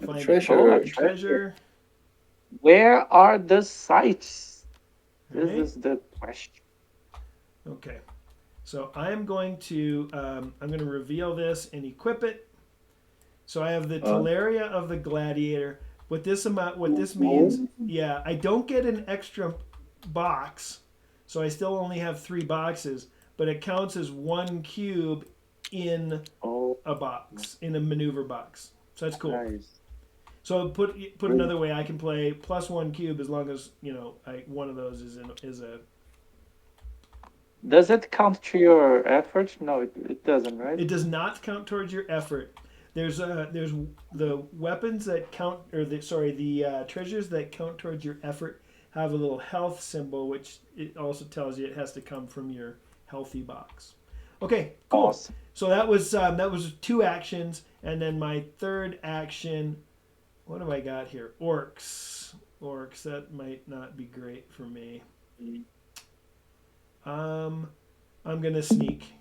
find treasure. a treasure. Where are the sites? This Right? is the question. Okay, so I'm going to reveal this and equip it. So I have the Teleria of the Gladiator. What this means? Yeah, I don't get an extra box, so I still only have 3 boxes, but it counts as 1 cube in Oh, a box, in a maneuver box. So that's cool. nice. So put another way, I can play +1 cube as long as one of those is a. Does it count to your effort? No, it doesn't, right? It does not count towards your effort. There's the weapons that count, or the treasures that count towards your effort have a little health symbol, which it also tells you it has to come from your healthy box. Okay, cool. Awesome. So that was 2 actions, and then my third action. What do I got here? Orcs. That might not be great for me. I'm gonna sneak.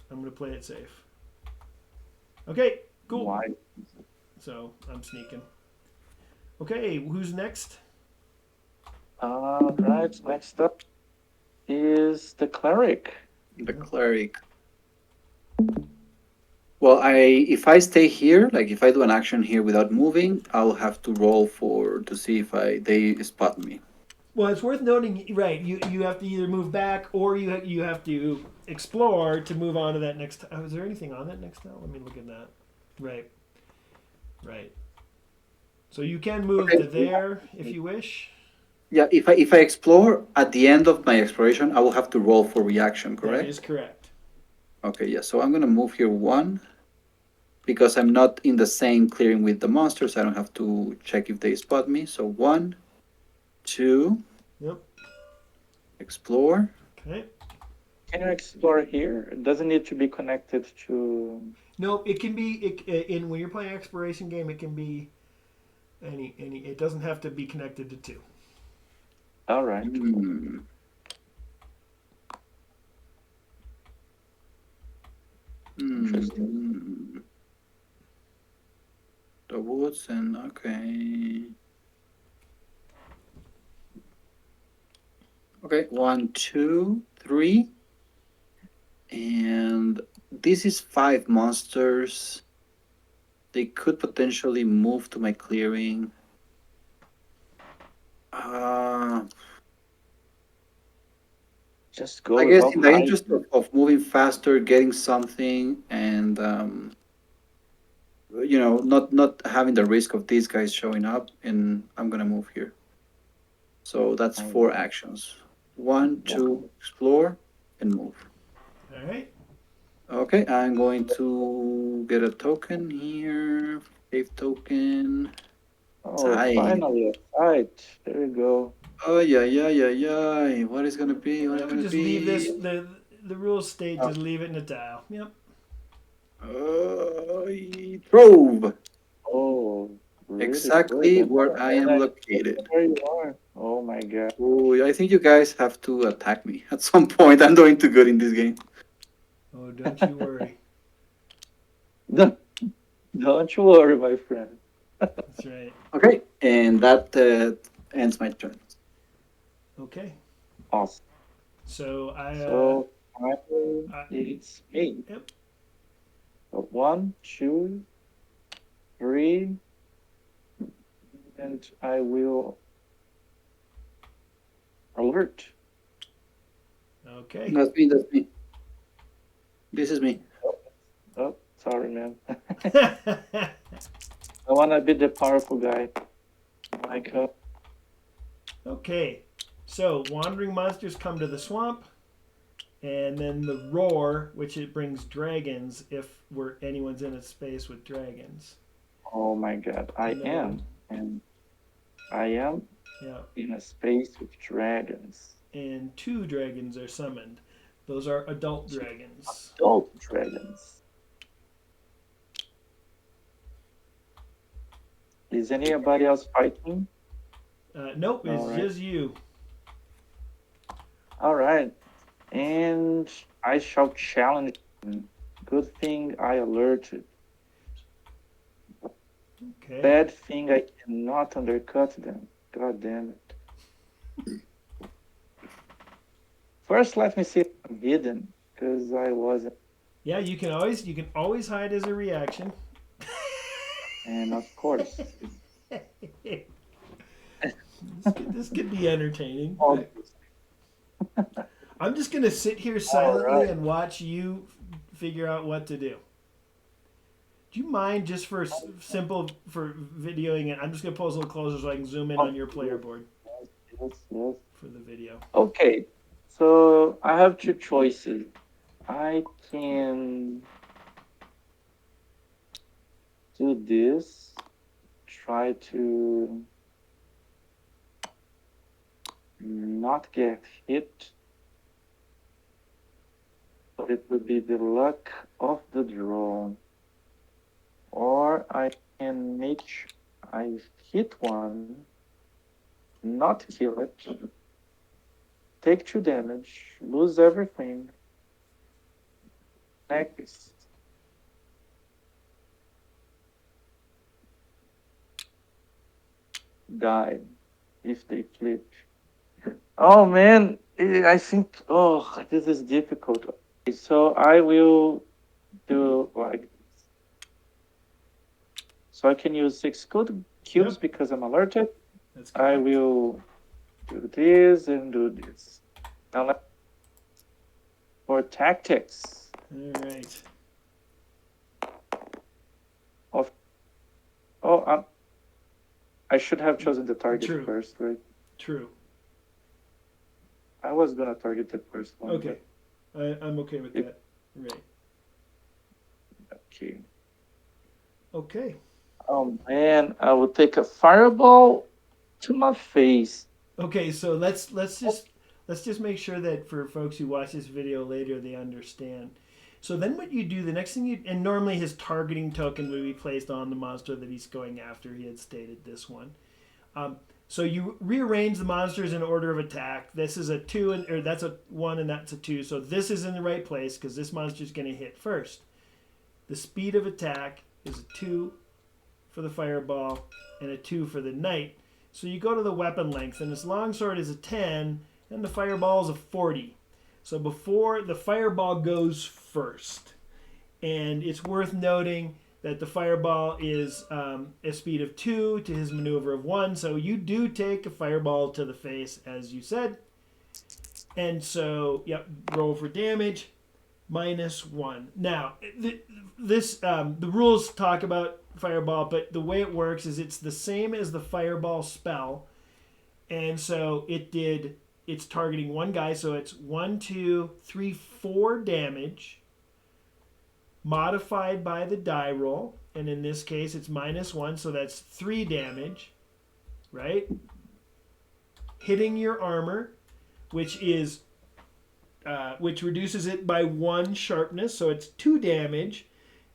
I'm gonna play it safe. Okay, cool. Why? So I'm sneaking. Okay, who's next? Right. Next up is the cleric. The cleric. Well, if I stay here, like if I do an action here without moving, I'll have to roll to see if they spot me. Well, it's worth noting, right? You have to either move back or you have to explore to move on to that next. Is there anything on that next tile? Let me look at that. Right, right. So you can move Okay. to there if you wish. Yeah, if I explore at the end of my exploration, I will have to roll for reaction, That is correct? correct. Okay, yeah. So I'm gonna move here one because I'm not in the same clearing with the monsters. I don't have to check if they spot me. So one, two, Yep. explore. Okay. Can you explore here? It doesn't need to be connected to. Nope. It can be in when you're playing exploration game. It can be any. It doesn't have to be connected to two. All right. Hmm. Interesting. Hmm. The woods and okay. Okay, one, two, three. And this is five monsters. They could potentially move to my clearing. Uh, Just I go guess without in the interest hiding. of moving faster, getting something, and not having the risk of these guys showing up, and I'm gonna move here. So that's I four actions. One, two, explore, and move. All right. Okay, I'm going to get a token here. Save token. Oh, Tie. finally a fight. There you go. Oh yeah, yeah, yeah, yeah. What is gonna be? What is I would gonna just leave this. be? The rules state Oh, just leave it in a tile. Yep. uh, Trove. Oh, really good. Exactly where I And am I located. where you are. Oh my god. Oh, I think you guys have to attack me at some point. I'm doing too good in this game. Oh, don't you worry. Don't, don't you worry, my friend. That's right. Okay, and that ends my turn. Okay. Awesome. So So finally, I it's me. yep. So one, two, three, and I will alert. Okay. That's me. That's me. This is me. Oh, oh, sorry, man. I wanna be the powerful guy. Like, okay. So wandering monsters come to the swamp, and then the roar, which it brings dragons if we're anyone's in a space with dragons. oh my god, I No. am, and I am Yeah. in a space with dragons. And two dragons are summoned. Those are adult dragons. Adult dragons. Is anybody else fighting? Nope, No, it's right? just you. All right. And I shall challenge him. Good thing I alerted. Okay. Bad thing I cannot undercut them. God damn it. First, let me see if I'm hidden, because I wasn't. Yeah, you can always hide as a reaction. And of course, it's This could be entertaining. obvious. I'm just gonna sit here All silently right. and watch you figure out what to do. Do you mind just for simple for videoing it? I'm just gonna pose a little closer so I can zoom in Oh, on your player yes, board yes, yes. for the video. Okay, so I have two choices. I can do this, try to not get hit, but it would be the luck of the draw. Or I can make I hit one, not kill it, take two damage, lose everything. Next, die if they flip. Oh man, I think, oh, this is difficult. Okay, so I will do like, so I can use six cubes Yep, because I'm alerted. that's I correct. will do this and do this. Now for tactics. All right. Of oh, I should have chosen the target True. first, right? True. I was gonna target the first one. Okay. I'm okay with that. Right. Okay. Okay. Oh man, I will take a fireball to my face. Okay. So let's just make sure that for folks who watch this video later, they understand. So then what you do, the next thing you, and normally his targeting token would be placed on the monster that he's going after. He had stated this one. Um, so you rearrange the monsters in order of attack. This is a 2, or that's a 1 and that's a 2. So this is in the right place because this monster is going to hit first. The speed of attack is a 2 for the fireball and a 2 for the knight. So you go to the weapon length, and his longsword is a 10 and the fireball is a 40. So before the fireball goes first, and it's worth noting that the fireball is a speed of 2 to his maneuver of 1. So you do take a fireball to the face, as you said. And so, yep, roll for damage, -1. Now, the rules talk about fireball, but the way it works is it's the same as the fireball spell. And so it's targeting one guy, so it's 1, 2, 3, 4 damage modified by the die roll, and in this case it's -1, so that's 3 damage, right? Hitting your armor, which is which reduces it by 1 sharpness, so it's 2 damage.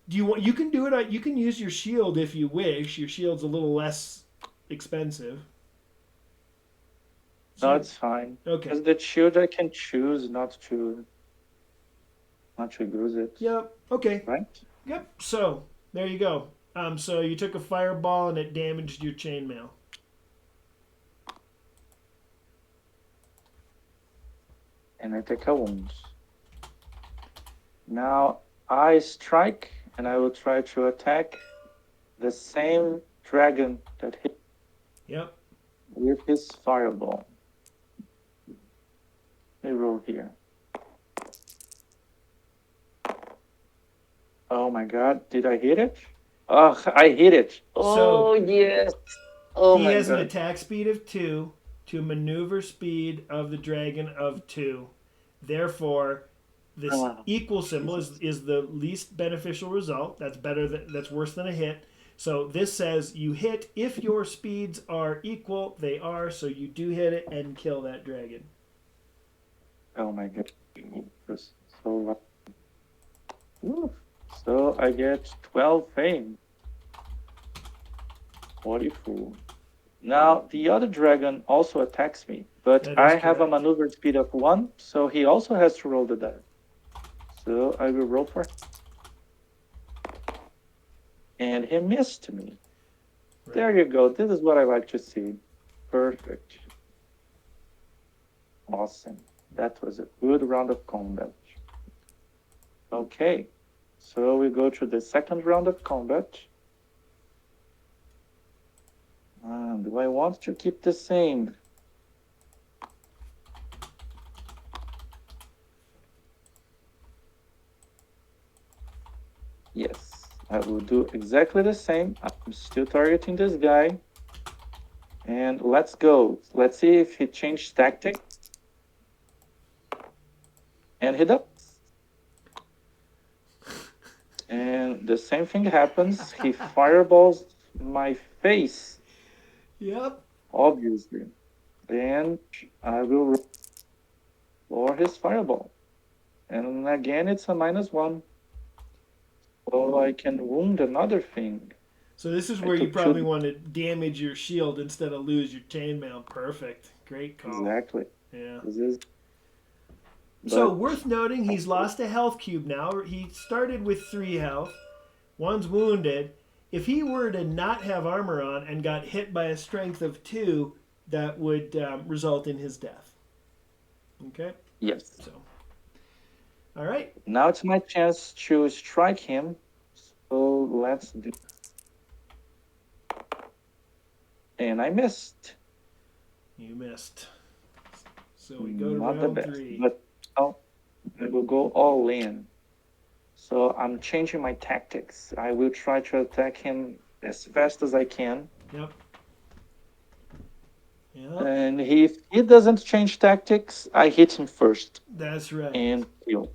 Do you want? You can do it. You can use your shield if you wish. Your shield's a little less expensive. No, it's fine. Okay. Because the shield I can choose not to use it. Yep. Okay. Right? Yep. So there you go. So you took a fireball and it damaged your chainmail. And I take a wound. Now I strike and I will try to attack the same dragon that hit Yep. with his fireball. Let me roll here. Oh my god, did I hit it? Oh, I hit it. Oh, yes. Oh He my has an god. attack speed of 2 to maneuver speed of the dragon of 2. Therefore, this Ah, equal symbol is the least beneficial result. That's worse than a hit. So this says you hit if your speeds are equal. They are, so you do hit it and kill that dragon. Oh my god. So, Woo. So I get 12 fame. 44. Now, the other dragon also attacks me, but That I is have a correct. maneuver speed of 1, so he also has to roll the die. So I will roll for. And he missed me. Right. There you go. This is what I like to see. Perfect. Awesome. That was a good round of combat. Okay. So we go to the second round of combat. Do I want to keep the same? Yes, I will do exactly the same. I'm still targeting this guy. And let's go. Let's see if he changed tactic. And he does. And the same thing happens. He fireballs my face, Yep. obviously. Then I will roll for his fireball. And again, it's a -1. So I can wound another thing. So this is I where you took probably 2. want to damage your shield instead of lose your chainmail. Perfect. Great call. Exactly. Yeah. This is. So But worth noting, he's lost a health cube now. He started with 3 health. One's wounded. If he were to not have armor on and got hit by a strength of 2, that would result in his death. Okay. yes. So. All right. Now it's my chance to strike him. So let's do. And I missed. You missed. So we go to not the round best, three. but oh, I will go all in. So I'm changing my tactics. I will try to attack him as fast as I can. Yep. Yep. And if he doesn't change tactics, I hit him first That's right. and kill.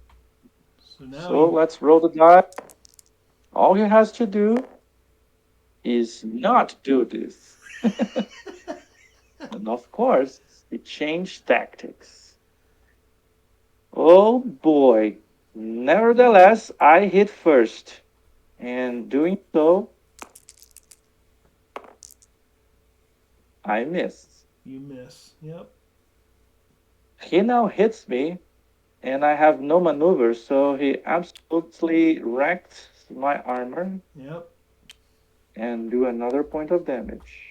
So now So he. let's roll the die. All he has to do is not do this. And of course, he changed tactics. Oh boy. Nevertheless, I hit first. And doing so, I missed. You miss. Yep. He now hits me, and I have no maneuver, so he absolutely wrecked my armor Yep. and do another point of damage.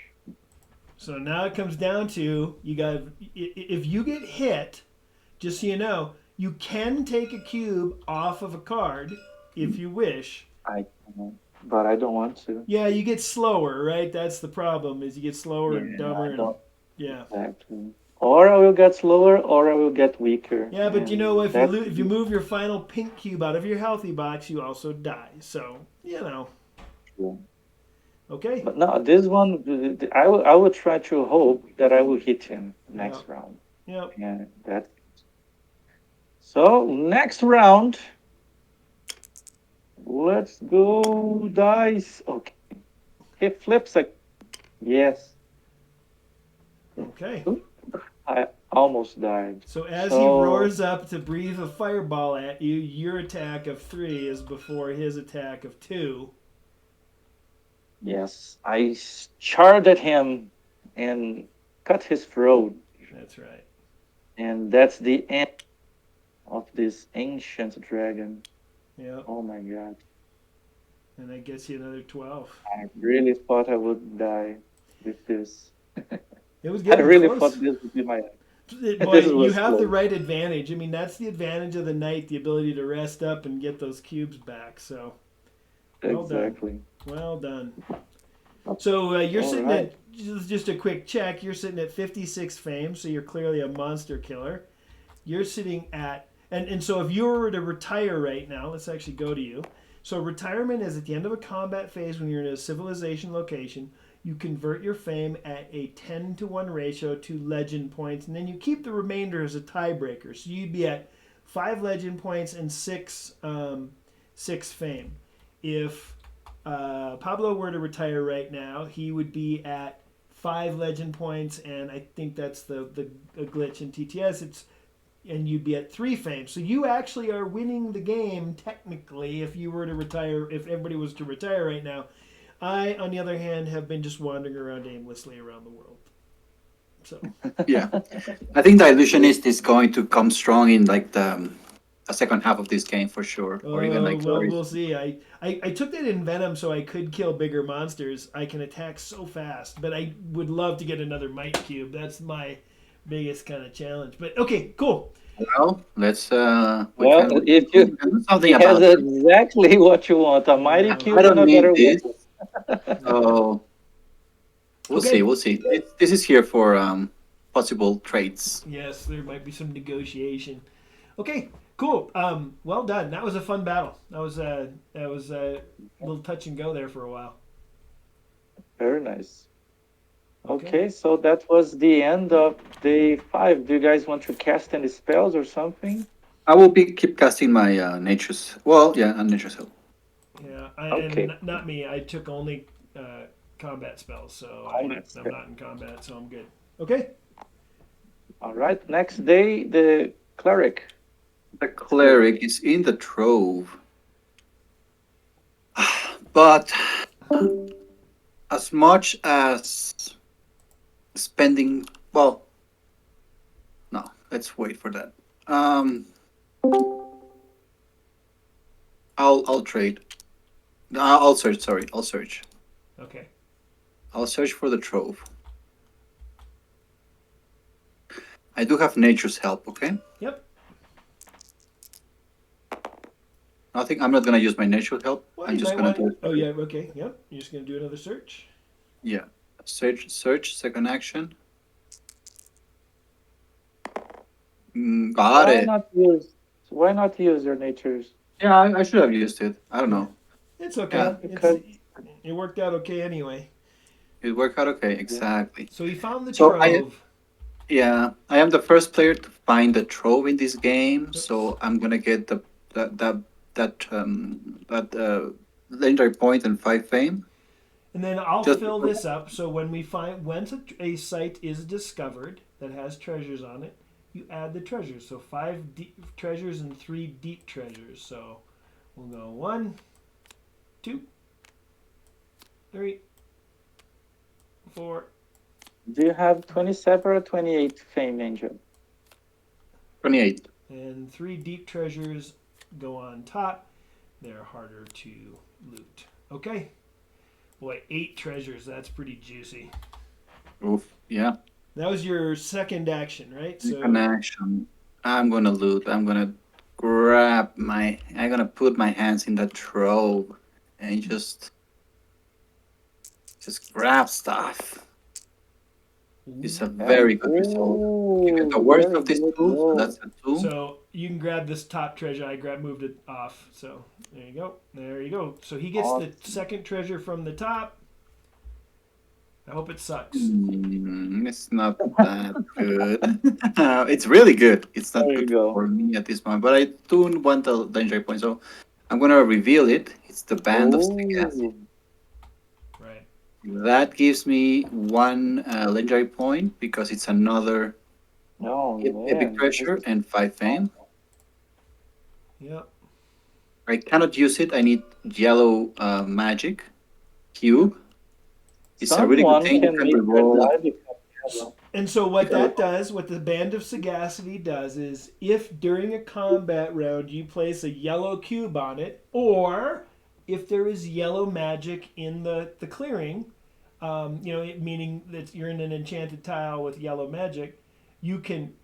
So now it comes down to you got if you get hit, just so you know, you can take a cube off of a card if you wish. I but I don't want to. Yeah, you get slower, right? That's the problem. Is you get slower Yeah, and dumber I and don't yeah. exactly. Or I will get slower, or I will get weaker, Yeah, but you know and that's if you move your final pink cube out of your healthy box, you also die. So, you know. true. Okay. But no, this one, I will try to hope that I will hit him Yep. next round. Yep. And that. So next round, let's go dice. Okay, he flips a yes. Okay. Ooh, I almost died. So as he So roars up to breathe a fireball at you, your attack of 3 is before his attack of 2. yes, I charged at him and cut his throat, That's right. and that's the end of this ancient dragon. Yep. Oh my god. And that gets you another 12. I really thought I would die with this. It was I getting really thought close. this would be my Boy, this you was have the close. right advantage. I mean, that's the advantage of the night, the ability to rest up and get those cubes back. So, well done. Exactly. Well done. So, you're All sitting right. at, just a quick check, you're sitting at 56 fame, so you're clearly a monster killer. You're sitting at, and so if you were to retire right now, let's actually go to you. So, retirement is at the end of a combat phase when you're in a civilization location. You convert your fame at a 10-to-1 ratio to legend points, and then you keep the remainder as a tiebreaker. So you'd be at 5 legend points and 6 fame. If Pablo were to retire right now, he would be at 5 legend points, and I think that's the a glitch in TTS. And you'd be at 3 fame. So you actually are winning the game technically if you were to retire. If everybody was to retire right now, I, on the other hand, have been just wandering around aimlessly around the world. So Yeah, I think the illusionist is going to come strong in like the second half of this game for sure, or even like well, very. we'll see. I took that in Venom so I could kill bigger monsters. I can attack so fast, but I would love to get another Might Cube. That's my biggest kind of challenge. But okay, cool. Well, let's Well, if we you can do something he has about it. exactly what you want, a mighty I cube and don't a need better this, weapon. so we'll see. Okay. We'll see. This is here for possible trades. Yes, there might be some negotiation. Okay, cool. Well done. That was a fun battle. That was a little touch and go there for a while. Very nice. Okay. Okay, so that was the end of day 5. Do you guys want to cast any spells or something? I will be keep casting my nature's. Well, yeah, and nature's help. Yeah, Okay, not me. I took only combat spells, so combat I'm spell. not in combat, so I'm good. Okay. All right, next day, the cleric. The cleric is in the trove, but as much as spending, well, no, let's wait for that. I'll trade. I'll search. Sorry, I'll search. Okay. I'll search for the trove. I do have nature's help. Okay. Yep. Nothing. I'm not gonna use my nature's help. Well, I'm you just might gonna want. do. Oh yeah. Okay. Yep. You're just gonna do another search. Yeah. Search. Search. Second action. Got Why it. not use? Why not use your natures? Yeah, I should have used it. I don't Yeah, know. it's Yeah, okay. It's Because it worked out okay anyway. it worked out okay. yeah. Exactly. So he found the So I trove. Yeah, I am the first player to find the trove in this game, Oops. so I'm gonna get the that that that legendary point and 5 fame. And then I'll Just fill this up. So when we find once a site is discovered that has treasures on it, you add the treasures. So five deep treasures and three deep treasures. So we'll go one, two, three, four, Do you have 27 or 28 fame, Angel? 28. and three deep treasures go on top. They're harder to loot. Okay. Boy, 8 treasures. That's pretty juicy. Oof. Yeah. That was your second action, right? An So action. I'm gonna loot. I'm gonna grab my. I'm gonna put my hands in the trove and just grab stuff. It's a Yeah. very good result. You get the Oh, worst very of these good two, so roll. that's a 2. So you can grab this top treasure. Moved it off. So there you go. There you go. So he gets the Awesome. second treasure from the top. I hope it sucks. It's not that good. It's really good. It's not There you good go. for me at this point, but I do want the legendary point, so I'm gonna reveal it. It's the Band of Sagacity. Oh, Right. That gives me one legendary point because it's another oh epic man, this treasure is and 5 fame. awesome. Yep. I cannot use it. I need yellow magic cube. It's a really good Someone thing. You can can make her reroll. die become yellow. And so You what can, that does, what the Band of Sagacity does, is if during a combat round you place a yellow cube on it, or if there is yellow magic in the clearing, meaning that you're in an enchanted tile with yellow magic, you can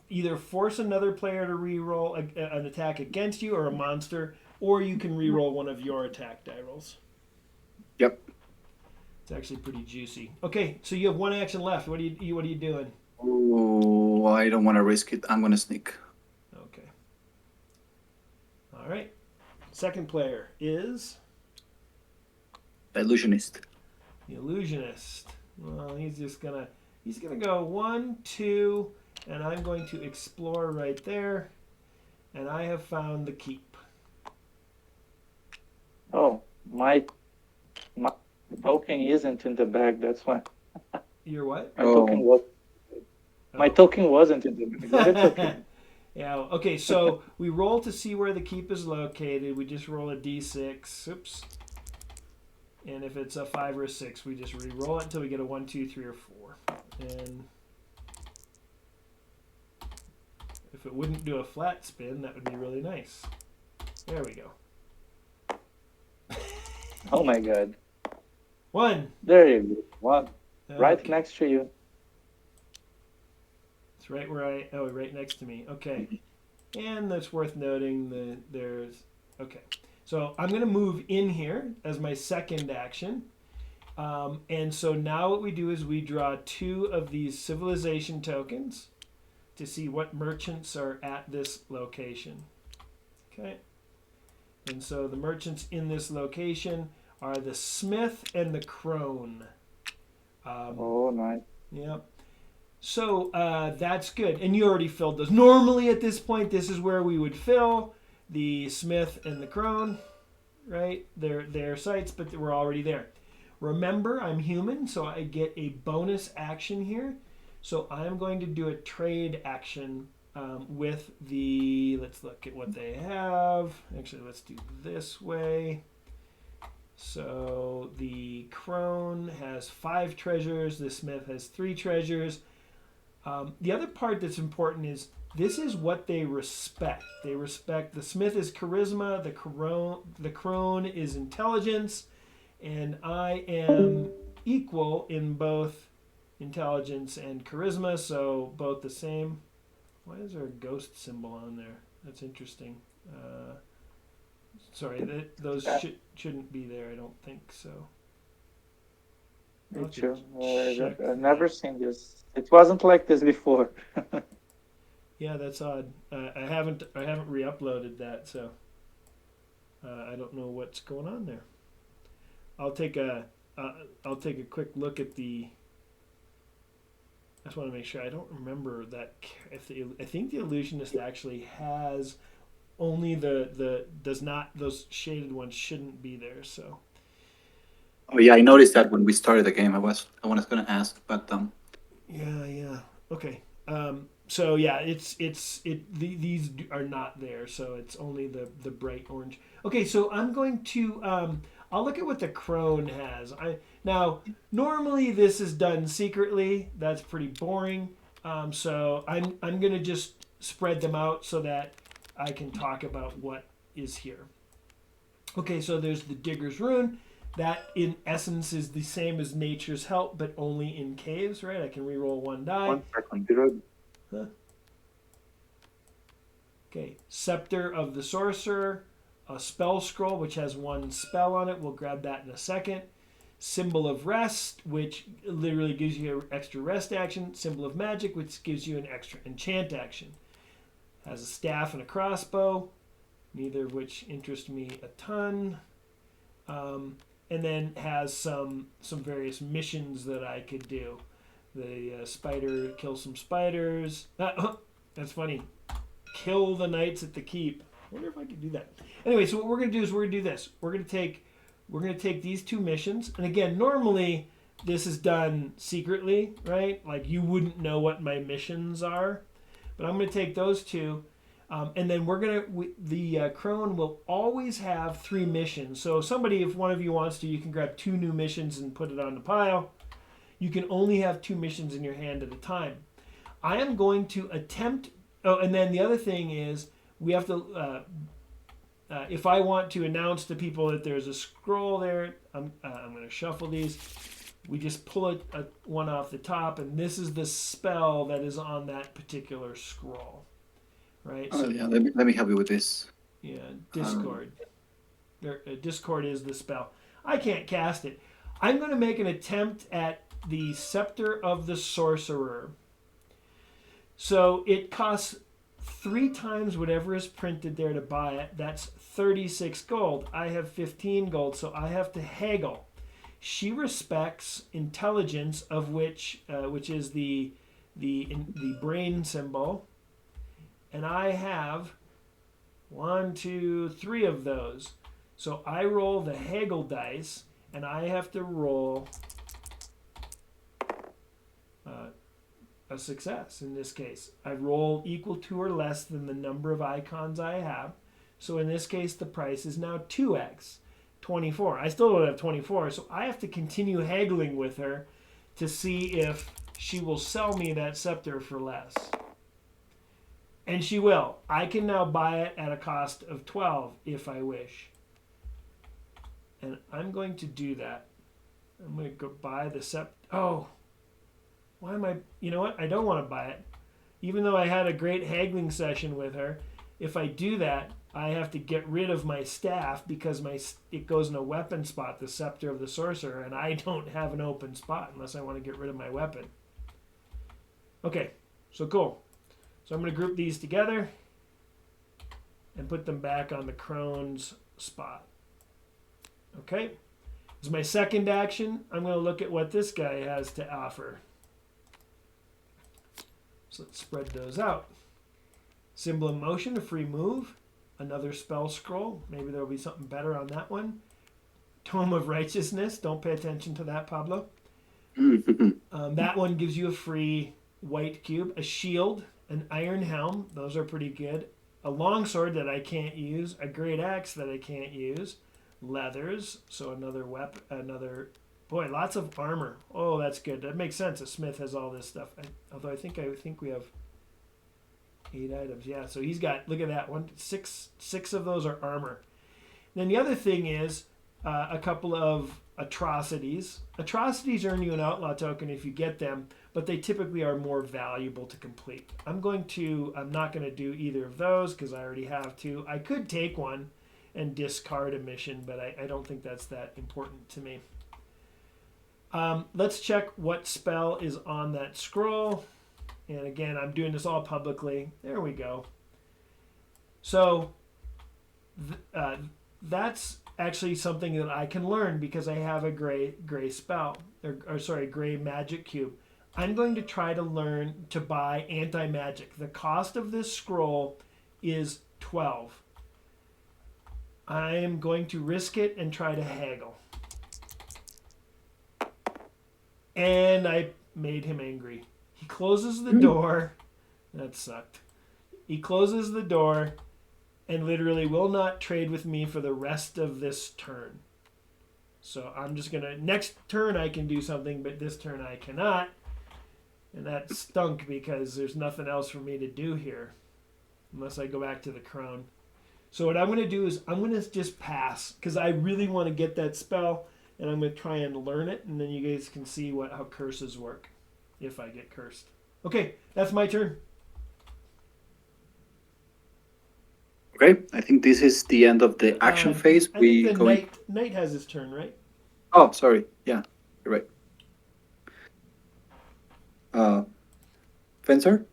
either force another player to re-roll an attack against you or a monster, or you can re-roll one of your attack die rolls. yep. It's actually pretty juicy. Okay, so you have one action left. What are you doing? Oh, I don't want to risk it. I'm gonna sneak. Okay. All right. Second player is The Illusionist. the Illusionist. Well, he's gonna go 1, 2, and I'm going to explore right there, and I have found the keep. Oh, my token isn't in the bag. That's why You're what? my token Oh, was my Oh. token wasn't in the bag, but it's okay. Yeah. Okay. So we roll to see where the keep is located. We just roll a d6. Oops. And if it's a 5 or a 6, we just re-roll it until we get a 1, 2, 3, or 4. And if it wouldn't do a flat spin, that would be really nice. There we go. Oh my god. 1. There you go. One right Okay. next to you. It's right where right next to me. Okay. And that's worth noting that there's. Okay. So I'm going to move in here as my second action. And so now what we do is we draw 2 of these civilization tokens to see what merchants are at this location. Okay. And so the merchants in this location are the smith and the crone. Oh, nice. Yep. So that's good. And you already filled those. Normally at this point, this is where we would fill the smith and the crone, right? Their sites, but we're already there. Remember, I'm human, so I get a bonus action here. So I'm going to do a trade action with the. Let's look at what they have. Actually, let's do this way. So the crone has 5 treasures. The smith has 3 treasures. The other part that's important is this is what they respect. They respect the smith is charisma, the crone is intelligence, and I am equal in both intelligence and charisma, so both the same. Why is there a ghost symbol on there? That's interesting. Sorry, those shouldn't be there. I don't think so. I'll Me have to too. check I've that. never seen this. It wasn't like this before. Yeah, that's odd. I haven't re-uploaded that, so I don't know what's going on there. I'll take a I'll take a quick look at the. I just want to make sure. I don't remember that. If I think the illusionist actually has only the does not, those shaded ones shouldn't be there. So Oh yeah, I noticed that when we started the game. I was gonna ask, but yeah. Okay. So yeah, these are not there. So it's only the bright orange. Okay, so I'm going to I'll look at what the crone has. Now normally this is done secretly. That's pretty boring. So I'm gonna just spread them out so that I can talk about what is here. Okay, so there's the Digger's Rune. That, in essence, is the same as Nature's Help, but only in caves, right? I can reroll one die. 1 second. Be right. Huh? Okay, Scepter of the Sorcerer, a spell scroll which has one spell on it. We'll grab that in a second. Symbol of Rest, which literally gives you an extra rest action. Symbol of Magic, which gives you an extra enchant action. Has a staff and a crossbow, neither of which interest me a ton. And then has some various missions that I could do. The spider, kill some spiders. That's funny. Kill the knights at the keep. I wonder if I could do that. Anyway, so what we're gonna do is we're gonna do this. We're gonna take these two missions, and again, normally this is done secretly, right? Like you wouldn't know what my missions are, but I'm gonna take those two. And then the crone will always have 3 missions. So somebody, if one of you wants to, you can grab 2 new missions and put it on the pile. You can only have 2 missions in your hand at a time. I am going to attempt. Oh, and then the other thing is we have to. If I want to announce to people that there's a scroll there, I'm going to shuffle these. We just pull one off the top, and this is the spell that is on that particular scroll. Right. oh yeah, let me help you with this. Yeah, Discord. Discord is the spell. I can't cast it. I'm going to make an attempt at the Scepter of the Sorcerer. So it costs 3 times whatever is printed there to buy it. That's 36 gold. I have 15 gold, so I have to haggle. She respects intelligence, of which is the brain symbol. And I have 1, 2, 3 of those. So I roll the haggle dice, and I have to roll a success in this case. I roll equal to or less than the number of icons I have. So in this case, the price is now 2x, 24. I still don't have 24, so I have to continue haggling with her to see if she will sell me that scepter for less. And she will. I can now buy it at a cost of 12 if I wish. And I'm going to do that. I'm going to go buy the scepter. Oh, why am I? You know what? I don't want to buy it. Even though I had a great haggling session with her, if I do that, I have to get rid of my staff because it goes in a weapon spot, the Scepter of the Sorcerer, and I don't have an open spot unless I want to get rid of my weapon. Okay, so cool. So I'm going to group these together and put them back on the crone's spot. Okay. As my second action, I'm going to look at what this guy has to offer. So let's spread those out. Symbol of Motion, a free move. Another spell scroll. Maybe there'll be something better on that one. Tome of Righteousness. Don't pay attention to that, Pablo. That one gives you a free white cube. A shield. An iron helm, those are pretty good. A longsword that I can't use. A great axe that I can't use. Leathers, so another weapon, boy, lots of armor. Oh, that's good. That makes sense. A smith has all this stuff. Although I think we have 8 items. Yeah, so he's got. Look at that one. Six of those are armor. And then the other thing is a couple of atrocities. Atrocities earn you an outlaw token if you get them, but they typically are more valuable to complete. I'm not going to do either of those because I already have 2. I could take one and discard a mission, but I don't think that's that important to me. Let's check what spell is on that scroll. And again, I'm doing this all publicly. There we go. So uh, that's actually something that I can learn because I have a gray spell or sorry, gray magic cube. I'm going to try to learn to buy anti magic. The cost of this scroll is 12. I am going to risk it and try to haggle. And I made him angry. He closes the door. That sucked. He closes the door and literally will not trade with me for the rest of this turn. So I'm just gonna next turn I can do something, but this turn I cannot. And that stunk because there's nothing else for me to do here. Unless I go back to the crone. So what I'm gonna do is I'm gonna just pass because I really want to get that spell and I'm gonna try and learn it and then you guys can see how curses work. If I get cursed. Okay, that's my turn. Okay, I think this is the end of the action phase. I think We the go in. knight has his turn, right? Oh, sorry. Yeah, you're right. Fencer?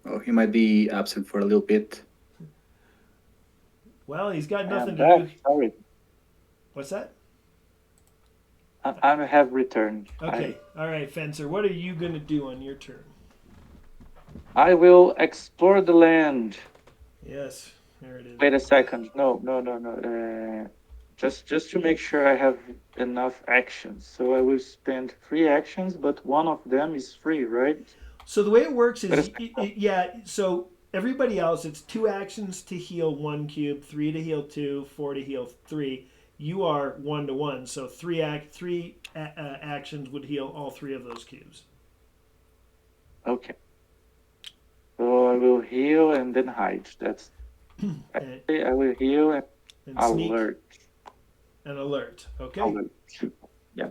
Oh, he might be absent for a little bit. Well, he's got I nothing am to back. do. Sorry, What's that? I have returned. Okay, all right, Fencer. What are you gonna do on your turn? I will explore the land. Yes, there it is. Wait a second. No, no, no, no. Just to make sure I have enough actions. So I will spend 3 actions, but one of them is free, right? So the way it works Wait a is, second. yeah. So everybody else, it's 2 actions to heal 1 cube, 3 to heal 2, 4 to heal 3. You are 1 to 1, so actions would heal all 3 of those cubes. Okay. So I will heal and then hide. That's and, actually I will heal and and sneak alert. and alert. Okay. Alert. Yeah.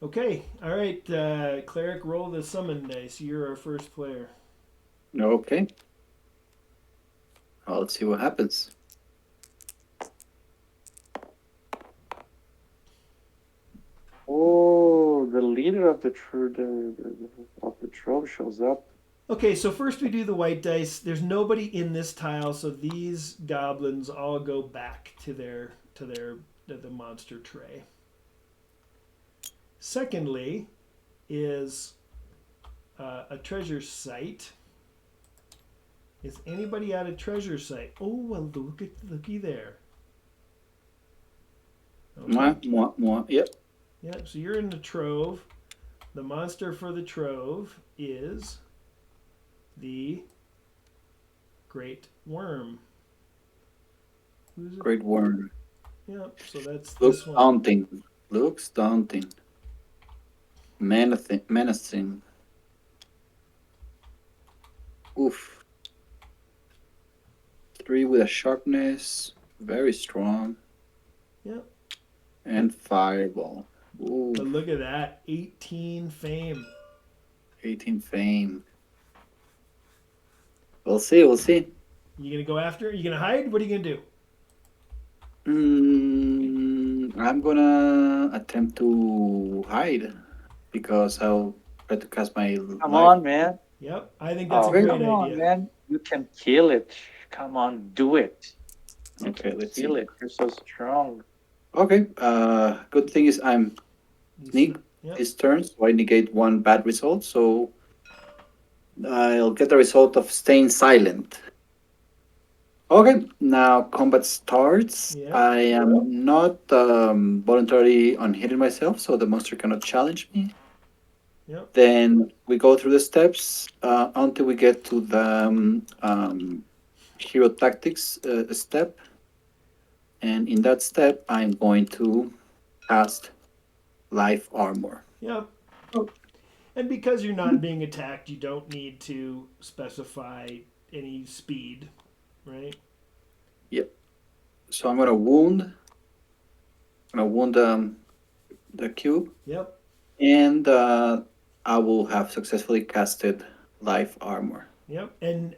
Okay. All right. Cleric, roll the summon dice. You're our first player. Okay. Well, let's see what happens. Oh, the leader of the of the trove shows up. Okay, so first we do the white dice. There's nobody in this tile, so these goblins all go back to the monster tray. Secondly, is a treasure site. Is anybody at a treasure site? Oh, well, looky there. Okay. Mwah, mwah, mwah. Yep. Yep. So you're in the trove. The monster for the trove is the great worm. Who's it? Great worm. Yep. So that's Looks this one. daunting. Looks daunting. Menacing. Oof. 3 with a sharpness. Very strong. Yep. And fireball. Ooh. But look at that, 18 fame. 18 fame. We'll see. We'll see. You gonna go after? You gonna hide? What are you gonna do? I'm gonna attempt to hide because I'll try to cast my Come life. on, man. Yep, I think that's Oh, a great come on, idea. man. You can kill it. Come on, do it. You Okay, can let's kill see. it. You're so strong. Okay. Good thing is I'm sneak Yep. this turn, so I negate 1 bad result. So I'll get the result of staying silent. Okay, now combat starts. Yep. I am not voluntarily unhitting myself, so the monster cannot challenge me. Yep. Then we go through the steps until we get to the hero tactics step. And in that step, I'm going to cast life armor. Yep. Oh. And because you're not being attacked, you don't need to specify any speed, right? Yep. So I'm gonna wound. The cube, Yep. and I will have successfully casted life armor. Yep. And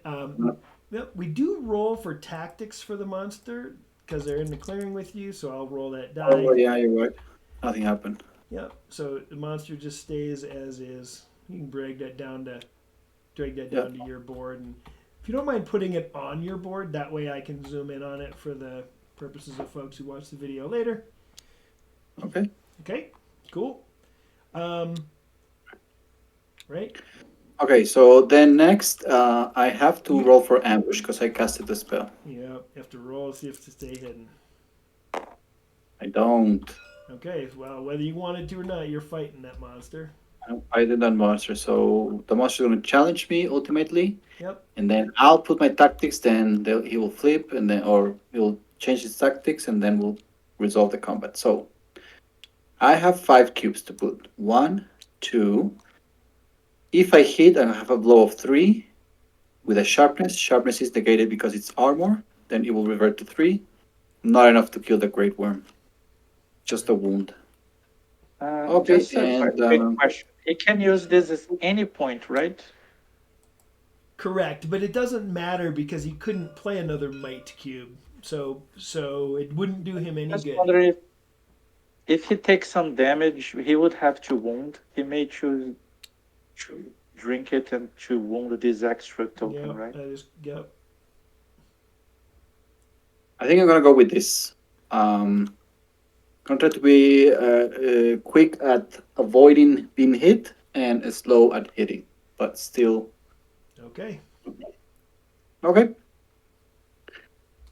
yep, we do roll for tactics for the monster because they're in the clearing with you. So I'll roll that die. Oh yeah, you're right. Nothing happened. Yep. So the monster just stays as is. You can drag that Yeah. down to your board, and if you don't mind putting it on your board, that way I can zoom in on it for the purposes of folks who watch the video later. Okay. Okay. Cool. Um, right. Okay. So then next, I have to roll for ambush because I casted the spell. Yep. You have to roll, see if to stay hidden. I don't. Okay. Well, whether you wanted to or not, you're fighting that monster. I did that monster. So the monster is going to challenge me ultimately, Yep. and then I'll put my tactics. Then he will flip, and then or he'll change his tactics, and then we'll resolve the combat. So I have 5 cubes to put. One, two. If I hit, I have a blow of 3 with a sharpness. Sharpness is negated because it's armor. Then it will revert to 3. Not enough to kill the great worm. Just a wound. Okay, Just a and quick question. He can use this at any point, right? Correct, but it doesn't matter because he couldn't play another might cube, so it wouldn't do him any Just good. wondering if he takes some damage, he would have to wound. He may choose to drink it and to wound this extra token, Yep. right? Yep. I think I'm gonna go with this. Gonna try to be quick at avoiding being hit and slow at hitting, but still Okay. okay.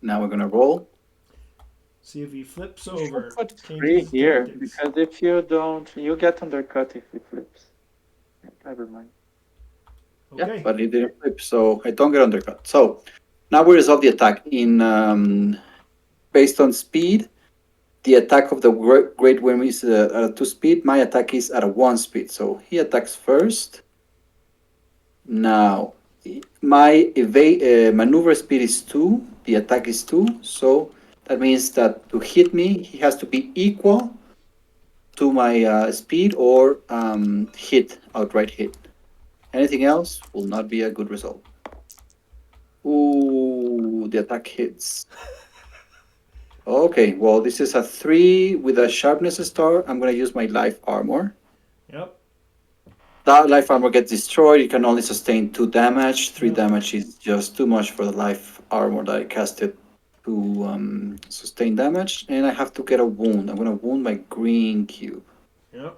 Now we're gonna roll. See if he flips You should over, put changes 3 his here tactics. because if you don't, you get undercut if he flips. Never mind. Yeah, Okay. but it didn't flip, so I don't get undercut. So now we resolve the attack in based on speed. The attack of the great worm is at a 2 speed. My attack is at a 1 speed. So he attacks first. Now, my maneuver speed is 2. The attack is 2. So that means that to hit me, he has to be equal to my speed or outright hit. Anything else will not be a good result. Ooh, the attack hits. Okay, well, this is a 3 with a sharpness star. I'm going to use my life armor. Yep. That life armor gets destroyed. It can only sustain 2 damage. 3 Yep. damage is just too much for the life armor that I casted to sustain damage. And I have to get a wound. I'm going to wound my green cube. Yep.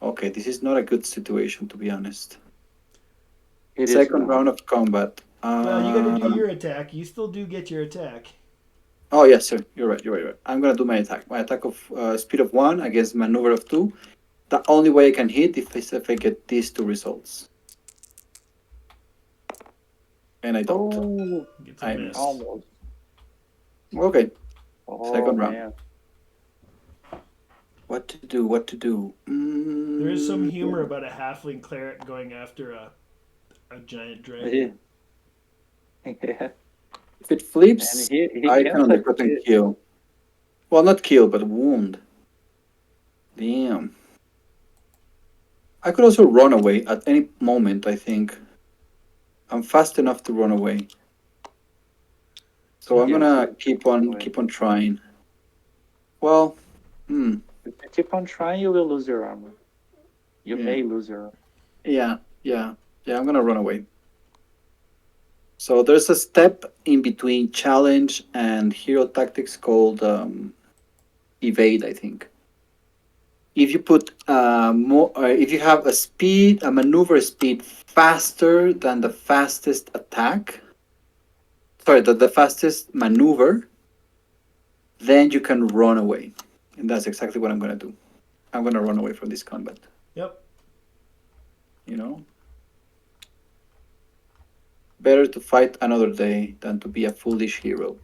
Okay, this is not a good situation, to be honest. It is Second not. round of combat. Well, you got to do your attack. You still do get your attack. Oh, yes, sir. You're right. You're right. I'm going to do my attack. My attack of speed of 1 against maneuver of 2. The only way I can hit is if I get these 2 results. And I don't. Oh, Gets a I miss. miss. almost. Okay, Oh second round. man. What to do? What to do? There is some humor about a halfling cleric going after a giant dragon. Yeah. Yeah. If it And flips, he I can can undercut and succeed. kill. Well, not kill, but wound. Damn. I could also run away at any moment, I think. I'm fast enough to run away. So I'm Yes, gonna you can run away. keep on trying. Well, If you keep on trying, you will lose your armor. You yeah, may lose your armor. yeah, yeah, yeah. I'm gonna run away. So there's a step in between challenge and hero tactics called evade, I think. If you put if you have a maneuver speed faster than the fastest attack, sorry, the fastest maneuver, then you can run away, and that's exactly what I'm gonna do. I'm gonna run away from this combat. Yep. You know, better to fight another day than to be a foolish hero.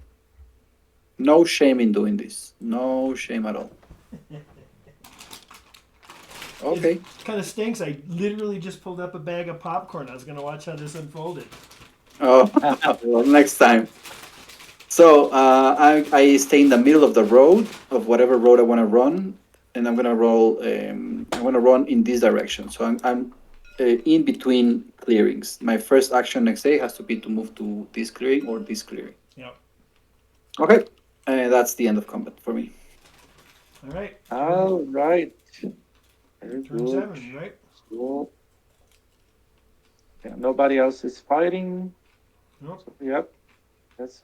No shame in doing this. No shame at all. It Okay. kind of stinks. I literally just pulled up a bag of popcorn. I was going to watch how this unfolded. Oh, well, next time. So I stay in the middle of the road of whatever road I want to run, and I'm gonna roll. I'm gonna run in this direction. So I'm in between clearings. My first action next day has to be to move to this clearing or this clearing. Yep. Okay, that's the end of combat for me. All right. All right. Very Turn good. 7, right? So, yeah, nobody else is fighting. Nope. So, yep. That's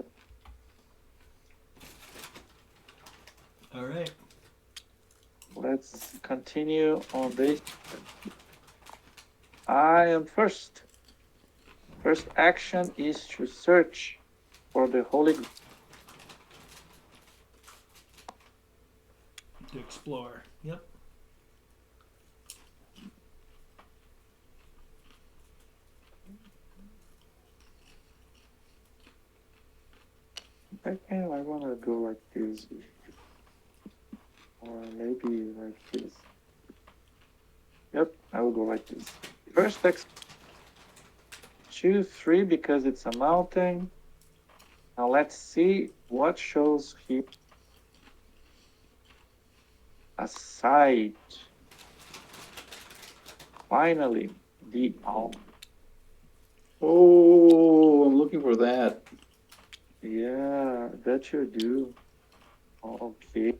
All right. Let's continue on this. I am first. First action is to search for the Holy Grail. To explore. Yep. I want to go like this. Or maybe like this. Yep, I will go like this. First X 2, 3 because it's a mountain. Now let's see what shows here. A sight. Finally, the alm. Oh, I'm looking for that. Yeah, that you do. Okay.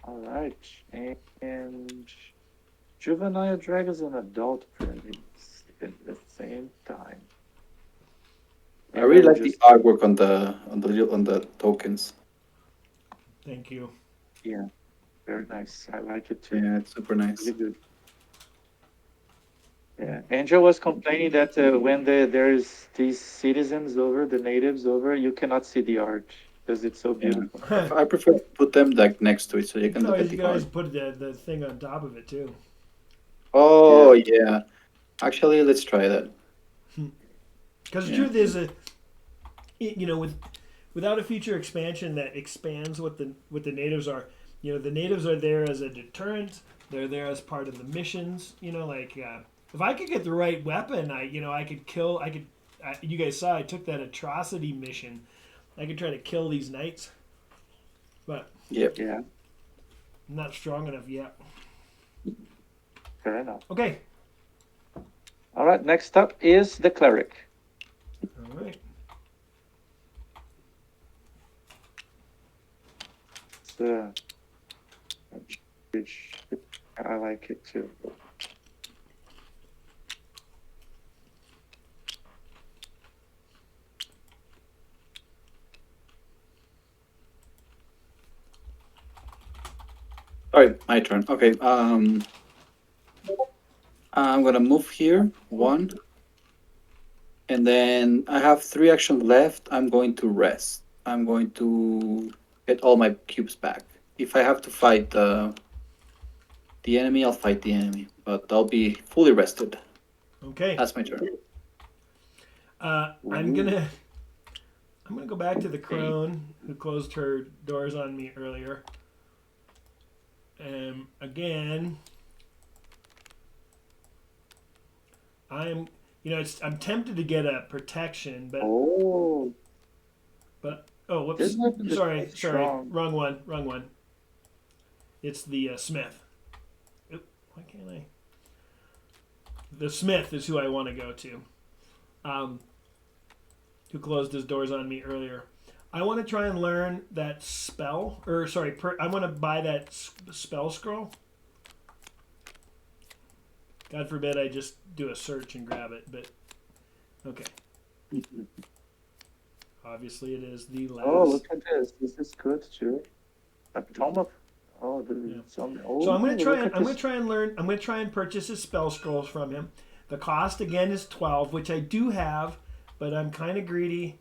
All right. And juvenile dragons and adult prairies at the same time. I And I really will like the just, artwork on the tokens. Thank you. yeah, very nice. I like it too. Yeah, it's super nice. Really good. Yeah, Angel was complaining that when there's these citizens over, the natives over, you cannot see the art because it's so Yeah, beautiful. I prefer to put them like next to it so you You can look at you the could always art. put the thing on top of it too. Oh Yeah, yeah, actually, let's try that. Because the Yeah, truth is that without a future expansion that expands what the natives are, the natives are there as a deterrent. They're there as part of the missions. If I could get the right weapon, I could kill. You guys saw I took that atrocity mission. I could try to kill these knights, but yep. yeah, I'm not strong enough yet. fair enough. Okay. All right, next up is the cleric. All right. It's, which I like it too. All right, my turn. Okay. I'm gonna move here one, and then I have three actions left. I'm going to rest. I'm going to get all my cubes back. If I have to fight the enemy, I'll fight the enemy, but I'll be fully rested. Okay. That's my turn. Uh, I'm Ooh. gonna I'm gonna go back to the Okay. crone who closed her doors on me earlier. Again, I'm I'm tempted to get a protection, Oh, but oh this whoops, weapon is quite sorry, strong. wrong one. It's the smith. Oop, why can't I? The smith is who I want to go to. Um, who closed his doors on me earlier. I want to try and learn that spell, or sorry, I want to buy that spell scroll. God forbid I just do a search and grab it, but okay. Obviously, it is the Oh, last. look at this. This is good too. A tome of. Oh, Yeah. So Oh, look at I'm gonna this. try and learn. I'm gonna try and purchase his spell scrolls from him. The cost again is 12, which I do have, but I'm kind of greedy.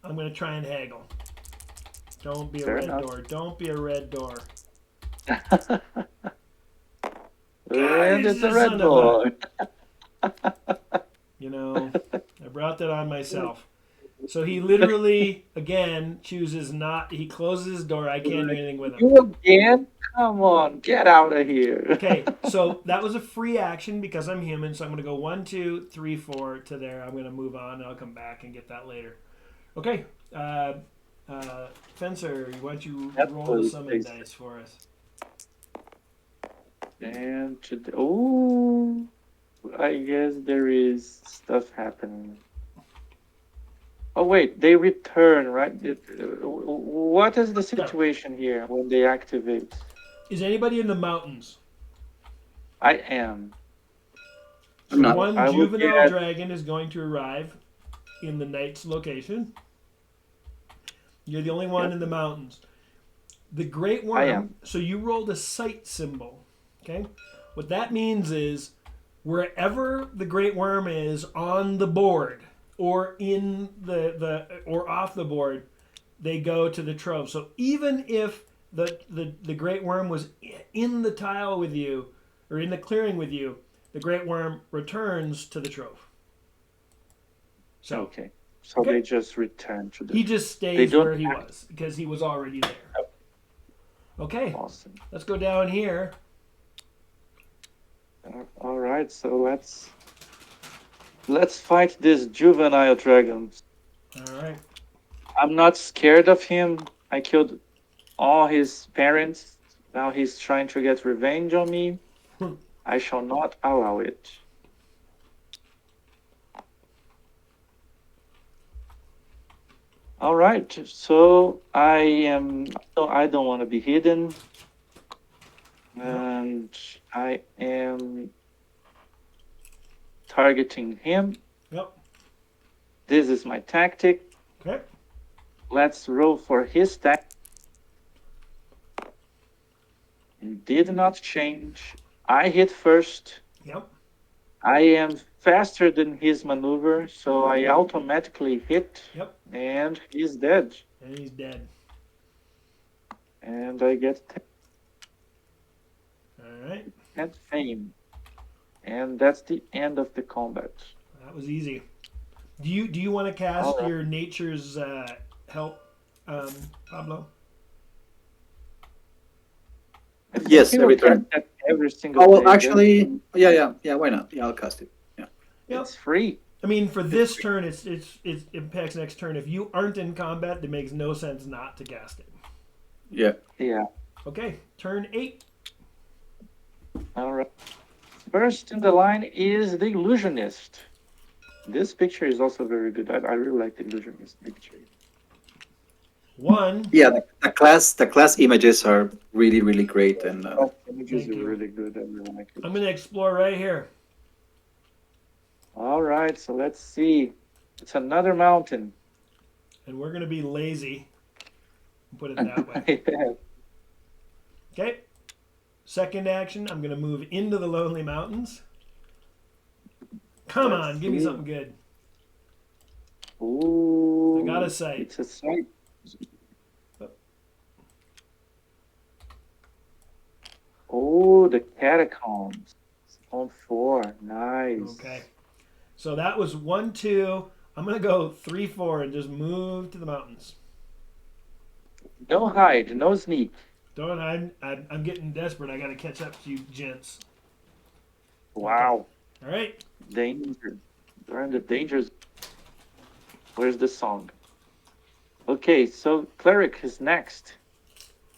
I'm gonna try and haggle. Don't be a Fair red enough. door. Don't be a red door. God, And he's it's a the red son of a. boy. I brought that on myself. So he literally, again, chooses not. He closes his door. I can't do anything with him. You again? Come on, get out of here. Okay, so that was a free action because I'm human. So I'm going to go 1, 2, 3, 4 to there. I'm going to move on and I'll come back and get that later. Okay, Fencer, why don't you roll the Absolutely. summon Please. dice for us? And today, oh, I guess there is stuff happening. Oh wait, they return, right? What is the situation here when they activate? Is anybody in the mountains? I am. I'm So not. So one I will juvenile get. dragon is going to arrive in the knight's location. You're the only one Yep, in the mountains. The great I am. worm, so you rolled a sight symbol. Okay? What that means is wherever the great worm is on the board or in the or off the board, they go to the trove. So even if the great worm was in the tile with you or in the clearing with you, the great worm returns to the trove. So, Okay. So okay. they just return to He the. just They stays don't where he act was because he was already there. Okay, awesome. let's go down here. All right. So let's fight this juvenile dragon. All right. I'm not scared of him. I killed all his parents. Now he's trying to get revenge on me. I shall not allow it. All right. So I am. So I don't want to be hidden, Yep. and I am targeting him. Yep. This is my tactic. Okay. Let's roll for his tactic. Did not change. I hit first. Yep. I am faster than his maneuver, so I automatically hit, Yep. and he's dead. And he's dead. And I get All right. 10 fame. And that's the end of the combat. That was easy. Do you want to cast All right. your nature's help, Pablo? I think Yes, he will every turn. get that every single Oh well, day. actually, yeah. Why not? Yeah, I'll cast it. Yeah. Yep. It's free. I mean, for this turn, it impacts next turn. If you aren't in combat, it makes no sense not to cast it. Yeah. Yeah. Okay, turn 8. All right. First in the line is the Illusionist. This picture is also very good. I really like the Illusionist picture. 1. Yeah. The class images are really great, and Oh, images Thank are you. really good. I really like it. I'm going to explore right here. All right, so let's see. It's another mountain. And we're going to be lazy. Put it that way. Yeah. Okay. Second action, I'm going to move into the Lonely Mountains. Come Let's on, give me see. something good. Ooh, I got a sight. It's a sight. Oh, the catacombs on 4. Nice. Okay. So that was 1, 2. I'm going to go 3, 4 and just move to the mountains. No hide, no sneak. Don't I'm getting desperate. I got to catch up to you gents. Wow. All right. Danger. They're in the dangers. Where's the song? Okay, so Cleric is next.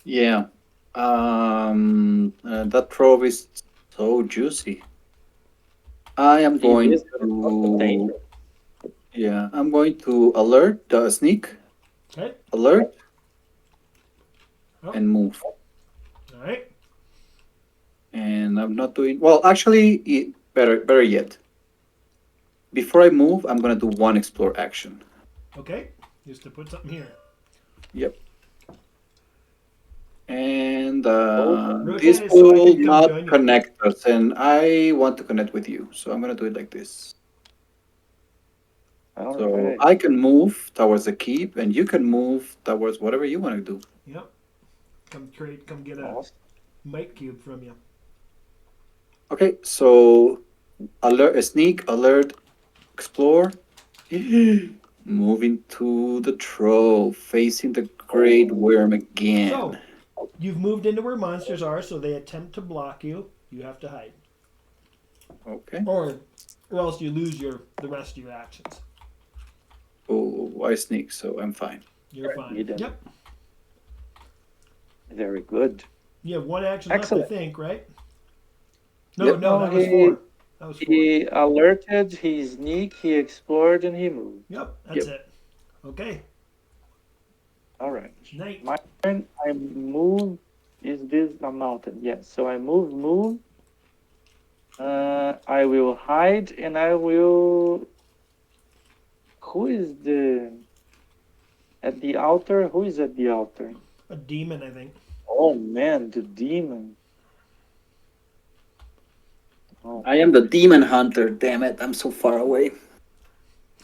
yeah. That trove is so juicy. I am He going is also to. dangerous. Yeah, I'm going to alert the sneak, Okay. alert, Oh. and move. All right. And I'm not doing well. Actually, better yet. Before I move, I'm gonna do one explore action. Okay. Just to put something here. Yep. And Rotate this it so I will can come not join you. connect us, and I want to connect with you, so I'm gonna do it like this. All So right. I can move towards the keep, and you can move towards whatever you want to do. Yep. Come get a Awesome. mic cube from you. Okay, so alert, sneak, alert, explore. Moving to the trove, facing the great worm again. So, you've moved into where monsters are, so they attempt to block you. You have to hide, Okay. or else you lose the rest of your actions. Oh, I sneak, so I'm fine. You're You fine. did. Yep. Very good. You have 1 action Excellent. left, I think, right? No, Yep. no, No, that was he- 4. That was 4. He alerted, he sneaked, he explored, and he moved. Yep, that's Yep. it. Okay. All right. Night. My turn. I move. Is this a mountain? Yes. So I move. I will hide and I will. Who is the at the altar? Who is at the altar? A demon, I think. Oh man, the demon. Oh, I am the demon hunter. Damn it! I'm so far away.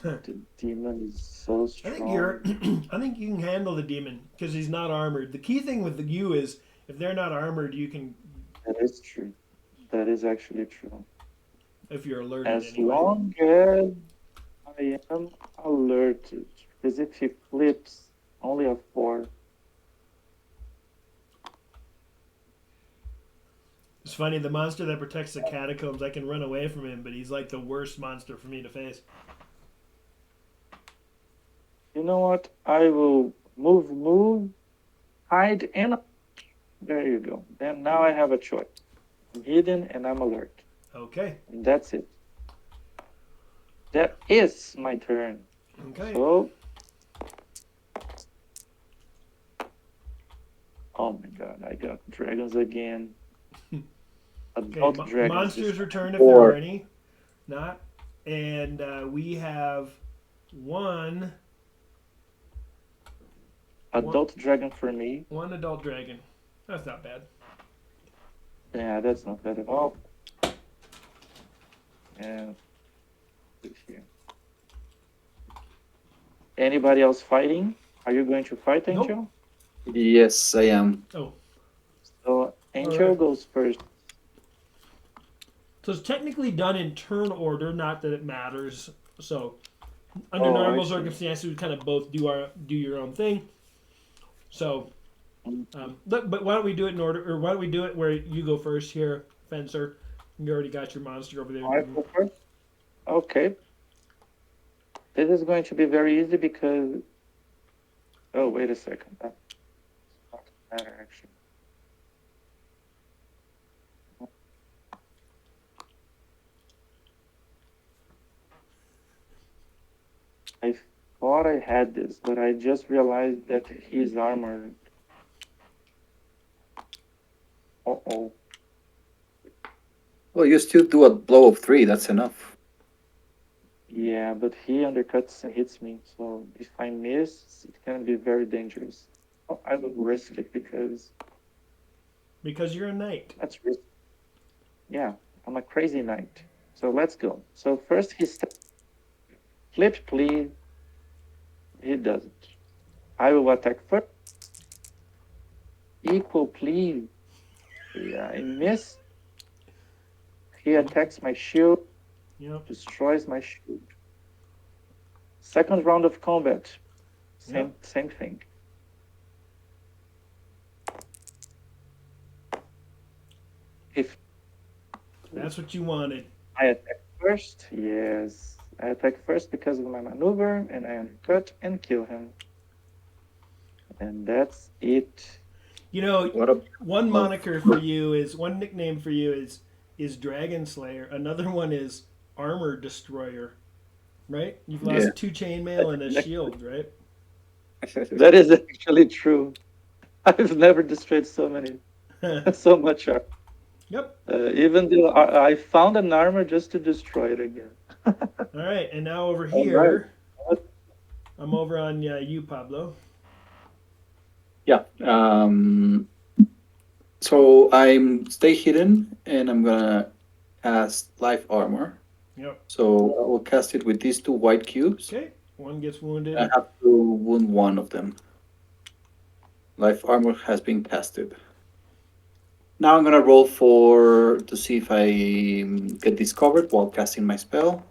the demon is so I think you're. strong. I think you can handle the demon because he's not armored. The key thing with the you is if they're not armored, you can. That is true. That is actually true. If you're alerted As anyway. long as I am alerted, because if he flips, only a four. It's funny. The monster that protects the catacombs, I can run away from him, but he's like the worst monster for me to face. You know what? I will move, hide, and there you go. Then now I have a choice. I'm hidden and I'm alert. Okay. And that's it. That is my turn. Okay. So, oh my god, I got dragons again. Okay. Adult dragons. Monsters This return if there Four. are any. Not. And we have one adult dragon for me. one adult dragon. That's not bad. Yeah, that's not bad at all. And here. Anybody else fighting? Are you going to fight, Nope. Angel? Yes, I am. Oh. So Angel Alright. goes first. So it's technically done in turn order, not that it matters. So under Oh, I normal see. circumstances, we kind of both do your own thing. So, but why don't we do it in order, or why don't we do it where you go first here, Fencer? You already got your monster over there. I go first. Okay. This is going to be very easy because. Oh, wait a second. That's not matter actually. I thought I had this, but I just realized that he's armored. Uh oh. Well, you still do a blow of 3. That's enough. Yeah, but he undercuts and hits me, so if I miss, it can be very dangerous. Oh, I will risk it Because you're a knight. that's risk. Yeah, I'm a crazy knight. So let's go. So first he flip, please. He doesn't. I will attack first. Equal, please. Yeah, I miss. He attacks my shield, Yep. destroys my shield. Second round of combat. Same thing. If That's what you wanted. I attack first, yes. I attack first because of my maneuver, and I undercut and kill him. And that's it. You know, What a one moniker for you is one nickname for you is Dragon Slayer. Another one is Armor Destroyer. Right? You've lost Yeah. 2 chainmail and a shield, right? That is actually true. I've never destroyed so much armor. Yep. Even though I found an armor just to destroy it again. All right, and now over All here, right. I'm over on you, Pablo. Yeah. So I'm stay hidden, and I'm gonna cast life armor. Yep. So I will cast it with these 2 white cubes. Okay. One gets wounded. I have to wound one of them. Life armor has been casted. Now I'm gonna roll to see if I get discovered while casting my spell.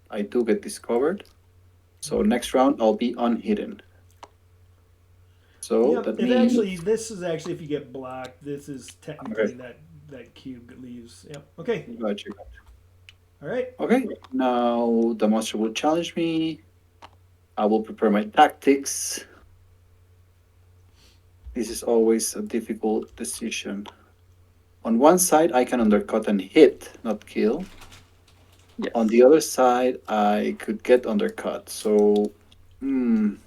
I do get discovered. So next round I'll be unhidden. So Yep. that If means actually, this is actually if you get blocked, this is technically that cube leaves. Yep. Okay. Gotcha. All right. Okay. Now the monster will challenge me. I will prepare my tactics. This is always a difficult decision. On one side, I can undercut and hit, not kill. Yes. On the other side, I could get undercut. So, I'm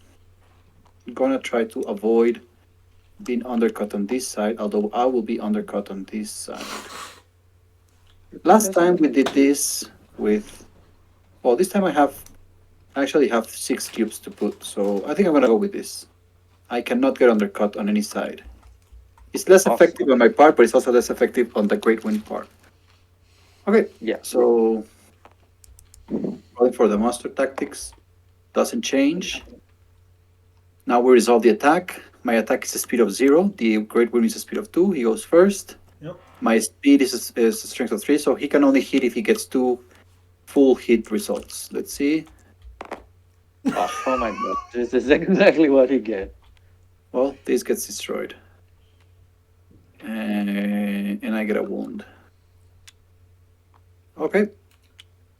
gonna try to avoid being undercut on this side, although I will be undercut on this side. Last time we did this with. Well, this time I actually have 6 cubes to put, so I think I'm gonna go with this. I cannot get undercut on any side. It's less effective Awesome. on my part, but it's also less effective on the Great Wind part. Okay, Yeah. so rolling for the monster tactics doesn't change. Now we resolve the attack. My attack is a speed of 0. The Great Wind is a speed of 2. He goes first. Yep. My speed is a strength of 3, so he can only hit if he gets 2 full hit results. Let's see. Oh my god, this is exactly what he get. Well, this gets destroyed. And I get a wound. Okay,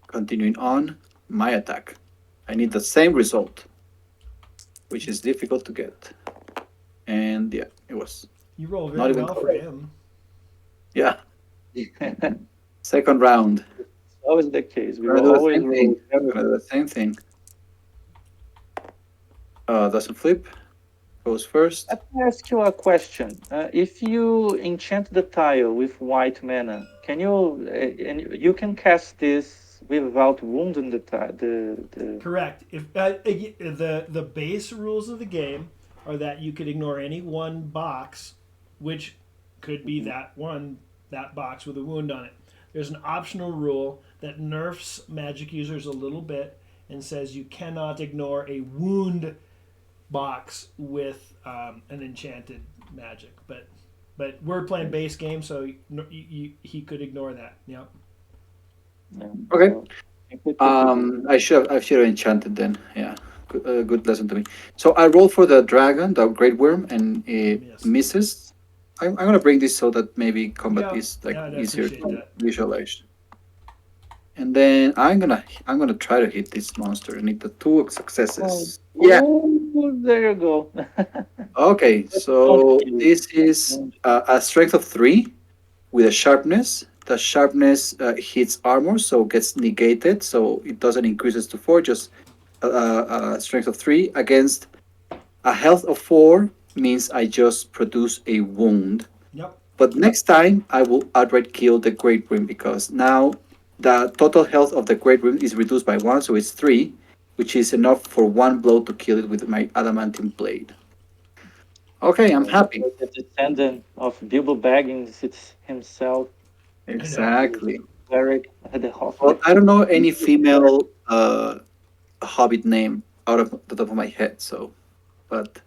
continuing on. My attack. I need the same result, which is difficult to get. And yeah, it was You roll not very even well for close. him. Yeah, It's second round. always the case. We We're will gonna do the always same thing. roll. We're gonna do the same thing. Doesn't flip. Goes first. Let me ask you a question. If you enchant the tile with white mana, can you and you can cast this without wounding the tile? The Correct. If the base rules of the game are that you could ignore any one box, which could be that box with a wound on it. There's an optional rule that nerfs magic users a little bit and says you cannot ignore a wound box with an enchanted magic. But we're playing base game, so he could ignore that. Yep. no. Okay. So, I think we could- I should have enchanted then. Yeah, good lesson to me. So I roll for the dragon, the great worm, and it Miss. misses. I'm gonna bring this so that maybe combat Yeah, is like yeah, I'd easier appreciate to that. visualize. And then I'm gonna try to hit this monster. I need the 2 successes. Yeah. Oh, there you go. Okay. Just don't So kill. this is Don't- a strength of 3 with a sharpness. The sharpness hits armor, so gets negated. So it doesn't increases to 4, just a strength of 3 against a health of 4 means I just produce a wound. Yep. But next time I will outright kill the Great Rim because now the total health of the Great Rim is reduced by 1, so it's 3, which is enough for 1 blow to kill it with my adamantium blade. Okay, I'm happy. The descendant of Bilbo Baggins it's himself, I know. Exactly. Cleric, the Well, Hoffman. I don't know any female hobbit name out of the top of my head, so but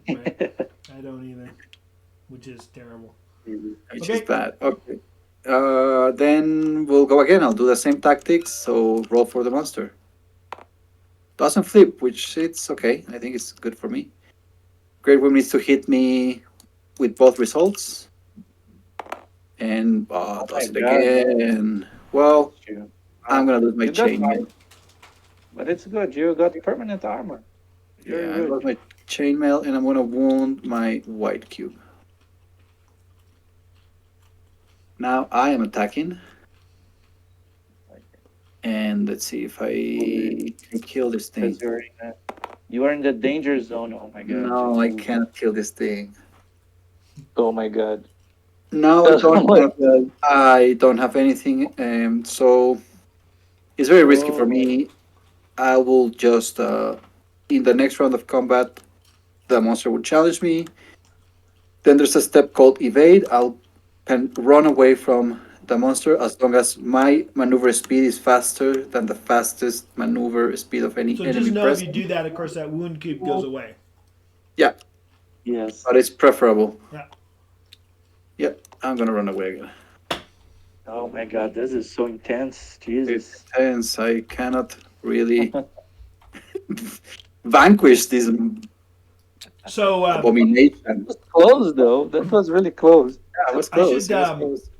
Right. I don't either, which is terrible. which is Okay. bad. Okay. Then we'll go again. I'll do the same tactics. So roll for the monster. Doesn't flip, which it's okay. I think it's good for me. Great Worm needs to hit me with both results. And Oh my does it god, again. Well, you. I'm gonna lose my You got chainmail. but it's good. You got permanent armor. Very Yeah, I good. lost my chainmail and I'm gonna wound my white cube. Now I am attacking. And let's see if I can kill this thing. Because you are in the danger zone. Oh my god. No, I can't kill this thing. Oh my god. No, Oh my god. I don't have anything. So it's very risky for Oh, me. I will just in the next round of combat, the monster will challenge me. Then there's a step called evade. I'll can run away from the monster as long as my maneuver speed is faster than the fastest maneuver speed of any So just enemy know if you present. do that, of course, that wound cube goes away. Yeah, yes. but it's preferable. Yeah. Yep, I'm gonna run away again. Oh my god. This is so intense. It's Jesus. intense. I cannot really vanquish this So abomination. Close though. That was really close. Yeah, it was I close. should, It was close.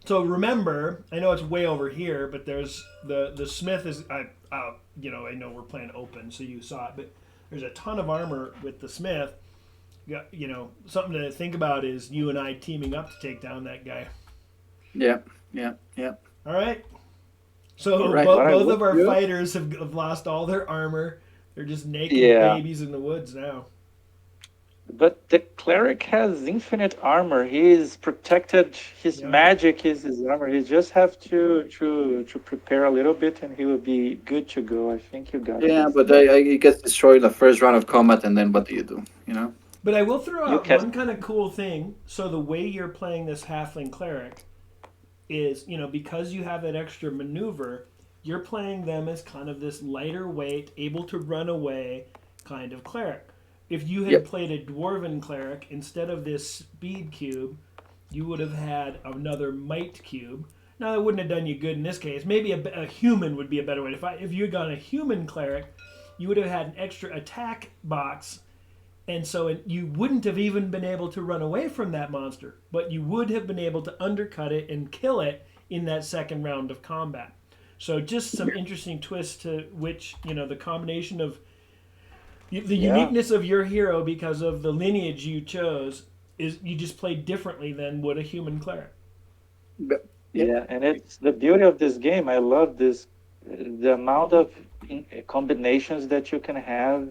so remember, I know it's way over here, but there's the smith is I know we're playing open, so you saw it, but there's a ton of armor with the smith. Something to think about is you and I teaming up to take down that guy. Yeah. All right. So All right. both of our Yeah. fighters have lost all their armor. They're just naked Yeah. babies in the woods now. But the cleric has infinite armor. He is protected. His Yeah. magic is his armor. He just have to prepare a little bit, and he will be good to go. I think you got Yeah, this. but it gets destroyed in the first round of combat, and then what do you do? You know? But I will throw You out cast. one kind of cool thing. So the way you're playing this halfling cleric is, because you have that extra maneuver, you're playing them as kind of this lighter weight, able to run away kind of cleric. If you had Yep. played a dwarven cleric instead of this speed cube, you would have had another might cube. Now that wouldn't have done you good in this case. Maybe a human would be a better way to fight. If you had gone a human cleric, you would have had an extra attack box, and so you wouldn't have even been able to run away from that monster, but you would have been able to undercut it and kill it in that second round of combat. So just some interesting twists to which, the combination of the Yeah, uniqueness of your hero because of the lineage you chose is you just play differently than would a human cleric. Yep. yeah, and it's the beauty of this game. I love this. The amount of combinations that you can have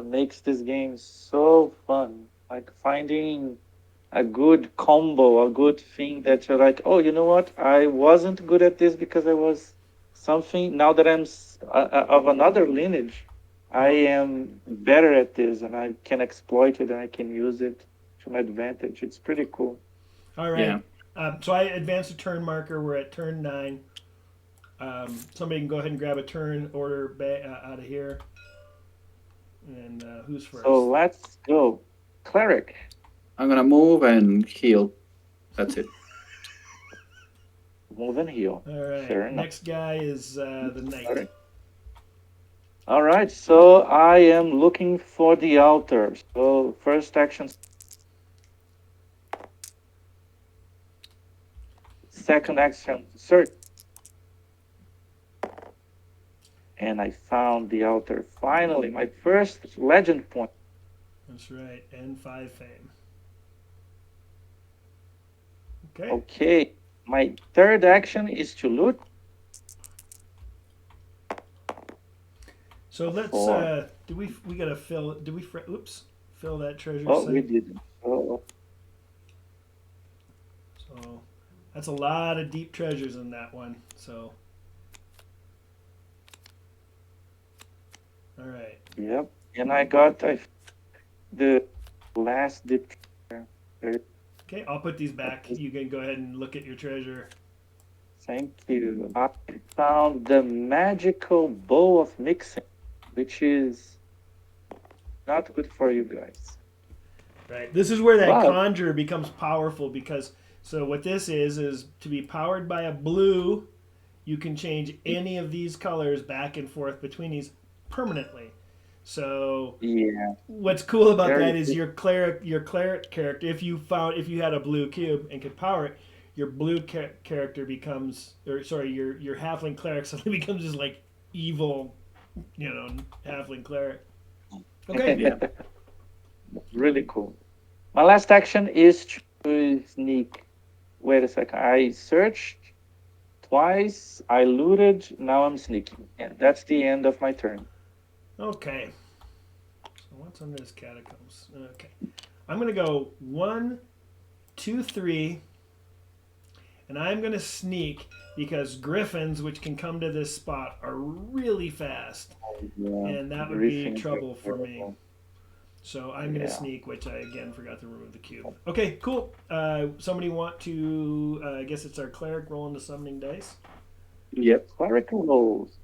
makes this game so fun. Like finding a good combo, a good thing that you're like, oh, you know what? I wasn't good at this because I was something. Now that of another lineage, I Yep. am better at this, and I can exploit it and I can use it to my advantage. It's pretty cool. All Yeah. right. So I advanced a turn marker. We're at turn 9. Somebody can go ahead and grab a turn order out of here. And who's So first? let's go, cleric. I'm gonna move and heal. That's it. Move and heal. All right. Fair enough. Next guy is the knight. Alright. All right. So I am looking for the altar. So first action, second action, search. And I found the altar. Finally, my first legend point. That's right. And 5 fame. Okay. Okay. My third action is to loot So let's. for. Do we gotta fill? Do we? Oops. Fill that treasure Oh, we site. didn't. Oh, So that's a lot of deep treasures in that one. So. All right. yep. And I got the last dip. Okay. I'll put these back. You can go ahead and look at your treasure. Thank you. I found the magical bow of mixing, which is not good for you guys. Right. This is where that But conjure becomes powerful because so what this is to be powered by a blue, you can change any of these colors back and forth between these permanently. So yeah, what's cool about very that is good. your cleric character. If you had a blue cube and could power it, your blue character becomes, or sorry, your halfling cleric suddenly becomes this like evil, halfling cleric. Okay. Yeah. Really cool. My last action is to sneak. Wait a second. I searched twice. I looted. Now I'm sneaking. And that's the end of my turn. Okay. So what's under this catacombs? Okay. I'm gonna go 1, 2, 3, and I'm gonna sneak because griffins, which can come to this spot, are really fast, Yeah, and that would be briefings are trouble for me. terrible. So I'm gonna Yeah. sneak, which I again forgot to remove the cube. Okay, cool. Somebody want to? I guess it's our cleric rolling the summoning dice. Yep. Clerical rolls.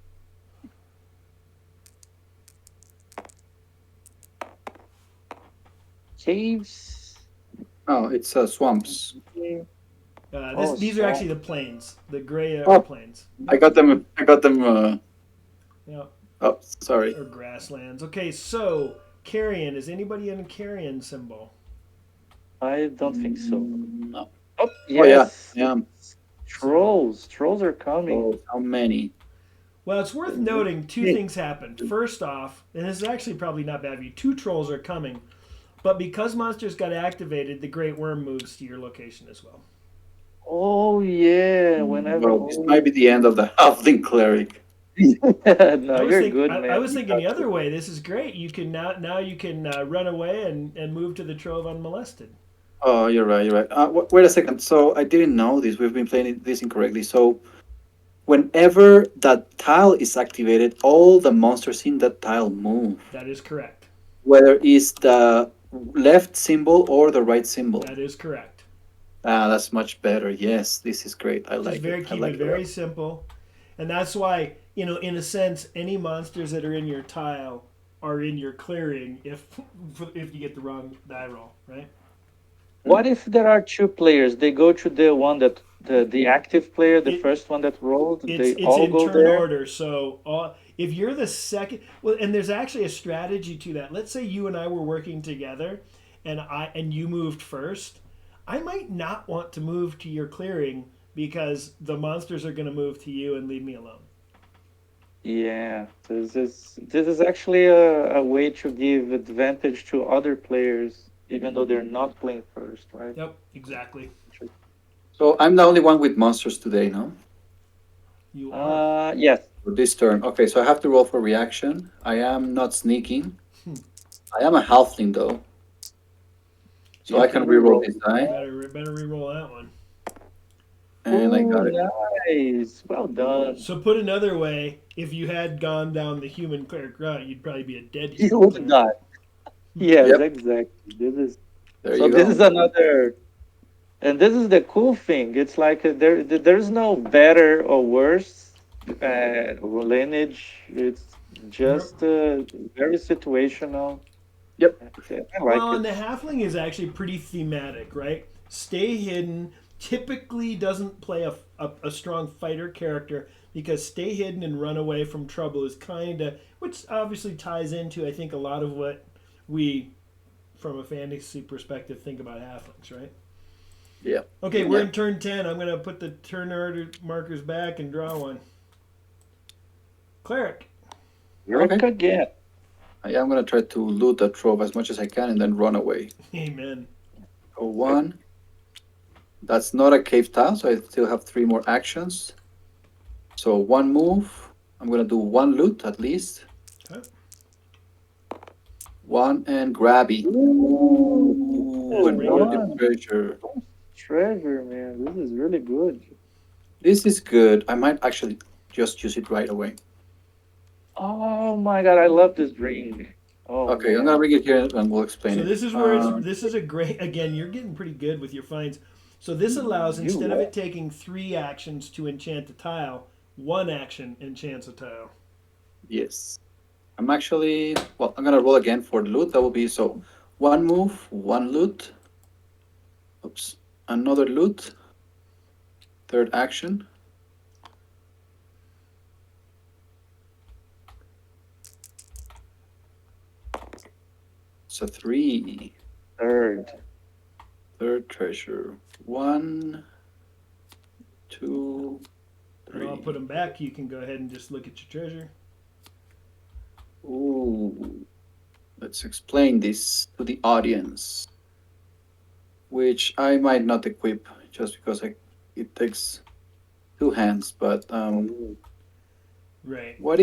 Caves. Oh, it's swamps. Oh, These are actually so the plains. The gray are Oh, plains. I got them. I got them. Yeah, Oh, sorry. or grasslands. Okay, so carrion. Is anybody in a carrion symbol? I don't think so. No. Oh, Oh yeah. yes. Yeah. Trolls. Trolls are coming. Oh, how many? Well, it's worth noting two things happened. First off, and this is actually probably not bad for you, 2 trolls are coming. But because monsters got activated, the Great Worm moves to your location as well. Oh, yeah. Whenever. Well, this Oh, might be the end of the halfling cleric. No, you're good, I man. was You thinking got the other this. way. This is great. You can now you can run away and move to the trove unmolested. Oh, you're right. You're right. Wait a second. So I didn't know this. We've been playing this incorrectly. So whenever that tile is activated, all the monsters in that tile move, That is correct. whether it's the left symbol or the right symbol. That is correct. Ah, that's much better. Yes, this is great. I Just like it. very I keep it like it a lot. very simple, and that's why in a sense, any monsters that are in your tile are in your clearing if you get the wrong die roll, right? What if there are two players? They go to the one that the active player, the It first one that rolled. it's They it's all in go turn there. order. So if you're the second, well, and there's actually a strategy to that. Let's say you and I were working together, and you moved first. I might not want to move to your clearing because the monsters are going to move to you and leave me alone. Yeah, this is actually a way to give advantage to other players, even though they're not playing first, right? Yep, exactly. So I'm the only one with monsters today, no? You are. Yes. For this turn. Okay, so I have to roll for reaction. I am not sneaking. Hmm. I am a halfling though, so You I can can reroll reroll. this die, Better re-roll that one. and I Oh, got it. nice. Well done. So put another way, if you had gone down the human cleric route, you'd probably be a dead You human would cleric. die. Yes, Yep, exactly. This is there so. you This go. is another, and this is the cool thing. It's like there's no better or worse lineage. It's Yep. just very situational. Yep. I like Well, and it. the halfling is actually pretty thematic, right? Stay hidden typically doesn't play a strong fighter character because stay hidden and run away from trouble is kind of, which obviously ties into, I think, a lot of what we, from a fantasy perspective, think about halflings, right? Yeah. Okay, we're Yeah. in turn 10. I'm going to put the turn order markers back and draw one. Cleric. Eric Okay. again. I am gonna try to loot that trove as much as I can and then run away. Amen. So one. That's not a cave tile, so I still have three more actions. So one move. I'm gonna do one loot at least. Okay. One and grabby. Ooh, Ooh, Let's bring well it. another done. treasure. Treasure, man. This is really good. This is good. I might actually just use it right away. Oh my god, I love this ring. Oh Okay, I'm gonna man. bring it here and we'll explain So it. this is where this is a great, again, you're getting pretty good with your finds. So this allows, instead of You it taking 3 actions to enchant a tile, 1 action enchants a tile. Yes. I'm actually, well, I'm gonna roll again for the loot. That will be so one move, one loot. Oops. Another loot. Third action. So three. third. Third treasure. One, two, And I'll put three. them back. You can go ahead and just look at your treasure. Ooh. Let's explain this to the audience, which I might not equip just because it takes two hands. But Oh, Right. what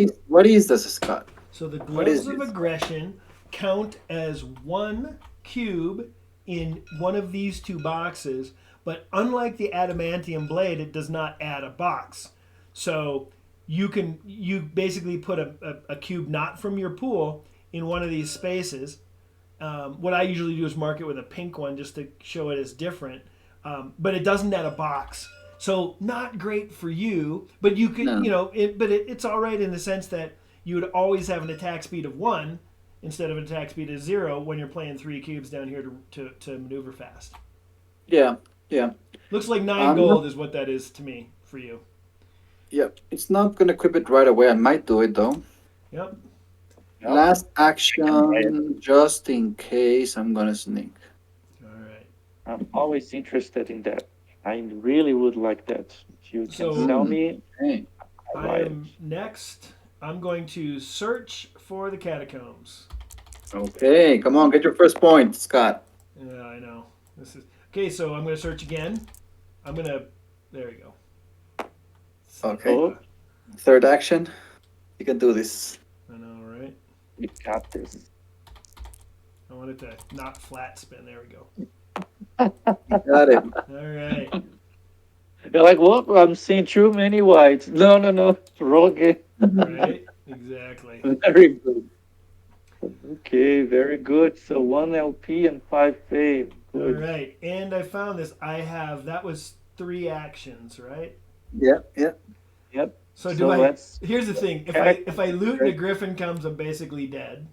is this, Scott? So the What is gloves of this? aggression count as 1 cube in one of these 2 boxes, but unlike the adamantium blade, it does not add a box. So you basically put a cube not from your pool in one of these spaces. What I usually do is mark it with a pink one just to show it as different, but it doesn't add a box. So not great for you, but you could, No. it's all right in the sense that you would always have an attack speed of 1 instead of an attack speed of 0 when you're playing 3 cubes down here to maneuver fast. Yeah. Yeah. Looks like 9 I'm not. gold is what that is to me for you. Yeah. It's not gonna equip it right away. I might do it though. Yep. yep. Last I can buy it. action, just in case I'm gonna sneak. All right. I'm always interested in that. I really would like that. If you can So sell Hmm. me, Okay. I'll I buy it. am next. I'm going to search for the catacombs. Okay. Come on, get your first point, Scott. Yeah, I know. This is okay. So I'm going to search again. I'm going to. There you go. Okay. Oh, Third action. You can do this. I know, right? We got this. I want it to not flat spin. There we go. You got it. All right. You're like, what? I'm seeing too many whites. No, no, no. Roll again. Right? Exactly. Very good. Okay, very good. So one LP and five fame. All Good. right. And I found this. That was 3 actions, right? Yeah, yeah. Yep. So do So I? let's Here's the thing. check. If I loot and a griffin comes, I'm basically dead.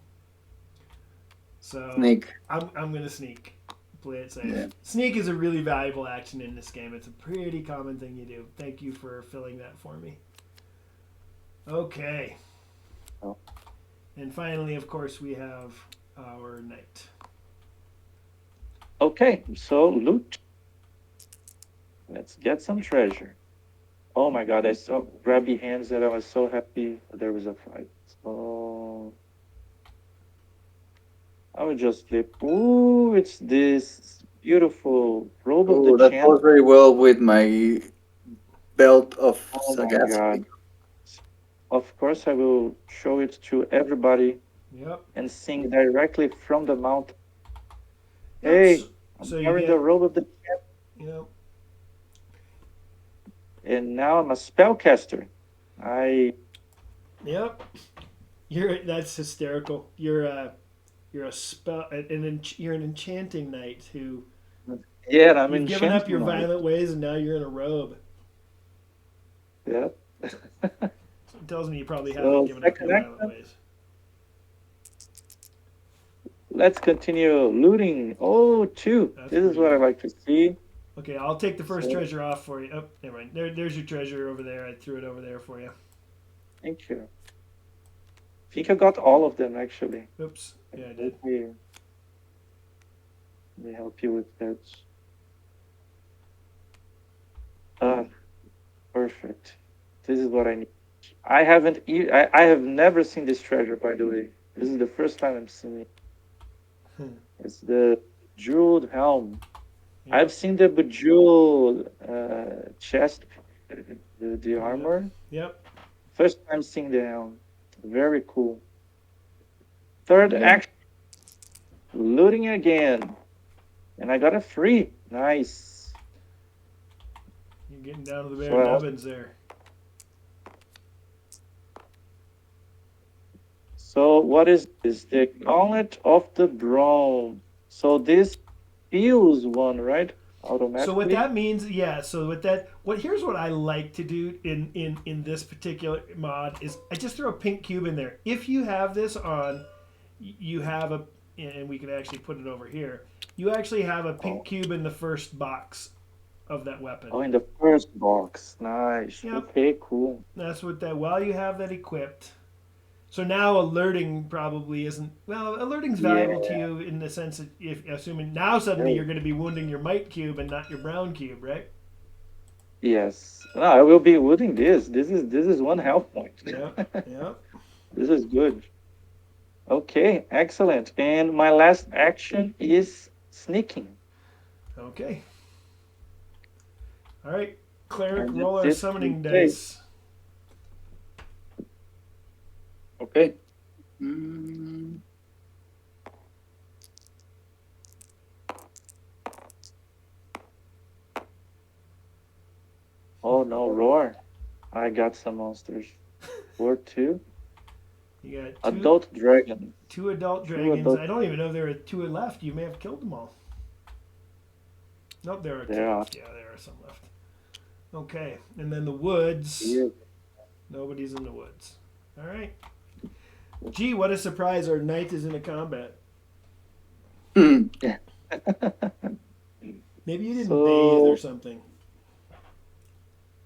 So Snake. I'm gonna sneak. Play it safe. Yeah. Sneak is a really valuable action in this game. It's a pretty common thing you do. Thank you for filling that for me. Okay. Oh. And finally, of course, we have our knight. Okay, so loot. Let's get some treasure. Oh my god, I saw grabby hands that I was so happy there was a fight. So I would just flip. Ooh, it's this beautiful robe of the Oh, that champ. goes very well with my belt of Oh my sagacity. god. Of course, I will show it to everybody Yep. and sing directly from the mount. Yep. Hey, I'm So you wearing the get. robe of the champ, Yep. and now I'm a spellcaster. I Yep. That's hysterical. You're a spell you're an enchanting knight who yeah, I'm you've given up your enchanting knight. violent ways and now you're in a robe. Yeah. So it tells me you probably haven't So given up your second violent action. ways. Let's continue looting. Oh, two. That's This is pretty what I good. like to see. Okay, I'll take the first So treasure off for you. Oh, never mind. There's your treasure over there. I threw it over there for you. thank you. I think I got all of them actually. Oops. Yeah, I did. Let me help you with that. Ah, perfect. This is what I need. I haven't. I have never seen this treasure, by the way. This is the first time I'm seeing it. It's the jeweled helm. I've Yep. seen the bejeweled chest, the Yep. armor. Yep. First time seeing the helm. Very cool. Third Yeah. action, looting again. And I got a free. Nice. You're getting down to the So bare nubbins there. so what is this? The gauntlet of the bronze. So this heals one, right? So what Automatically. that means, yeah. So with that, here's what I like to do in this particular mod is I just throw a pink cube in there. If you have this on, you have a, and we can actually put it over here. You actually have a pink Oh, cube in the first box of that weapon. oh, in the first box. Nice. Yep, Okay, cool. that's what that. While you have that equipped, so now alerting probably isn't well. Alerting's valuable to Yeah. you in the sense that if assuming now suddenly Oh, you're going to be wounding your might cube and not your brown cube, right? yes. No, I will be looting this. This is one health point. Yep, yep. This is good. Okay, excellent. And my last action is sneaking. Okay. All right, Cleric, And roll that's our it for summoning today. dice. Okay. Mm, Oh no, roar. I got some monsters. Roar two. You got Adult dragon. two adult Two dragons. adult. I don't even know if there are two left. You may have killed them all. Nope, there are two There are. left. Yeah, there are some left. Okay, and then the woods. Here. Nobody's in the woods. All right. Gee, what a surprise! Our knight is in a combat. Maybe you didn't bathe or So something.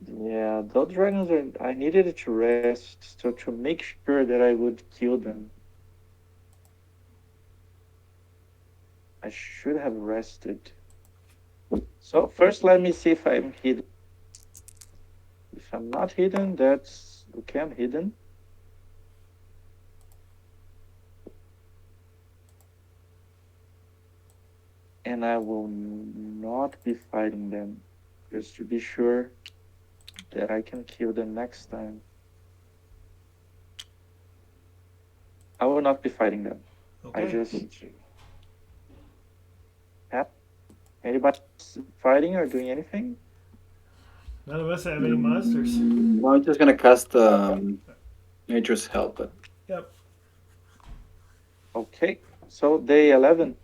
yeah, adult dragons are. I needed to rest, so to make sure that I would kill them, I should have rested. So first, let me see if I'm hidden. If I'm not hidden, that's okay. I'm hidden. And I will not be fighting them, just to be sure that I can kill them next time. I will not be fighting them. I Okay. just yeah. Anybody fighting or doing anything? None of us have any monsters. Well, I'm just gonna cast Nature's Help, but Yep. Okay. So day 11,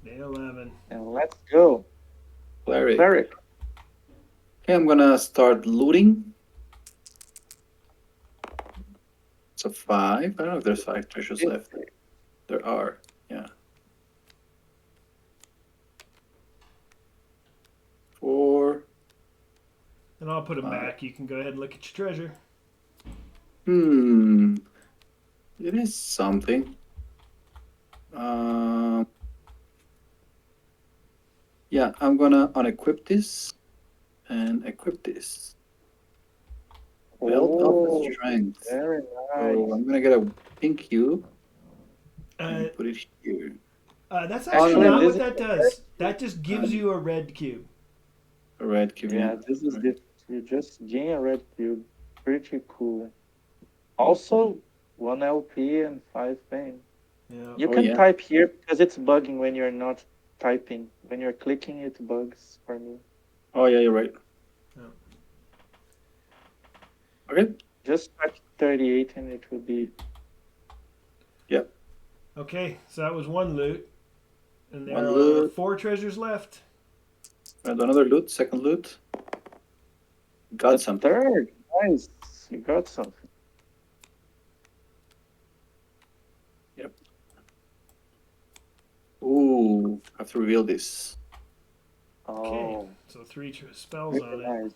Day 11. and let's go. Cleric. Cleric. Okay, I'm gonna start looting. It's a 5. I don't know if there's 5 treasures left. There are. Yeah. 4. And I'll put them 5. back. You can go ahead and look at your treasure. Hmm. It is something. Um. Yeah, I'm gonna unequip this and equip this. Belt of Oh, Strength. very So nice. I'm gonna get a pink cube Uh, and put it here. that's Oh actually no, Actually, not no, this what is that does. That just no. gives you a red cube. A red cube, yeah. yeah, this is Right. the you just gain a red cube. Pretty cool. Also, 1 LP and 5 pain. Yeah. You Oh can yeah. type here because it's bugging when you're not typing. When you're clicking, it bugs for me. Oh yeah, you're right. Yeah. Okay. Just type 38 and it will be. Yep. Okay, so that was one loot. And there One are loot. 4 treasures left. And another loot. Second loot. Got The something. third. Nice. You got something. Yep. Ooh, have to reveal this. Okay, Oh, so 3 spells very on it. nice.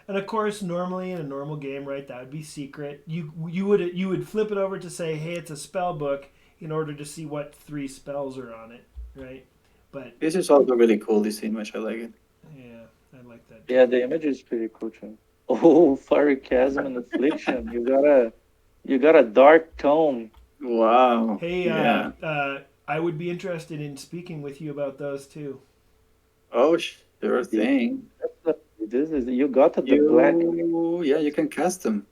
And of course, normally in a normal game, right, that would be secret. You would flip it over to say, "Hey, it's a spell book," in order to see what 3 spells are on it, right? But This is also really cool. This image, I like it. yeah, I like that Yeah, too. the image is pretty cool too. Oh, fiery chasm and affliction. You got a dark tone. Wow. Hey, Yeah. I would be interested in speaking with you about those too. Oh, sure thing. This is you got the black, Yeah, you can cast them.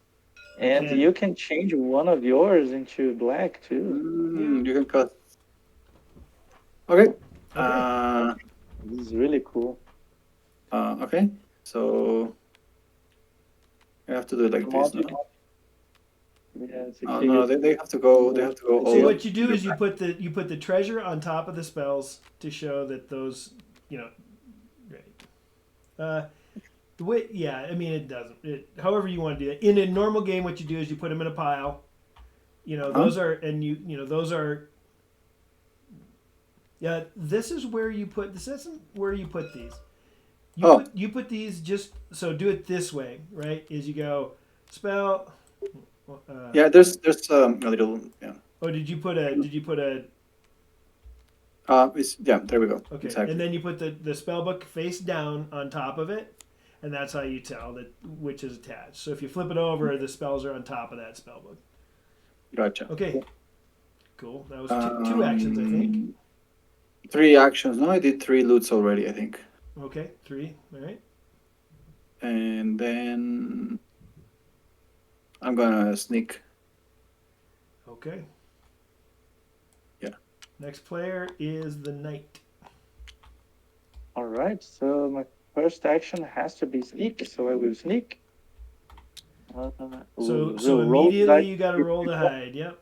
I and can. you can change one of yours into black too. Yeah. You can cast. Okay. Okay. Uh, This is really cool. okay. So I have to do it like Come on, this, no? yeah, it's Oh okay. no, they have to go. They have to go So all what up. you do is you put the treasure on top of the spells to show that those, you know, right. The way, yeah, I mean it doesn't. However you want to do it. In a normal game, what you do is you put them in a pile. You know, Huh? those are, and you know those are. Yeah, this is where you put. This isn't where you put these. Oh, You put these just so do it this way, right? Is you go spell. yeah. There's a little yeah. Oh, did you put a It's yeah. There we go. okay, and Exactly. then you put the spell book face down on top of it, and that's how you tell that which is attached. So if you flip it over, the spells are on top of that spell book. Gotcha. Okay, cool. That was two actions, I think. 3 actions. No, I did 3 loots already. I think. Okay, 3. All right. And then I'm gonna sneak. Okay. Yeah. Next player is the knight. All right, so my first action has to be sneak, so I will sneak. So We'll roll the immediately dice. you got to roll to hide. Yep.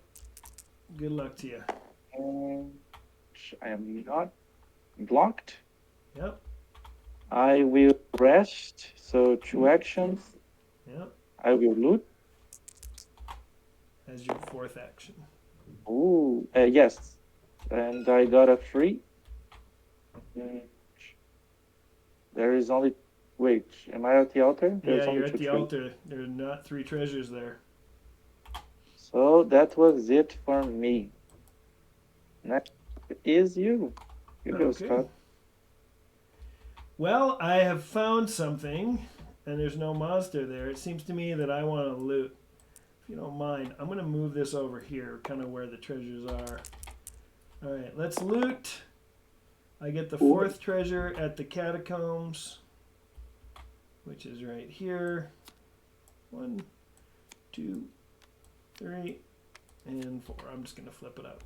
Good luck to you. And I am not blocked. Yep. I will rest, so 2 actions. Yep. I will loot. As your 4th action. Ooh, yes. And I got a 3. Mm, There is only. Wait, am I at the altar? Yeah, There's only you're at two the trees. altar. There are not 3 treasures there. So that was it for me. Next is you. You go, Okay. Scott. Well, I have found something, and there's no monster there. It seems to me that I want to loot. If you don't mind, I'm going to move this over here, kind of where the treasures are. All right, let's loot. I get the 4th treasure at the catacombs, which is right here. 1, 2, 3, and 4. I'm just going to flip it up.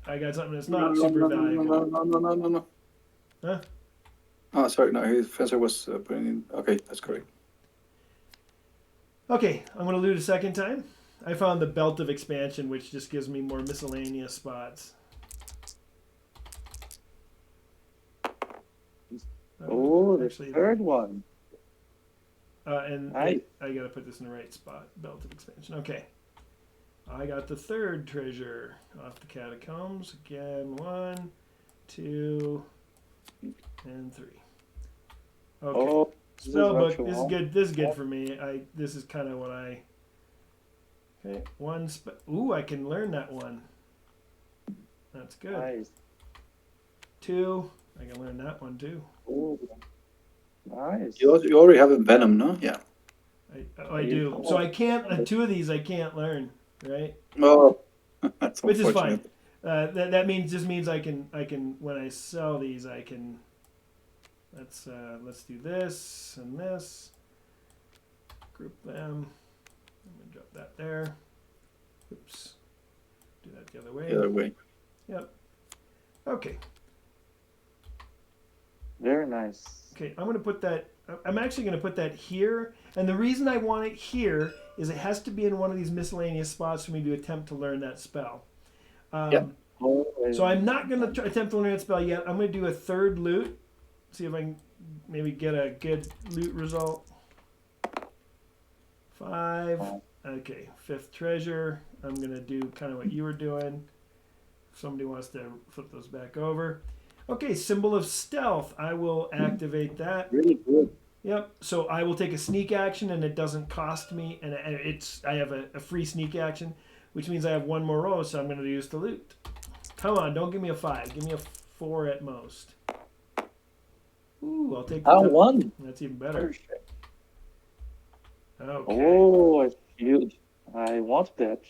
I got something that's not super valuable. No. Huh? Oh, sorry. No, his fencer was putting in. Okay, that's correct. Okay, I'm going to loot a second time. I found the Belt of Expansion, which just gives me more miscellaneous spots. Oh, the third one. And Nice. I got to put this in the right spot. Belt of Expansion. Okay. I got the third treasure off the catacombs. Again, 1, 2, and 3. Okay. Oh, Spellbook. This is good. This is good for me. This is kind of what I. Okay. Ooh, I can learn that one. That's good. nice. 2. I can learn that one too. Oh, nice. You already have a venom, no? Yeah. I do. So I can't. 2 of these I can't learn. Right. Oh, that's Which is fine. unfortunate. That means I can when I sell these I can. Let's do this and this. Group them. I'm gonna drop that there. Oops. Do that the other way. The other way. Yep. Okay. Very nice. Okay. I'm gonna put that. I'm actually gonna put that here. And the reason I want it here is it has to be in one of these miscellaneous spots for me to attempt to learn that spell. Yep. So I'm not going to attempt to learn that spell yet. I'm going to do a third loot. See if I can maybe get a good loot result. 5. Okay, 5th treasure. I'm going to do kind of what you were doing. If somebody wants to flip those back over. Okay, symbol of stealth. I will activate that. Really good. Yep. So I will take a sneak action, and it doesn't cost me, and I have a free sneak action, which means I have 1 more row. So I'm going to use the loot. Come on, don't give me a 5. Give me a 4 at most. Ooh, I'll take the 1. That's even better. Okay. Oh, it's huge. I want that.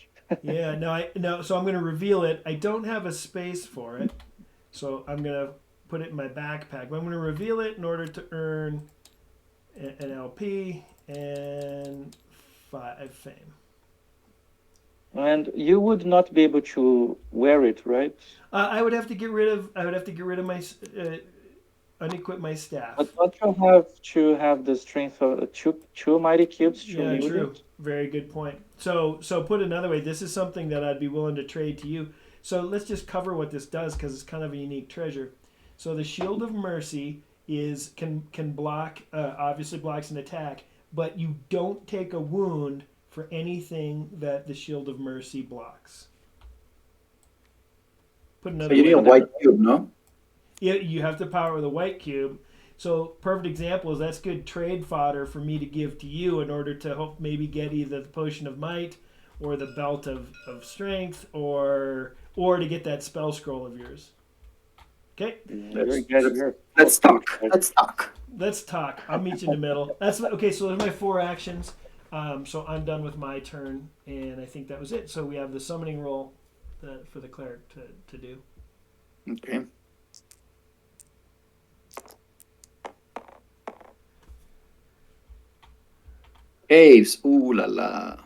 Yeah. No. So I'm going to reveal it. I don't have a space for it, so I'm going to put it in my backpack. But I'm going to reveal it in order to earn an LP and 5 fame. And you would not be able to wear it, right? I would have to get rid of my unequip my staff. But don't you have to have the strength of two mighty cubes to Yeah, wield true. it? Very good point. So put another way, this is something that I'd be willing to trade to you. So let's just cover what this does because it's kind of a unique treasure. So the Shield of Mercy can block, obviously blocks an attack, but you don't take a wound for anything that the Shield of Mercy blocks. Put another So you need a way. white cube, no? Yeah, you have to power with a white cube. So perfect example is that's good trade fodder for me to give to you in order to hope maybe get either the Potion of Might or the Belt of Strength or to get that spell scroll of yours. Okay? Let's talk. Let's talk. I'll meet you in the middle. Okay, so there's my 4 actions. So I'm done with my turn, and I think that was it. So we have the summoning roll for the cleric to do. Okay. Caves. Ooh la la.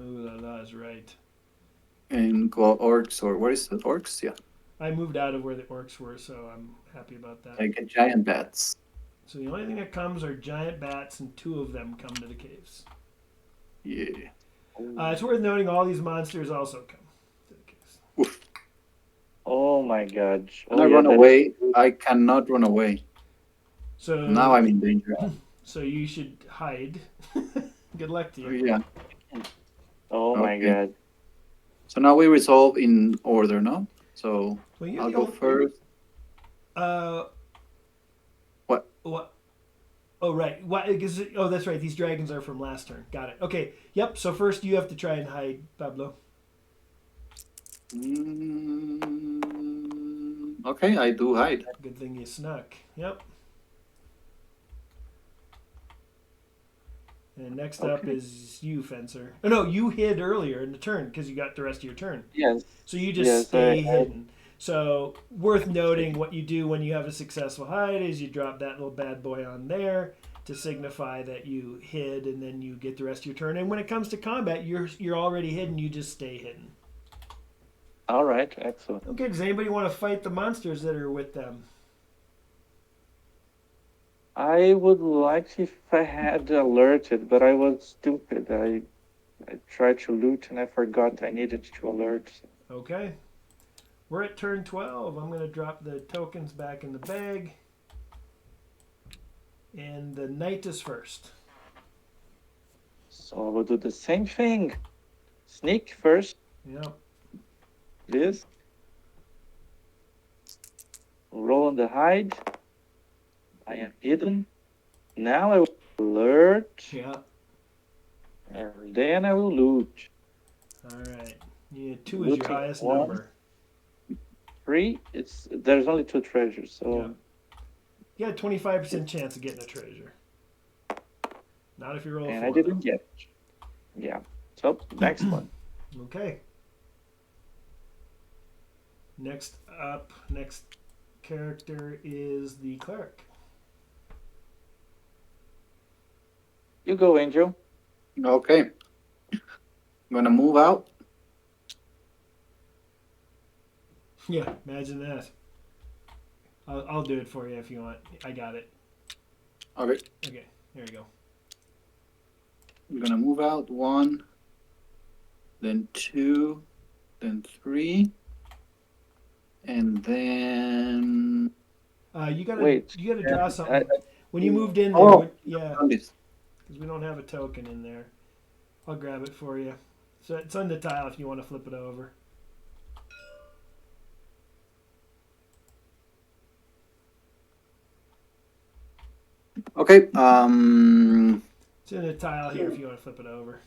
Ooh la la is right. And go orcs, or what is it? Orcs? Yeah. I moved out of where the orcs were, so I'm happy about that. Like giant bats. So the only thing that comes are giant bats, and 2 of them come to the caves. Yeah. It's worth noting all these monsters also come to the caves. Oof. Oh my god. When I run away, I cannot run away. So Now I'm in danger. So you should hide. Good luck to you. Yeah. Oh my Okay. god. So now we resolve in order, no? So Well, you're I'll the go only- first. What? Oh, right. Why? Oh, that's right. These dragons are from last turn. Got it. Okay. Yep. So first you have to try and hide, Pablo. Okay, I do hide. Good thing you snuck. Yep. And next up is you, Fencer. Oh, no, you hid earlier in the turn because you got the rest of your turn. Yes. So you just stay hidden. So worth noting what you do when you have a successful hide is you drop that little bad boy on there, to signify that you hid, and then you get the rest of your turn. And when it comes to combat, you're already hidden. You just stay hidden. All right, excellent. Okay. Does anybody want to fight the monsters that are with them? I would like if I had alerted, but I was stupid. I tried to loot and I forgot I needed to alert. Okay. We're at turn 12. I'm going to drop the tokens back in the bag. And the knight is first. So I will do the same thing. Sneak first, Yep. this. Roll on the hide. I am hidden. Now I will alert. Yeah. And then I will loot. All right. Yeah, 2 is your Looting highest one. number. 3, there's only 2 treasures, so Yeah. You got a 25% chance of getting a treasure. Not if you roll a 4. and I didn't get it. Yeah. So next one. Okay. Next character is the cleric. You go, Angel. Okay. I'm gonna move out. Yeah, imagine that. I'll do it for you if you want. I got it. Okay. Okay, there you go. I'm gonna move out 1, then 2, then 3, and then You gotta Wait. draw something. When you moved in there, Oh. yeah, on this. because we don't have a token in there. I'll grab it for you. So it's on the tile if you want to flip it over. Okay. It's in the tile here if you want to flip it over.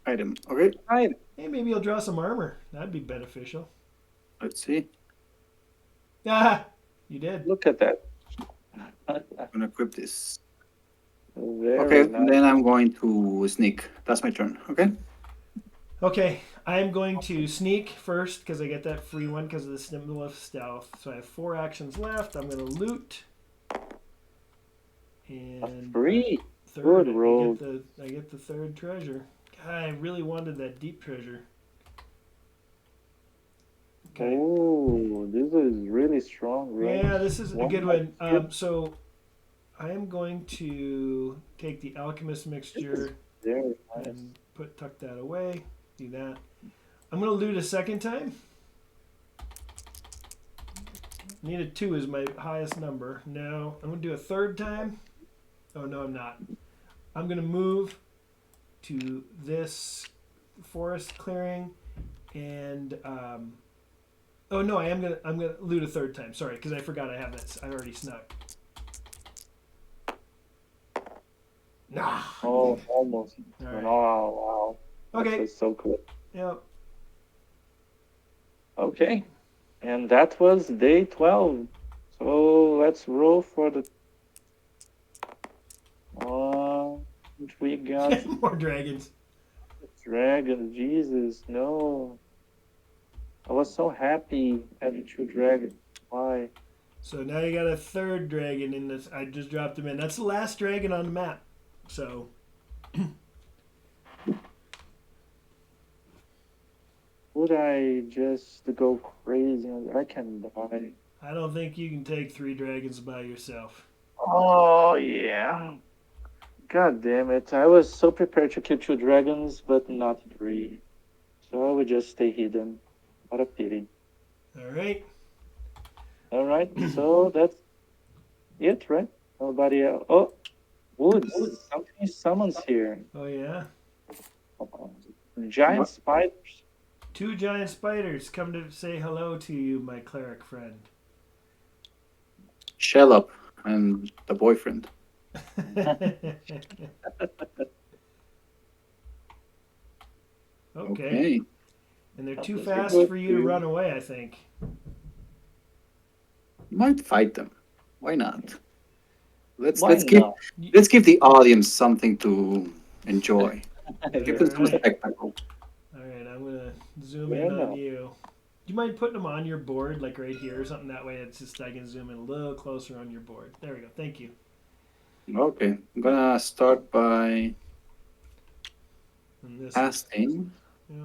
Item. Okay. Hide. Hey, maybe you'll draw some armor. That'd be beneficial. Let's see. Ah, you did. Look at that. I'm gonna equip this. Very Okay. nice. Then I'm going to sneak. That's my turn. Okay. Okay, I'm going to sneak first because I get that free one because of the symbol of stealth. So I have 4 actions left. I'm going to loot. And Free. third, Good roll. I get the 3rd treasure. God, I really wanted that deep treasure. Okay. Oh, this is really strong, right? Yeah, this is a good one. So I am going to take the alchemist mixture Very nice. and tuck that away. Do that. I'm going to loot a second time. Needed 2 is my highest number. Now I'm going to do a 3rd time. Oh no, I'm not. I'm going to move to this forest clearing, and oh no, I'm gonna loot a 3rd time. Sorry, because I forgot I have that. I already snuck. Nah. Oh, almost. All right. Oh, wow. Okay. This is so cool. Yep. Okay. And that was day 12. So let's roll for the. We got More dragons. dragons. Jesus, no. I was so happy having 2 dragons. Why? So now you got a 3rd dragon in this. I just dropped him in. That's the last dragon on the map. So. Would I just go crazy? I can die. I don't think you can take 3 dragons by yourself. Oh, yeah. God damn it. I was so prepared to kill 2 dragons, but not 3. So I would just stay hidden. What a pity. All right. All right, so that's it, right? Nobody else. Oh, woods. Something summons here. Oh yeah. Giant What? spiders. 2 giant spiders come to say hello to you, my cleric friend. Shell up. I'm the boyfriend. Okay. And they're too Those are fast good for you to too. run away, I think. You might fight them. Why not? Let's Why let's give not? let's give the audience something to enjoy. Give them some Alright. spectacle. Alright, I'm gonna zoom Fair in on enough. you. Do you mind putting them on your board, like right here or something? That way it's just I can zoom in a little closer on your board. There we go. Thank you. Okay, I'm gonna start by And this is casting. yeah.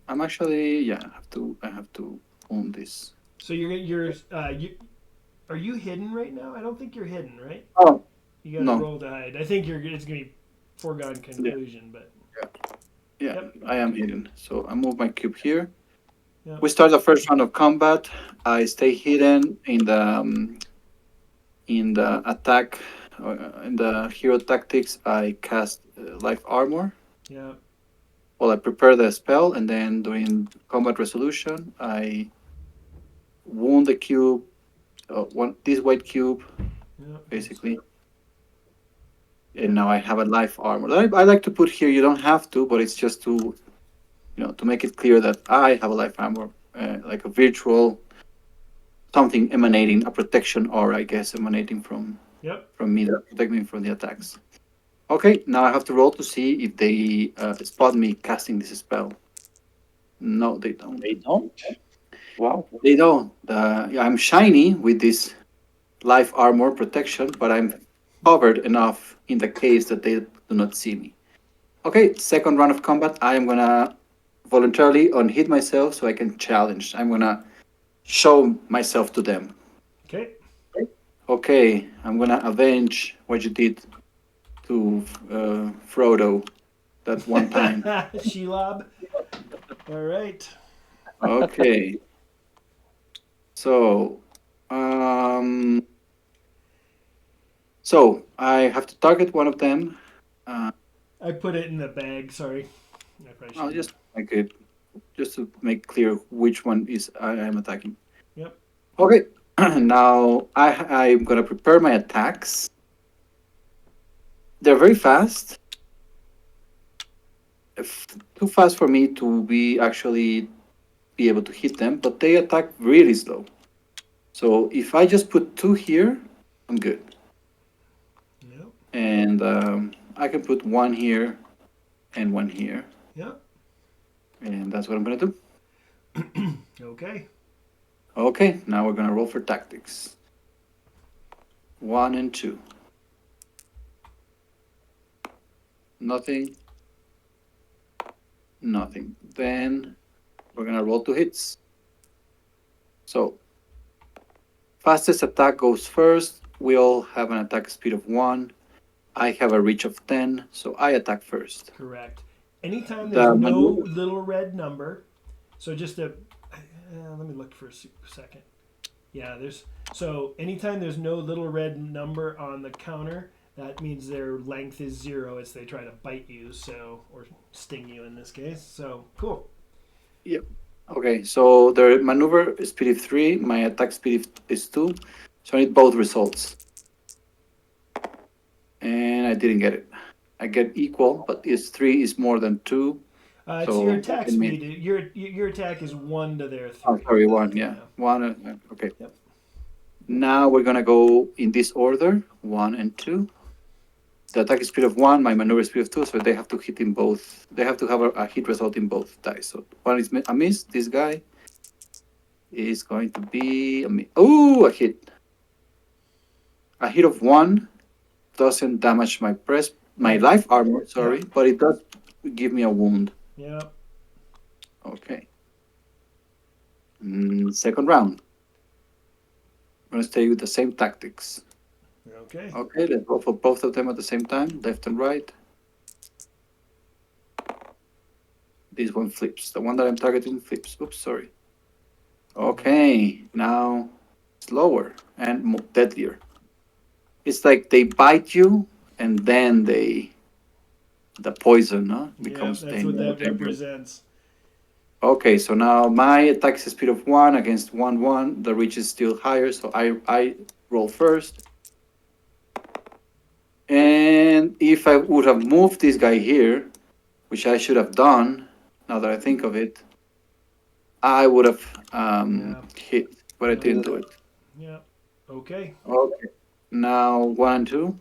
I'm actually, yeah, I have to own this. So you are you hidden right now? I don't think you're hidden, right? Oh, You got to no. roll to hide. I think you're it's gonna be foregone Yeah, conclusion, but yeah, yeah, yep, I am hidden. So I move my cube here. yep, We start the first round of combat. I stay hidden in the attack, in the hero tactics. I cast life armor yep. while I prepare the spell, and then during combat resolution, I wound the cube, one this white cube, Yep. basically, and Yep. now I have a life armor. I like to put here. You don't have to, but it's just to to make it clear that I have a life armor, like a virtual something emanating, a protection aura, I guess, emanating Yep. from me that protect me from the attacks. Okay, now I have to roll to see if they spot me casting this spell. No, they don't. They don't. Wow. They don't. Yeah, I'm shiny with this life armor protection, but I'm covered enough in the case that they do not see me. Okay, second round of combat. I am gonna voluntarily unhit myself so I can challenge. I'm gonna show myself to them. Okay. Okay, I'm gonna avenge what you did to Frodo that one time. Shelob. All right. Okay, so um, so I have to target one of them. Uh, I put it in the bag. Sorry. I probably I'll shouldn't. just make it just to make clear which one is I am attacking. Yep. Okay, now I'm gonna prepare my attacks. They're very fast. If, too fast for me to be actually be able to hit them, but they attack really slow. So if I just put two here, I'm good. Yep. And I can put one here and one here, Yep. and that's what I'm gonna do. Okay. Okay, now we're gonna roll for tactics. One and two. Nothing, nothing. Then we're gonna roll two hits. So fastest attack goes first. We all have an attack speed of 1. I have a reach of 10, so I attack first. Correct. Anytime there's The no maneuver. little red number, so just a let me look for a second. Yeah, there's so anytime there's no little red number on the counter, that means their length is 0 as they try to bite you, so or sting you in this case. So cool. Yep. Okay, so the maneuver speed is 3, my attack speed is 2, so I need both results. And I didn't get it. I get equal, but it's 3 is more than 2, It's your so I attack can miss. speed. Your attack is 1 to their Oh, 3. sorry, 1, yeah. Yeah. 1, okay. Yep. Now we're gonna go in this order, 1 and 2. The attack speed of 1, my maneuver speed of 2, so they have to hit in both. They have to have a hit result in both dice. So one is a miss. This guy is going to be a miss. Oh, a hit. A hit of 1 doesn't damage my Yep. life armor, sorry, Yep. but it does give me a wound. Yep. Okay. Second round. I'm going to stay with the same tactics. Okay. Okay, let's go for both of them at the same time, left and right. This one flips. The one that I'm targeting flips. Oops, sorry. Okay, now slower and deadlier. It's like they bite you and then the poison Yep. becomes That's what more that dangerous. represents. Okay, so now my attack speed of 1 against 1 1. The reach is still higher, so I roll first. And if I would have moved this guy here, which I should have done, now that I think of it, I would have Yeah. hit, but I didn't do it. Yep. Okay. Okay. Now 1 and 2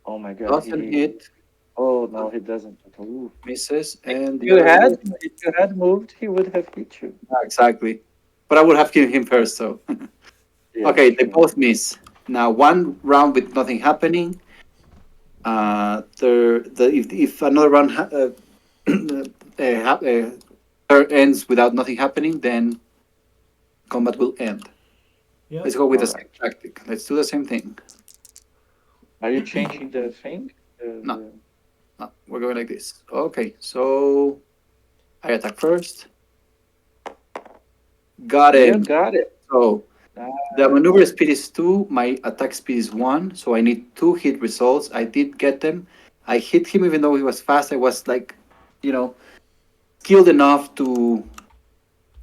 Oh my God. doesn't hit, Oh no, he doesn't. Ooh. misses, If and the you other had, one if you had moved, he would have hit you. exactly. But I would have killed him first, so Yeah, Okay, they sure. both miss. Now one round with nothing happening. If another round turn ends without nothing happening, then combat will end. Let's Yep. go with All the right. same tactic. Let's do the same thing. Are you changing the thing? No, no, we're going like this. Okay, so I attack first. Got You him. got it. So the maneuver Nice. speed is 2, my attack speed is 1, so I need 2 hit results. I did get them. I hit him even though he was fast. I was like, you know, skilled enough to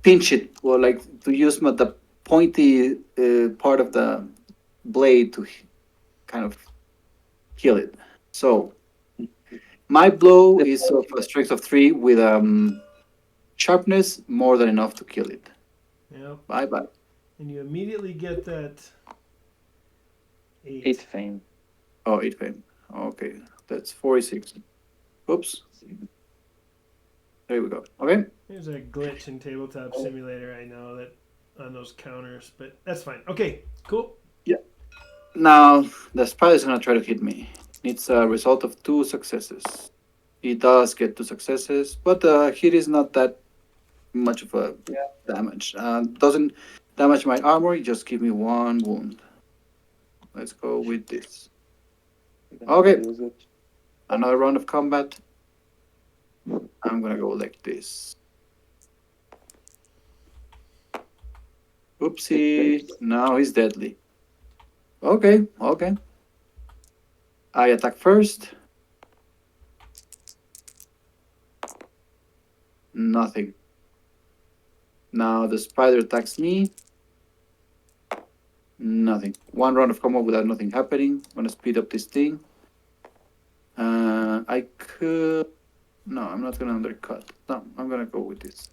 pinch it or like to use the pointy part of the blade to kind of kill it. So my blow The is of a strength of 3 with sharpness more than enough to kill it. Yep. Bye bye. And you immediately get that eight 8. fame. Oh, 8 fame. Okay, that's 46. Oops. There we go. Okay. There's a glitch in Tabletop Simulator, I know, that on those counters, but that's fine. Okay, cool. Yeah. Now the spider is gonna try to hit me. It's a result of 2 successes. He does get 2 successes, but the hit is not that much of a Yeah, damage. Doesn't damage my armor. You just give me 1 wound. Let's go with this. we're gonna Okay, use it. another round of combat. I'm gonna go like this. It Oopsie. flips. Now he's deadly. Okay, okay. I attack first. Nothing. Now the spider attacks me. Nothing. 1 round of combat without nothing happening. I'm gonna speed up this thing. I could. No, I'm not gonna undercut. No, I'm gonna go with this.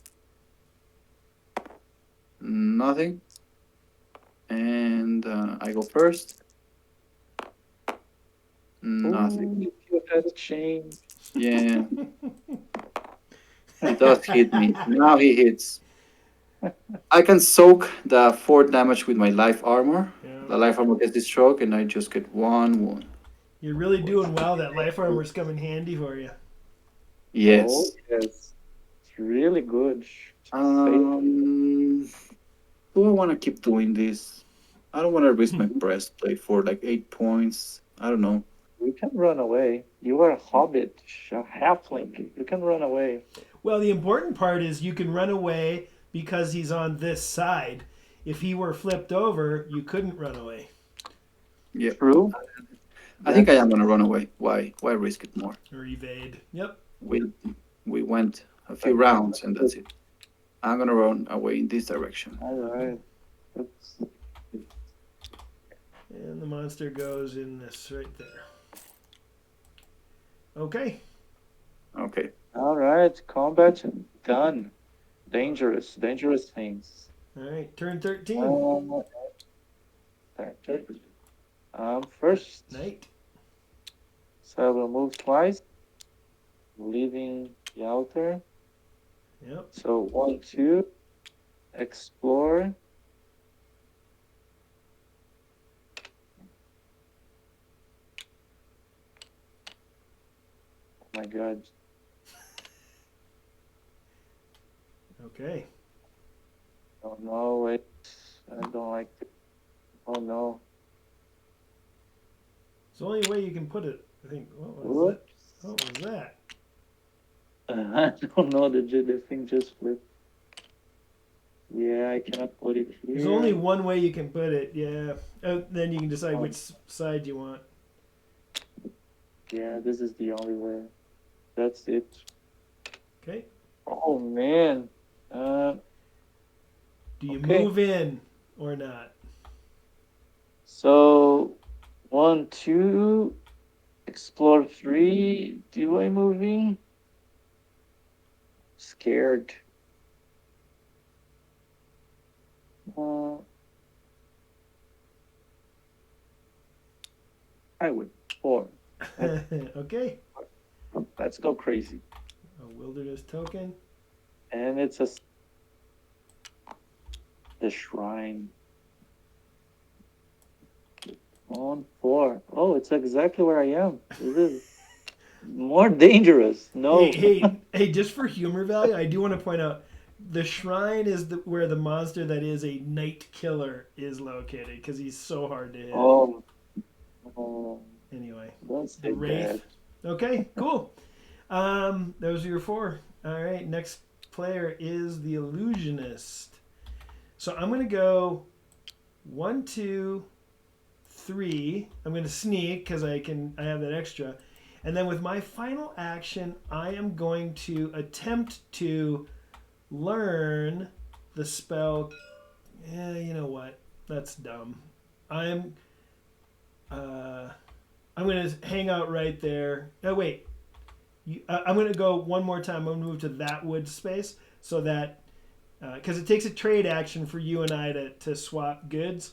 Nothing. And I go first. Nothing. Oh, you has changed. Yeah, he does hit me. Now he hits. I can soak the 4 damage with my life armor. Yeah. The life armor gets destroyed, and I just get 1 wound. You're really doing well. That life armor's coming handy for you. Oh, Yes. yes. It's really good. Save. Um, do I want to keep doing this? I don't want to risk my breastplate for like 8 points. I don't know. You can run away. You are a hobbit, a halfling. You can run away. Well, the important part is you can run away because he's on this side. If he were flipped over, you couldn't run away Yeah, True. I think I That's am gonna run away. Why? Why risk it more? or evade. Yep. We we went a few right. rounds and that's it. I'm gonna run away in this direction. All right. That's, And the monster goes in this right there. Okay. Okay. all right. Combat done. Dangerous. Dangerous things. All right. Turn 13. Um, first, Night. so I will move twice, leaving the altar. Yep. So 1, 2, explore. Oh my God. Okay. Oh no, wait. I don't like it. Oh no. It's the only way you can put it. I think. What was that? Whoops. What was that? I don't know. The thing just flipped. Yeah, I cannot put it There's only here. one way you can put it. Yeah. Then you can decide Oh, which side you want. yeah, this is the only way. That's it. Okay. Oh man. Uh, Do you okay. move in or not? So 1, 2, explore 3. Do I move in? Scared. Uh, I would. 4. Let's, Okay. let's go crazy. A wilderness token. And it's the shrine. On 4. Oh, it's exactly where I am. This is more dangerous. Hey, No. hey, hey! Just for humor value, I do want to point out the shrine is where the monster that is a night killer is located because he's so hard to hit. Oh, oh, Anyway, don't the say that. wraith. Okay, cool. Those are your four. All right, next player is the illusionist. So I'm gonna go 1, 2, 3. I'm gonna sneak because I have that extra, and then with my final action, I am going to attempt to learn the spell. You know what? That's dumb. I'm uh, I'm gonna hang out right there. Oh wait, I'm gonna go one more time. I'm gonna move to that wood space so that because it takes a trade action for you and I to swap goods.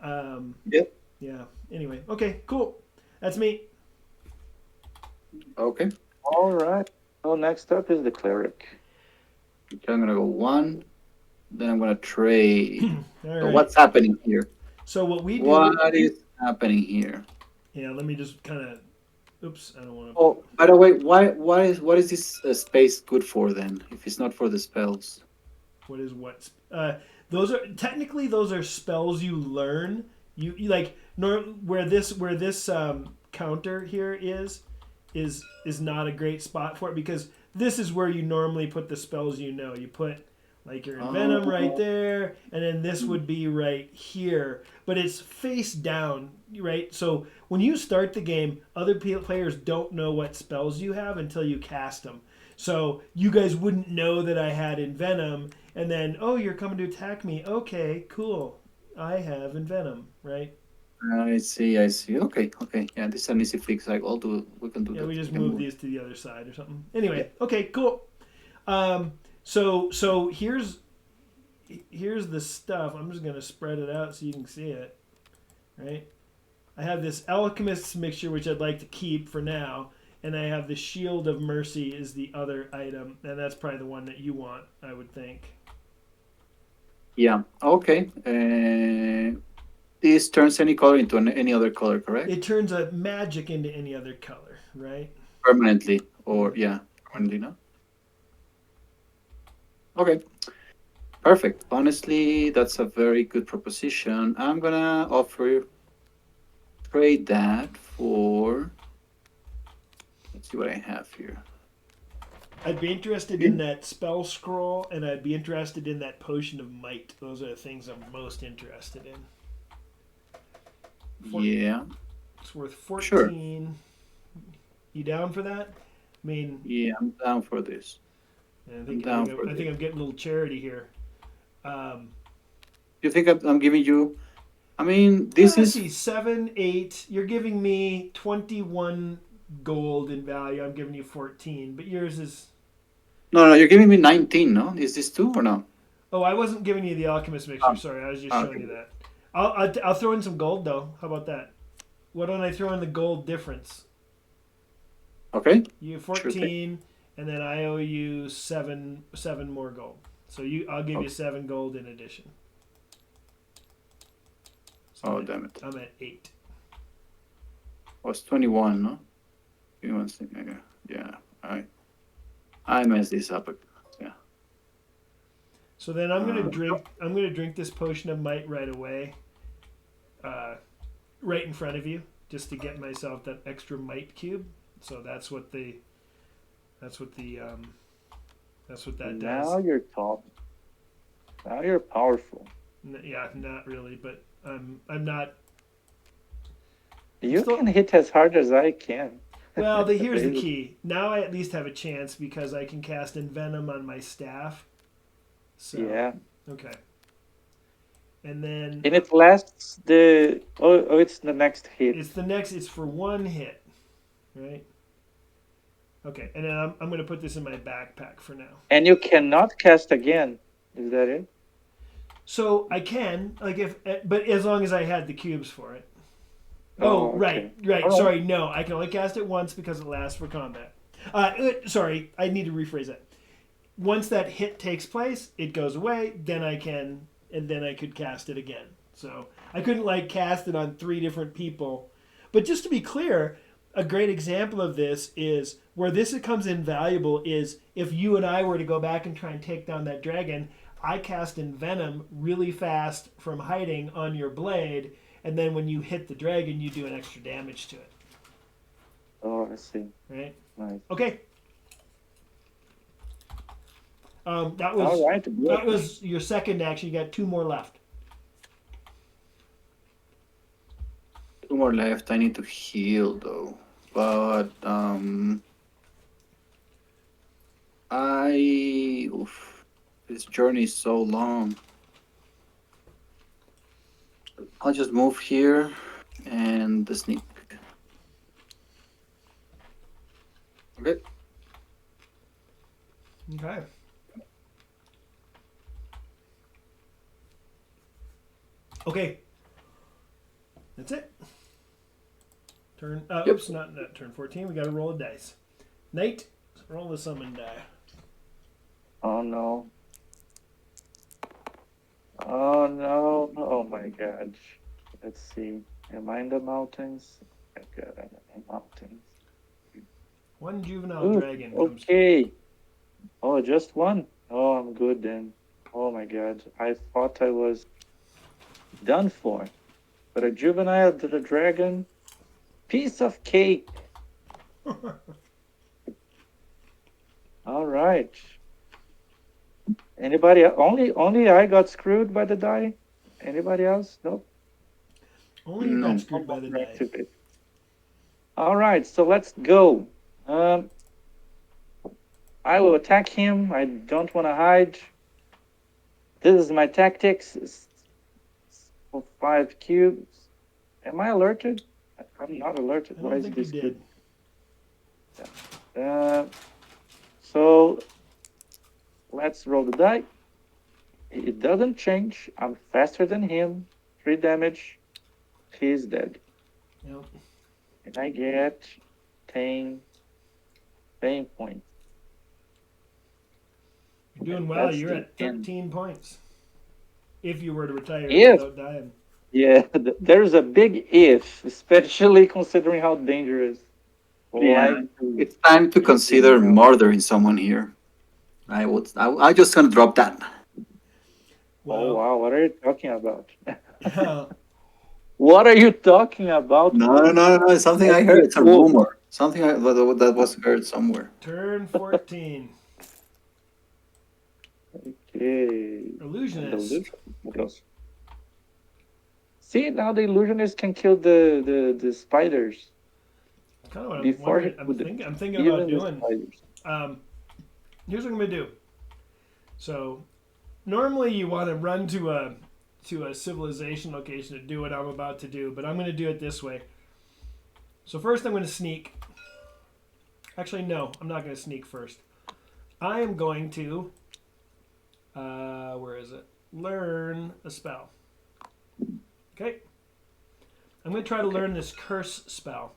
Um, Yep. yeah. Anyway, okay, cool. That's me. Okay. All right. So next up is the cleric. Okay, I'm gonna go one. Then I'm gonna trade. All So right. what's happening here? So what we do? What is happening here? Yeah. Let me just kind of. Oops. I don't want to. Oh, by the way, what is this space good for then? If it's not for the spells. What is what? Those are technically those are spells you learn. You like where this counter here is not a great spot for it because this is where you normally put the spells you know. You put like your envenom right Oh. there, and then this would be right here. But it's face down, right? So when you start the game, other players don't know what spells you have until you cast them. So you guys wouldn't know that I had envenom, and then oh, you're coming to attack me. Okay, cool. I have envenom, right? I see. I see. Okay. Okay. Yeah, this is an easy fix. Like, I'll do. We can do Yeah, we that. just We can move move. these to the other side or something. Yeah. Anyway, okay, cool. So here's the stuff. I'm just gonna spread it out so you can see it, right? I have this alchemist's mixture which I'd like to keep for now, and I have the shield of mercy is the other item, and that's probably the one that you want, I would think. Yeah. Okay. This turns any color into any other color, correct? It turns a magic into any other color, right? Permanently, or Mhm. yeah, permanently. No. Okay. Perfect. Honestly, that's a very good proposition. I'm gonna offer trade that for. Let's see what I have here. I'd be interested in that spell scroll, and I'd be interested in that potion of might. Those are the things I'm most interested in. Yeah. It's worth Sure. 14. You down for that? I mean, Yeah, I'm down for this. I I'm think I down think for I this. think I'm getting a little charity here. Um, You think I'm giving you? I mean, this let's is see, 7, 8. You're giving me 21 gold in value. I'm giving you 14, but yours is. no, no. You're giving me 19. No, is this two or no? Oh, I wasn't giving you the alchemist mixture. Oh, Sorry, I was just showing okay. you that. I'll throw in some gold though. How about that? Why don't I throw in the gold difference? Okay. You have Sure thing. 14, and then I owe you seven more gold. So I'll give you Okay. 7 gold in addition. So Oh, damn it. I'm at 8. Was 21. No. Give me one second. Yeah. I messed this up. Yeah. So then I'm gonna Uh, drink. I'm gonna drink this potion of might right away, uh, right in front of you, just to get myself that extra might cube. So that's what the that's what that does. Now you're top. Now you're powerful. Yeah, not really, but I'm not. I'm You still. can hit as hard as I can. Well, here's the Basically. key. Now I at least have a chance because I can cast envenom on my staff. So Yeah. okay, and then And it lasts the. Oh, it's the next hit. it's the next. It's for 1 hit, right? Okay, and then I'm going to put this in my backpack for now. And you cannot cast again. Is that it? So I can like if, but as long as I had the cubes for it. Oh, Oh, right, okay. right. All right. Sorry, no, I can only cast it once because it lasts for combat. Sorry, I need to rephrase that. Once that hit takes place, it goes away. Then I could cast it again. So I couldn't like cast it on 3 different people. But just to be clear, a great example of this is where this comes invaluable is if you and I were to go back and try and take down that dragon, I cast Envenom really fast from hiding on your blade, and then when you hit the dragon, you do an extra damage to it. Oh, I see. Right? Nice. Okay. That All right. was your second action. You got 2 more left. 2 more left. I need to heal though. But this journey is so long. I'll just move here and the sneak. Okay. Okay. Okay. That's it. Turn. Yep. Oops, not turn 14. We got to roll a dice. Nate, roll the summon die. Oh no. Oh no. Oh my God. Let's see. Am I in the mountains? Oh my God, I'm in the mountains. 1 juvenile Ooh, dragon comes. okay. Oh, just one? Oh, I'm good then. Oh my God. I thought I was done for. But a juvenile to the dragon, piece of cake. All right. Anybody? Only I got screwed by the die. Anybody else? Nope. Only you No. got screwed by the die. Activate. All right. So let's go. I will attack him. I don't want to hide. This is my tactics. It's for 5 cubes. Am I alerted? I'm not alerted. I Why don't is think this you did. good? So let's roll the die. It doesn't change. I'm faster than him. 3 damage. He's dead. Yep. And I get 10 points. You're doing well. That's You're the at end. 13 points. If you were to retire If. without dying. Yeah, there's a big if, especially considering how dangerous. Yeah. Like, It's time to consider murdering someone here. I'm just gonna drop that. oh Well, wow, what are you talking about? yeah. What are you talking about? No. It's something I heard. It's a Oh, rumor. Something that was heard somewhere. Turn 14. okay. Illusionist. What else? See, now the illusionist can kill the spiders Kind of what before he I'm could thinking. I'm thinking even about the doing. spiders. Here's what I'm gonna do. So, normally you want to run to a civilization location to do what I'm about to do, but I'm gonna do it this way. So first, I'm gonna sneak. Actually, no, I'm not gonna sneak first. I am going to. Where is it? Learn a spell. Okay. I'm going to try to learn this curse spell.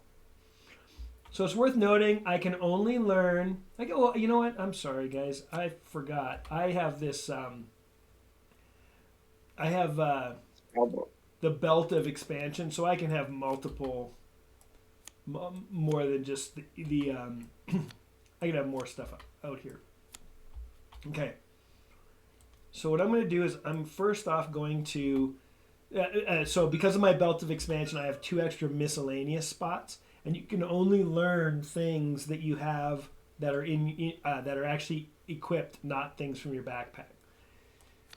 So it's worth noting I can only learn. Well, you know what? I'm sorry, guys. I forgot. I have this. I have the belt of expansion, so I can have multiple. More than just the I can have more stuff out here. Okay. So what I'm going to do is I'm first off going to. So because of my belt of expansion, I have 2 extra miscellaneous spots, and you can only learn things that you have that are that are actually equipped, not things from your backpack.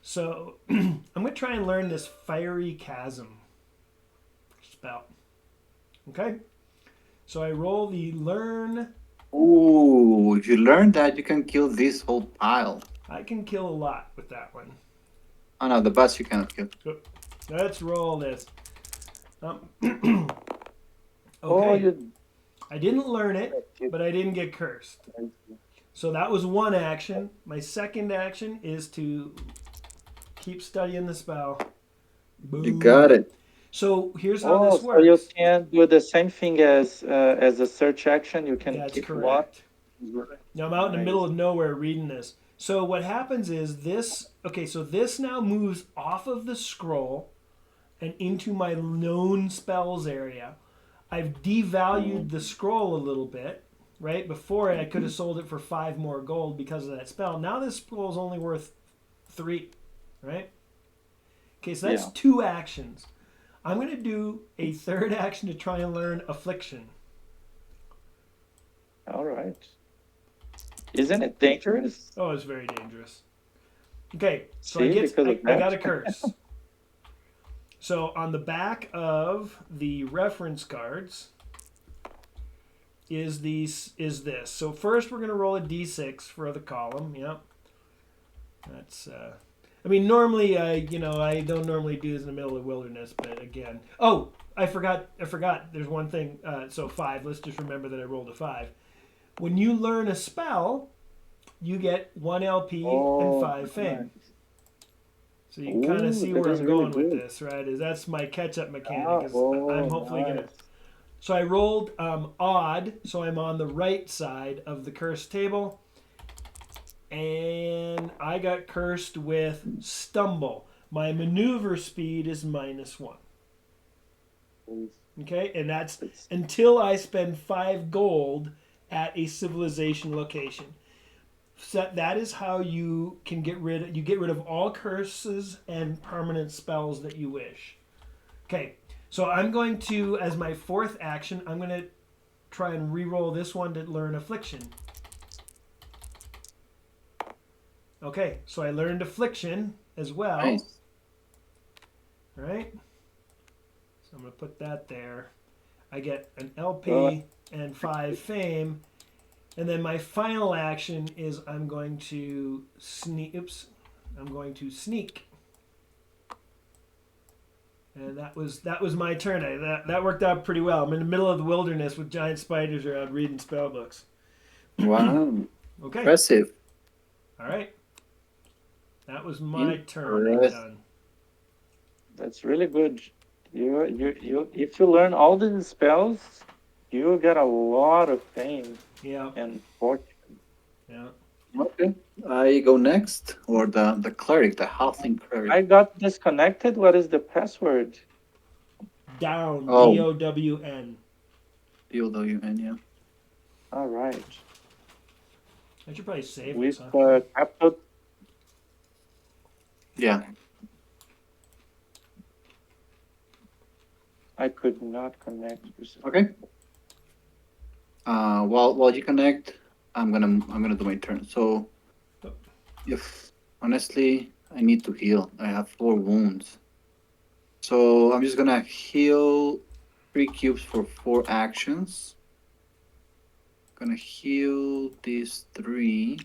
So I'm going to try and learn this fiery chasm spell. Okay. So I roll the learn. Ooh, if you learn that, you can kill this whole pile. I can kill a lot with that one. Oh no, the boss you cannot kill. Let's roll this. Okay. Oh, you. I didn't learn it, but I didn't get cursed. So that was one action. My second action is to keep studying the spell. Boom. You got it. So here's how this So you works. can do the same thing as a search action. You can That's keep correct. what? Now I'm out in the middle of nowhere reading this. So what happens is this. Okay, so this now moves off of the scroll, and into my known spells area. I've devalued the scroll a little bit, right? Before I could have sold it for 5 more gold because of that spell. Now this scroll is only worth 3, right? Okay, so that's Yeah. 2 actions. I'm going to do a third action to try and learn Affliction. All right. Isn't it dangerous? Oh, it's very dangerous. Okay, so See, because of I got that. a curse. So on the back of the reference cards is this. So first we're going to roll a d6 for the column. Yep. That's I mean normally I don't normally do this in the middle of the wilderness, but again. Oh, I forgot there's one thing. So 5. Let's just remember that I rolled a 5. When you learn a spell, you get 1 LP and 5 fame. Right. So you can kind of Ooh, see that where is I'm really going with good. this, right? Is that's my catch-up mechanic. Ah, Is I'm oh, hopefully gonna. nice. So I rolled odd, so I'm on the right side of the cursed table, and I got cursed with stumble. My maneuver speed is -1. Okay, and that's It's- until I spend 5 gold at a civilization location. So that is how you can get rid of all curses and permanent spells that you wish. Okay, so I'm going to, as my 4th action, I'm going to try and re-roll this one to learn Affliction. Okay, so I learned Affliction as well. Nice. Right? So I'm going to put that there. I get an LP Well, and 5 fame. And then my final action is I'm going to sneak. Oops. I'm going to sneak. And that was my turn. That worked out pretty well. I'm in the middle of the wilderness with giant spiders around reading spell books. Wow. Okay. Impressive. All right. That was my turn Impressive. done. that's really good. You if you learn all the spells, you get a lot of fame Yeah. and fortune. Yeah. Okay. I go next, or the cleric, the halfling cleric. I got disconnected. What is the password? Down. Oh, DOWN. DOWN, yeah. All right. I should probably save With this, huh? capital. Yeah. I could not connect. Okay. While you connect, I'm gonna do my turn. So, if honestly, I need to heal. I have 4 wounds. So I'm just gonna heal 3 cubes for 4 actions. Gonna heal these 3.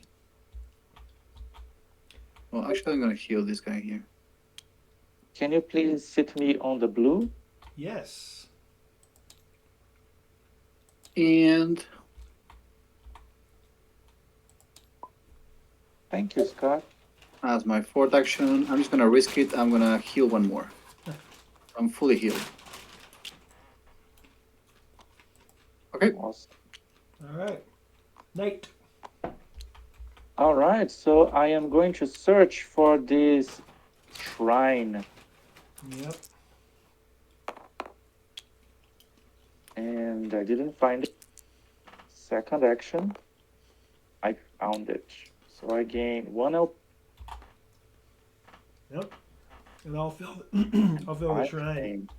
Well, actually, I'm gonna heal this guy here. Can you please sit me on the blue? Yes. And Thank you, Scott. as my 4th action, I'm just gonna risk it. I'm gonna heal 1 more. I'm fully healed. Okay. Awesome. All right. Nate. All right, so I am going to search for this shrine, Yep. and I didn't find it. Second action, I found it. So I gain 1 LP. Yep. And I'll fill the, I'll fill the shrine.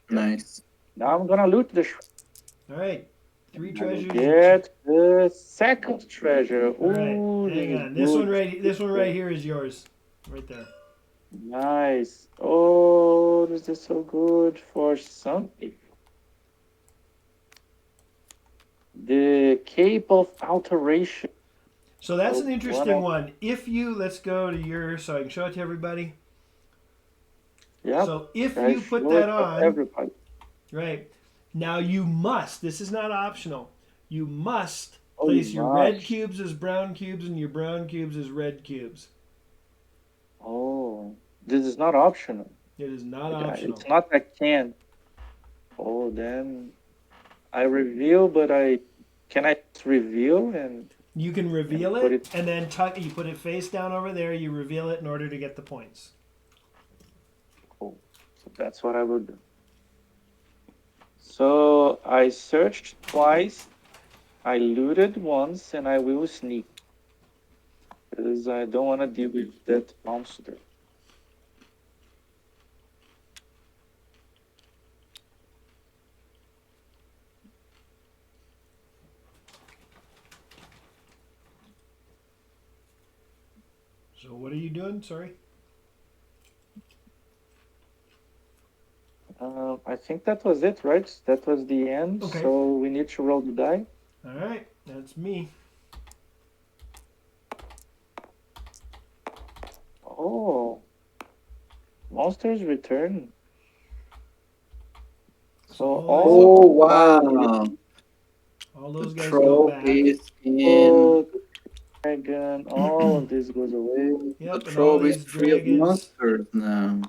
Nice. Now I'm gonna loot the shrine. All right. 3 I will treasures. get the second treasure. All right. Ooh, Hang this on. is This good. one right here is yours. Right there. Nice. Oh, this is so good for some people. The Cape of Alteration. So that's Oh, an interesting one one. If you let's go to your so I can show it to everybody. Yep. So if I you put show that it for on, everybody. right, now you must, this is not optional, you must Oh, place you your red must. cubes as brown cubes and your brown cubes as red cubes. Oh, this is not optional. It is not optional. It's not I can. Oh, then I reveal, but can I just reveal and You can reveal put it it. and then you put it face down over there, you reveal it in order to get the points. Cool. That's what I would do. So I searched twice, I looted once, and I will sneak. Because I don't want to deal with that monster. So what are you doing? Sorry. I think that was it, right? That was the end. Okay. So we need to roll the die. All right, that's me. Oh, monsters return. So Oh, all wow. All The those guys go troll back. is in. oh, the dragon, all of this goes away. The Yep, and all troll is these free of dragons monsters now.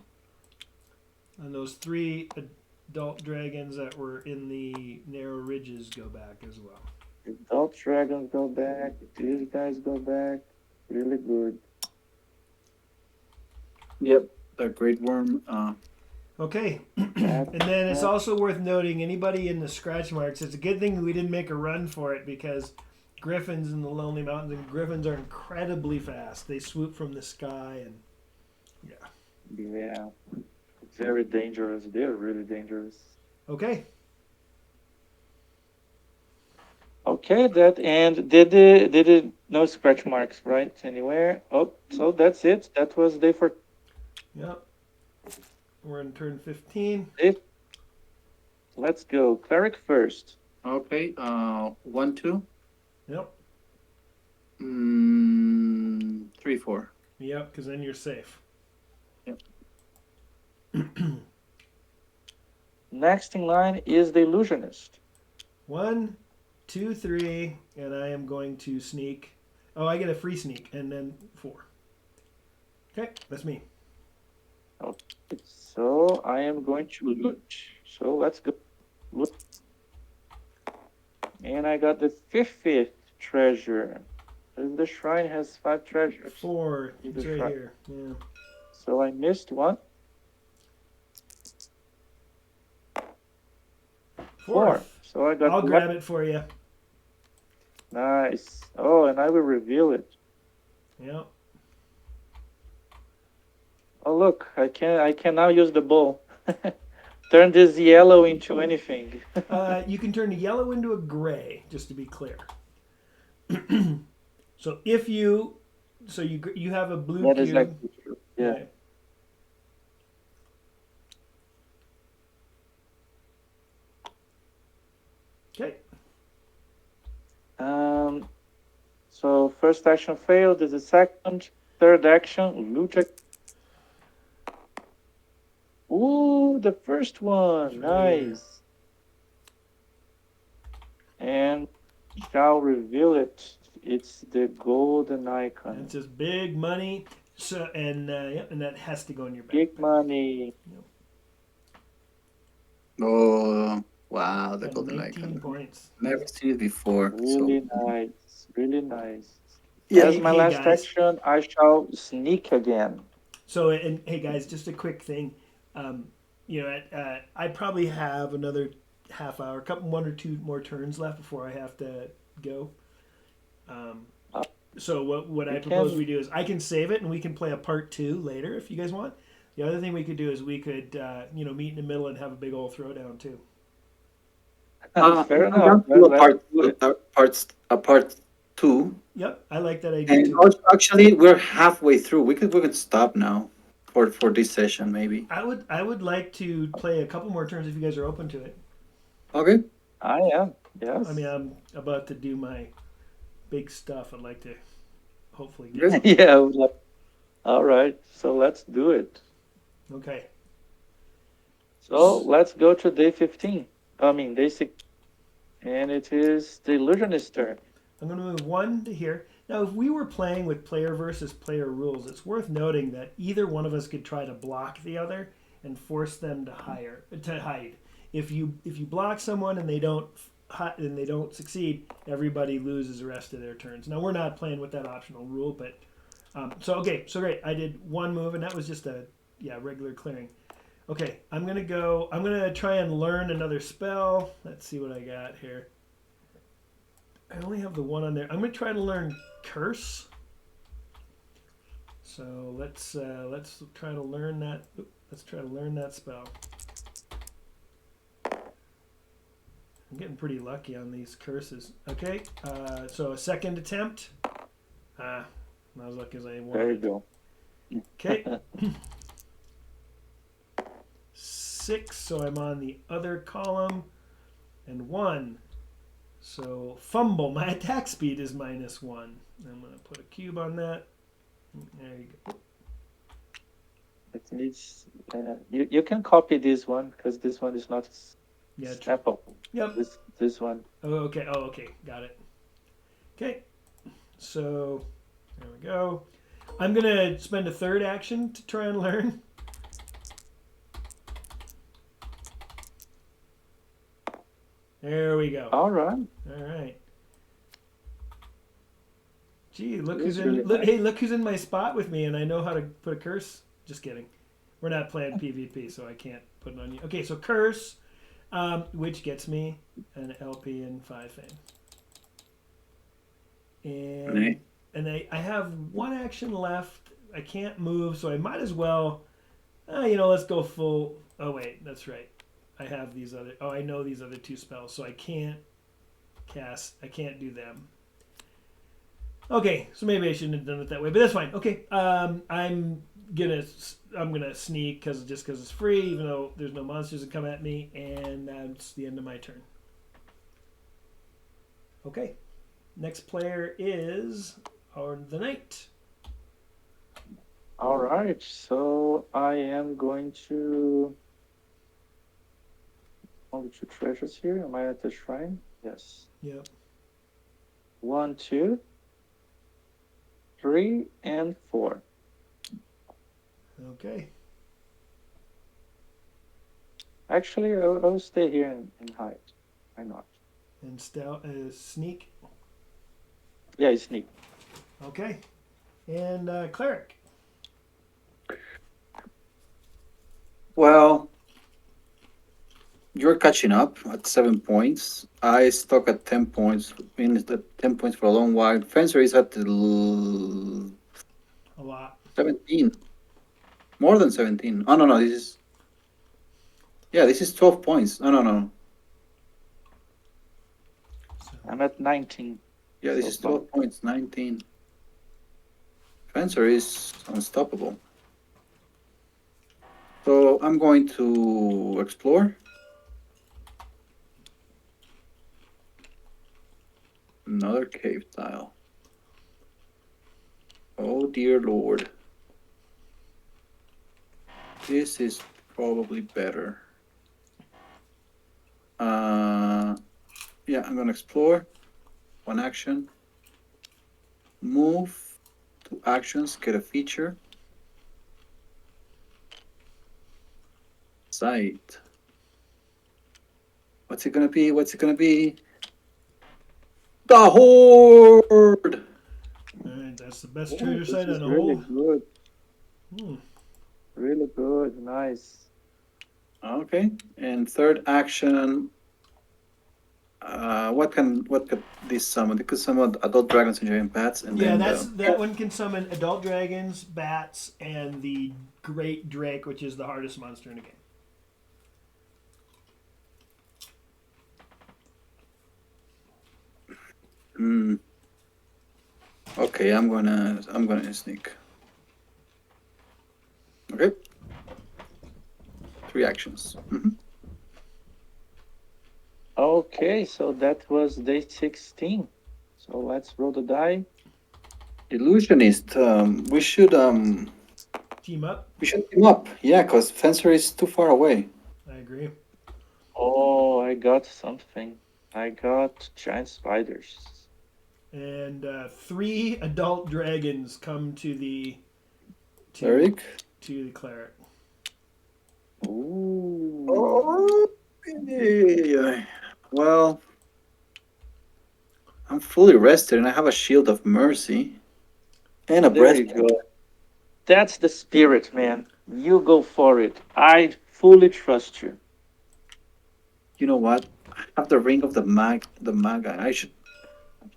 and those 3 adult dragons that were in the narrow ridges go back as well. The adult dragons go back. These guys go back. Really good. Yep, the great worm. Okay, That, and then it's that, also worth noting anybody in the scratch marks. It's a good thing we didn't make a run for it because griffins in the Lonely Mountains and griffins are incredibly fast. They swoop from the sky and yeah, very dangerous. They're really dangerous. okay. Okay, that and did it no scratch marks, right? Anywhere? Oh, so that's it. That was day for Yep, we're in turn 15. it. Let's go. Cleric first. Okay, 1, 2. Yep, 3, 4. yep, because then you're safe. Yep. Next in line is the illusionist. 1, 2, 3, and I am going to sneak. Oh, I get a free sneak, and then 4. Okay, that's me. Okay, so I am going to loot. So let's go loot. And I got the 50th treasure. The shrine has 5 treasures. 4. In It's the right shrine. here. Yeah. So I missed one. 4. Fourth. So I got I'll the grab it for you. Nice. Oh, and I will reveal it. Yep. Oh look, I can now use the bow. Turn this yellow into anything. You can turn the yellow into a gray, just to be clear. So if you, so you have a blue That is cube. actually true. Yeah. Right. Okay. So first action failed. This is second. Third action, loot. Ooh, the first one. Right here. Nice. And shall reveal it. It's the golden icon. It's just big money. So and that has to go in your backpack. Big money. Oh, wow, the And golden 19 icon. points. Never seen it before. Really So, nice. Really nice. yeah. As my Hey, last guys. action, I shall sneak again. So and hey guys, just a quick thing. I probably have another half hour, couple 1 or 2 more turns left before I have to go. So what I You propose can- we do is I can save it and we can play a part 2 later if you guys want. The other thing we could do is we could meet in the middle and have a big old throwdown too. Fair I'm enough. down to do Let's do it. a part 2. Yep, I like that idea And too. also, actually, we're halfway through. We could stop now for this session, maybe. I would like to play a couple more turns if you guys are open to it. Okay. I am. Yes. I mean, I'm about to do my big stuff. I'd like to hopefully get Good. something. Yeah. I would like- All right. So let's do it. Okay. So let's go to day 15. I mean, day 6. And it is the illusionist turn. I'm going to move 1 to here. Now, if we were playing with player versus player rules, it's worth noting that either one of us could try to block the other and force them to hide. If you block someone and they don't succeed, everybody loses the rest of their turns. Now, we're not playing with that optional rule, but so great. I did 1 move, and that was just a regular clearing. Okay, I'm gonna go. I'm gonna try and learn another spell. Let's see what I got here. I only have the one on there. I'm gonna try to learn curse. So let's try to learn that. Let's try to learn that spell. I'm getting pretty lucky on these curses. Okay, so a second attempt. Ah, not as lucky as I There you wanted. go. Okay, 6. So I'm on the other column, and 1. So fumble. My attack speed is -1. I'm gonna put a cube on that. There you go. It needs. You can copy this one because this one is not Yeah. snappable. Yep. This one. Oh, okay. Oh, okay. Got it. Okay. So there we go. I'm gonna spend a third action to try and learn. There we go. All right. All right. Gee, look It who's is in. really Look, nice. hey, look who's in my spot with me, and I know how to put a curse. Just kidding. We're not playing PvP, so I can't put it on you. Okay, so curse, which gets me an LP and 5 fame. Right. And I have one action left. I can't move, so I might as well. Let's go full. Oh wait, that's right. I have these other. Oh, I know these other 2 spells, so I can't cast. I can't do them. Okay, so maybe I shouldn't have done it that way, but that's fine. Okay, gonna I'm gonna sneak just because it's free, even though there's no monsters that come at me, and that's the end of my turn. Okay, next player is the knight. All right. So I am going to. Only 2 treasures here. Am I at the shrine? Yes. Yep. 1, 2, 3, and 4. Okay. Actually, I'll stay here and hide. Why not? And sneak. Yeah, sneak. Okay. And cleric. Well, you're catching up at 7 points. I stuck at 10 points. Been at 10 points for a long while. Fencer is at A lot. 17. More than 17. Oh no, no, this is 12 points. No, no, no. So, I'm at 19. Yeah, this So is far. 12 points. 19. Fencer is unstoppable. So I'm going to explore. Another cave tile. Oh dear lord. This is probably better. Yeah, I'm gonna explore. One action. Move. 2 actions. Get a feature. Sight. What's it gonna be? What's it gonna be? The horde. all right, that's the best Oh, treasure this site is on the really whole. good. Hmm. Really good. Nice. Okay. And third action. What could this summon? They could summon adult dragons and giant bats, and Yeah, then that one can summon adult dragons, bats, and the great drake, which is the hardest monster in the game. Hmm. Okay, I'm gonna sneak. Okay. 3 actions. Okay, so that was day 16. So let's roll the die. Illusionist. Team up. We should team up. Yeah, because Fencer is too far away. I agree. Oh, I got something. I got giant spiders. And 3 adult dragons come to Cleric. the cleric. Ooh. Oh, yeah. Well, I'm fully rested and I have a shield of mercy and a There you breastplate. go. That's the spirit, man. You go for it. I fully trust you. You know what? I have the ring of the mag. I should.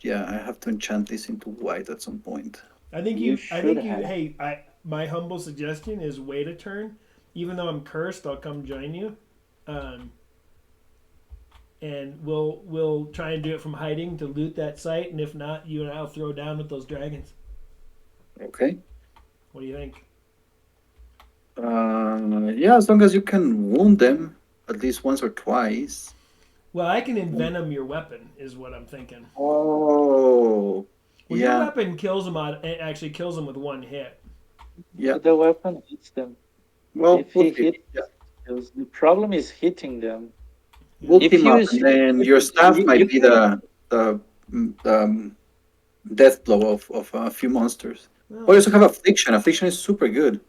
Yeah, I have to enchant this into white at some point. I think You you. I should think you. have. Hey, I. My humble suggestion is wait a turn. Even though I'm cursed, I'll come join you, um, and we'll try and do it from hiding to loot that site. And if not, you and I'll throw down with those dragons. Okay. What do you think? Yeah, as long as you can wound them at least once or twice. Well, I can envenom your weapon, is what I'm thinking. Oh, Well, your yeah, weapon kills them. It actually kills them with one hit. yeah. The weapon hits them. Well, If we'll he see. hits, Yeah, the problem is hitting them. Yeah. we'll If team you up, and then your staff you might be can the death blow of a few monsters. Well, Oh, you also let's have affliction. Affliction is super good.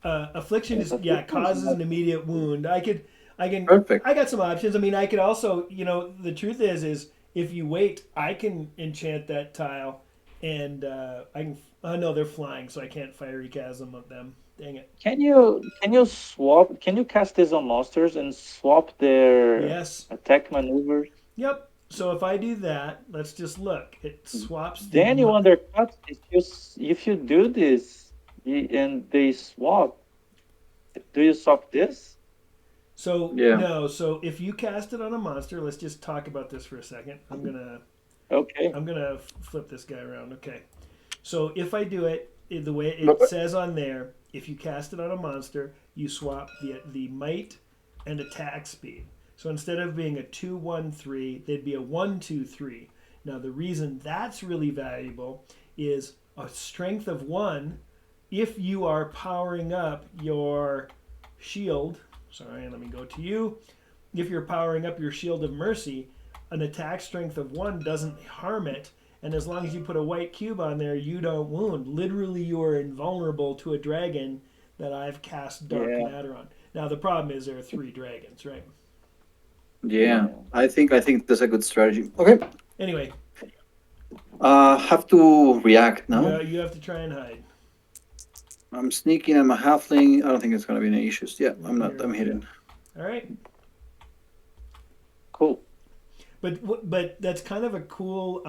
affliction is the yeah hitting is causes not an immediate wound. I can Perfect. I got some options. I mean, I could also the truth is if you wait, I can enchant that tile, and I can. Oh no, they're flying, so I can't fiery chasm of them. Dang it. can you swap can you cast this on monsters and swap their Yes. attack maneuvers? Yep. So if I do that, let's just look. It swaps the. Then you undercut if you do this and they swap. Do you swap this? So Yeah. no. So if you cast it on a monster, let's just talk about this for a second. Okay. I'm gonna flip this guy around. Okay. So if I do it the way But it says on there, if you cast it on a monster, you swap the might and attack speed. So instead of being a 2-1-3, they'd be a 1-2-3. Now the reason that's really valuable is a strength of 1 if you are powering up your shield. Sorry, let me go to you. If you're powering up your shield of mercy, an attack strength of 1 doesn't harm it, and as long as you put a white cube on there, you don't wound. Literally, you are invulnerable to a dragon that I've cast dark Yeah. matter on. Now the problem is there are 3 dragons, right? Yeah, Yeah. I think that's a good strategy. Okay. Anyway, Have to react now. you have to try and hide. I'm sneaking. I'm a halfling. I don't think it's gonna be any issues. Yeah, Yeah, I'm not. you're I'm okay. hidden. All right, Cool. but that's kind of a cool.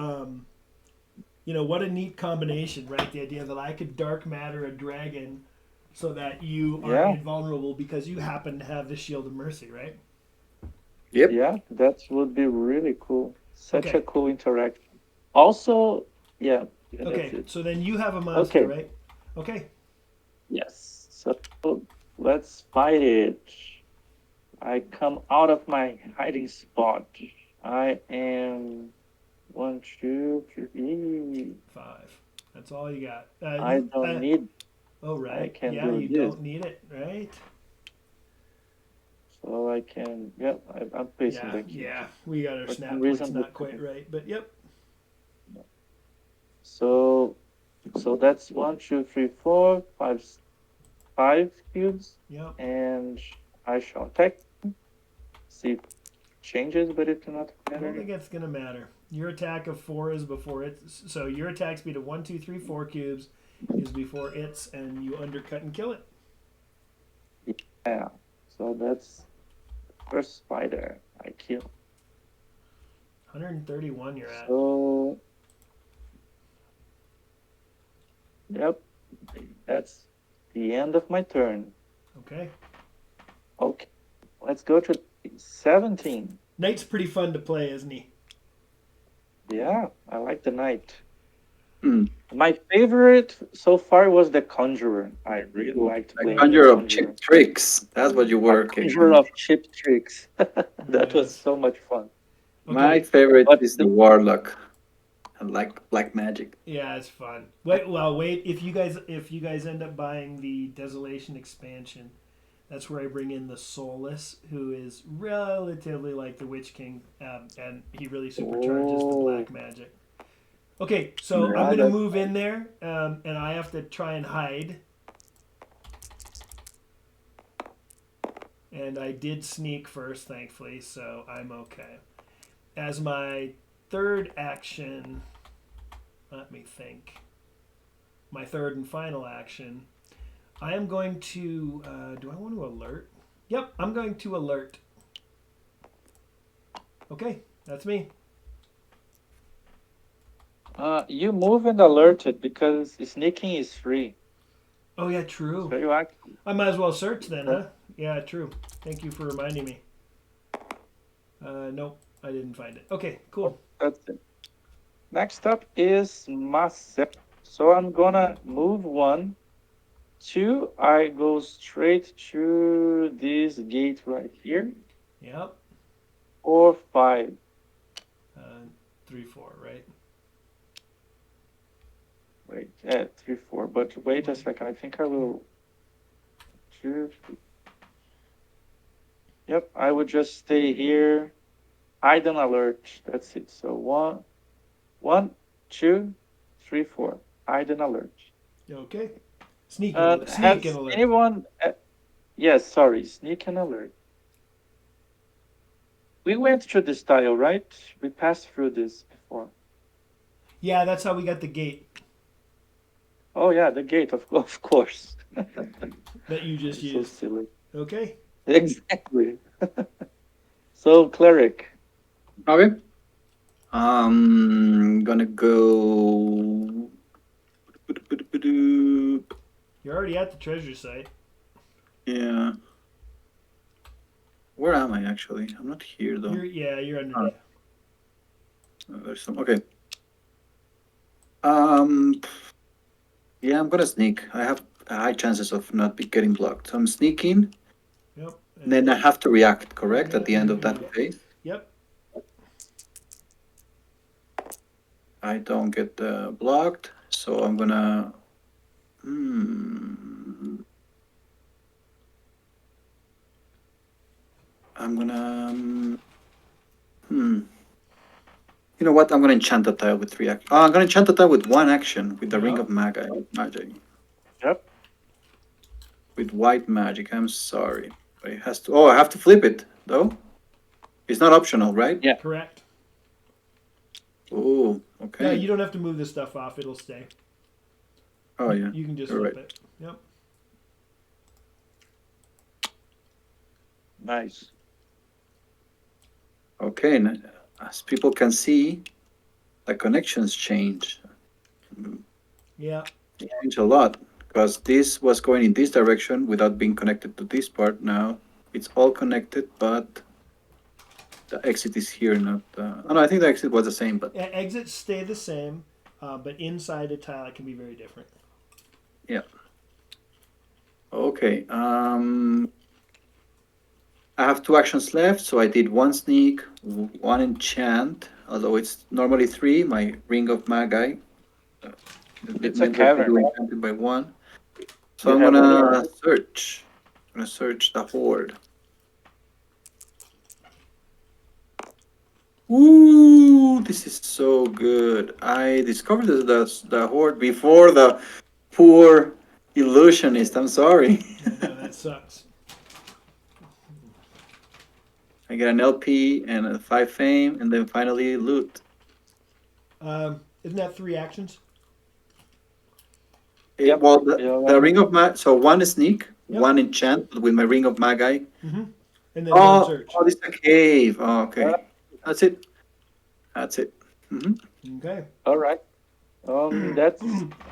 What a neat combination, right? The idea that I could dark matter a dragon so that you are Yeah. invulnerable because you happen to have the shield of mercy, right? Yep. Yeah, that would be really cool. Such a Okay. cool interaction. Also, yeah, yeah, that's Okay. it. So then you have a monster, Okay. right? Okay. Yes. So let's fight it. I come out of my hiding spot. I am one, two, three. 5. That's all you got. I don't need. Oh, I right. can Yeah, do you this, don't need it, right? so I can. Yeah, I'm placing Yeah, back here. yeah. We got our For some snap points reason, not quite right, but yep. so that's one, two, three, four, five, 5 cubes, Yep. and I shall attack. See if it changes, but it do not I don't matter. think it's gonna matter. Your attack of 4 is before it. So your attack speed of 1, 2, 3, 4 cubes is before its, and you undercut and kill it. Yeah. So that's the first spider I kill. 131 you're at. So yep, that's the end of my turn. Okay. Okay, let's go to 17. Knight's pretty fun to play, isn't he? Yeah, I like the knight. Hmm. My favorite so far was the conjurer. I really liked A playing the conjure of conjurer. cheap tricks. That's what you A were, conjurer King. of cheap tricks. That was Yes. so much fun. My Okay. favorite But is the warlock. I like black magic. Yeah, it's fun. Wait. If you guys end up buying the Desolation expansion, that's where I bring in the Soulless, who is relatively like the Witch King, and he really supercharges the oh, black magic. Okay, so I'm Yeah. yeah, gonna that's move in there, and I have to try and hide. And I did sneak first, thankfully, so I'm okay. As my third action, let me think. My third and final action, I am going to. Do I want to alert? Yep, I'm going to alert. Okay, that's me. You move and alert it because sneaking is free. Oh yeah, So true. you act. I might as well search then, huh? Yeah, true. Thank you for reminding me. Nope, I didn't find it. Okay, cool. That's it. Next up is myself. So I'm gonna move one, two. I go straight through this gate right here. Yep. Or five. Uh, 3, 4, right? Wait, yeah, three, four. But wait a second. I think I will. Two. Yep, I would just stay here. Hide an alert. That's it. So one, two, three, four. Hide an alert. Okay. Sneak and Has alert. anyone? Yes, sorry. Sneak and alert. We went through this tile, right? We passed through this before. Yeah, that's how we got the gate Oh yeah, the gate, of course. that you just I'm so used. silly. Okay. Exactly. So cleric. Okay. Gonna go. You're already at the treasure site. Yeah. Where am I actually? I'm not here though. You're Oh, underneath. there's some. Okay. Um. Yeah, I'm gonna sneak. I have high chances of not be getting blocked. So I'm sneaking. Yep. And Then I have to react, correct, at yeah, the end of that phase. yep. I don't get blocked, so I'm gonna. Hmm. I'm gonna. Hmm. You know what? I'm gonna enchant the tile with three action. Oh, I'm gonna enchant the tile with one action with the Ring Yep. of Magi magic. Yep. With white magic. I'm sorry. But it has to. Oh, I have to flip it though. It's not optional, right? Yeah. Correct. Oh, Yeah, okay. you don't have to move this stuff off. It'll stay. Oh yeah, You can just you're flip right. it. Yep. Nice. Okay, as people can see, the connections change. Yeah. Change a lot because this was going in this direction without being connected to this part. Now it's all connected, but the exit is here, not. Oh, no, I think the exit was the same, but Exits stay the same, but inside a tile it can be very different. yeah. Okay. I have two actions left, so I did one sneak, one enchant. Although it's normally three, my Ring of Magi. Uh, it It's a meant that I do cavern. enchanted by one. So You I'm have only gonna search. I'm gonna search the horde. Ooh, this is so good. I discovered the horde before the poor illusionist. I'm sorry. I know that sucks. I get an LP and a 5 fame, and then finally loot. Isn't that 3 actions? Yep. Well, Yeah. the ring of so one sneak, Yep. one enchant with my ring of magi. Mm-hmm. And then one search. Oh, this is a cave. Oh, Uh, okay, that's it. That's it. Hmm. Okay. all right. That's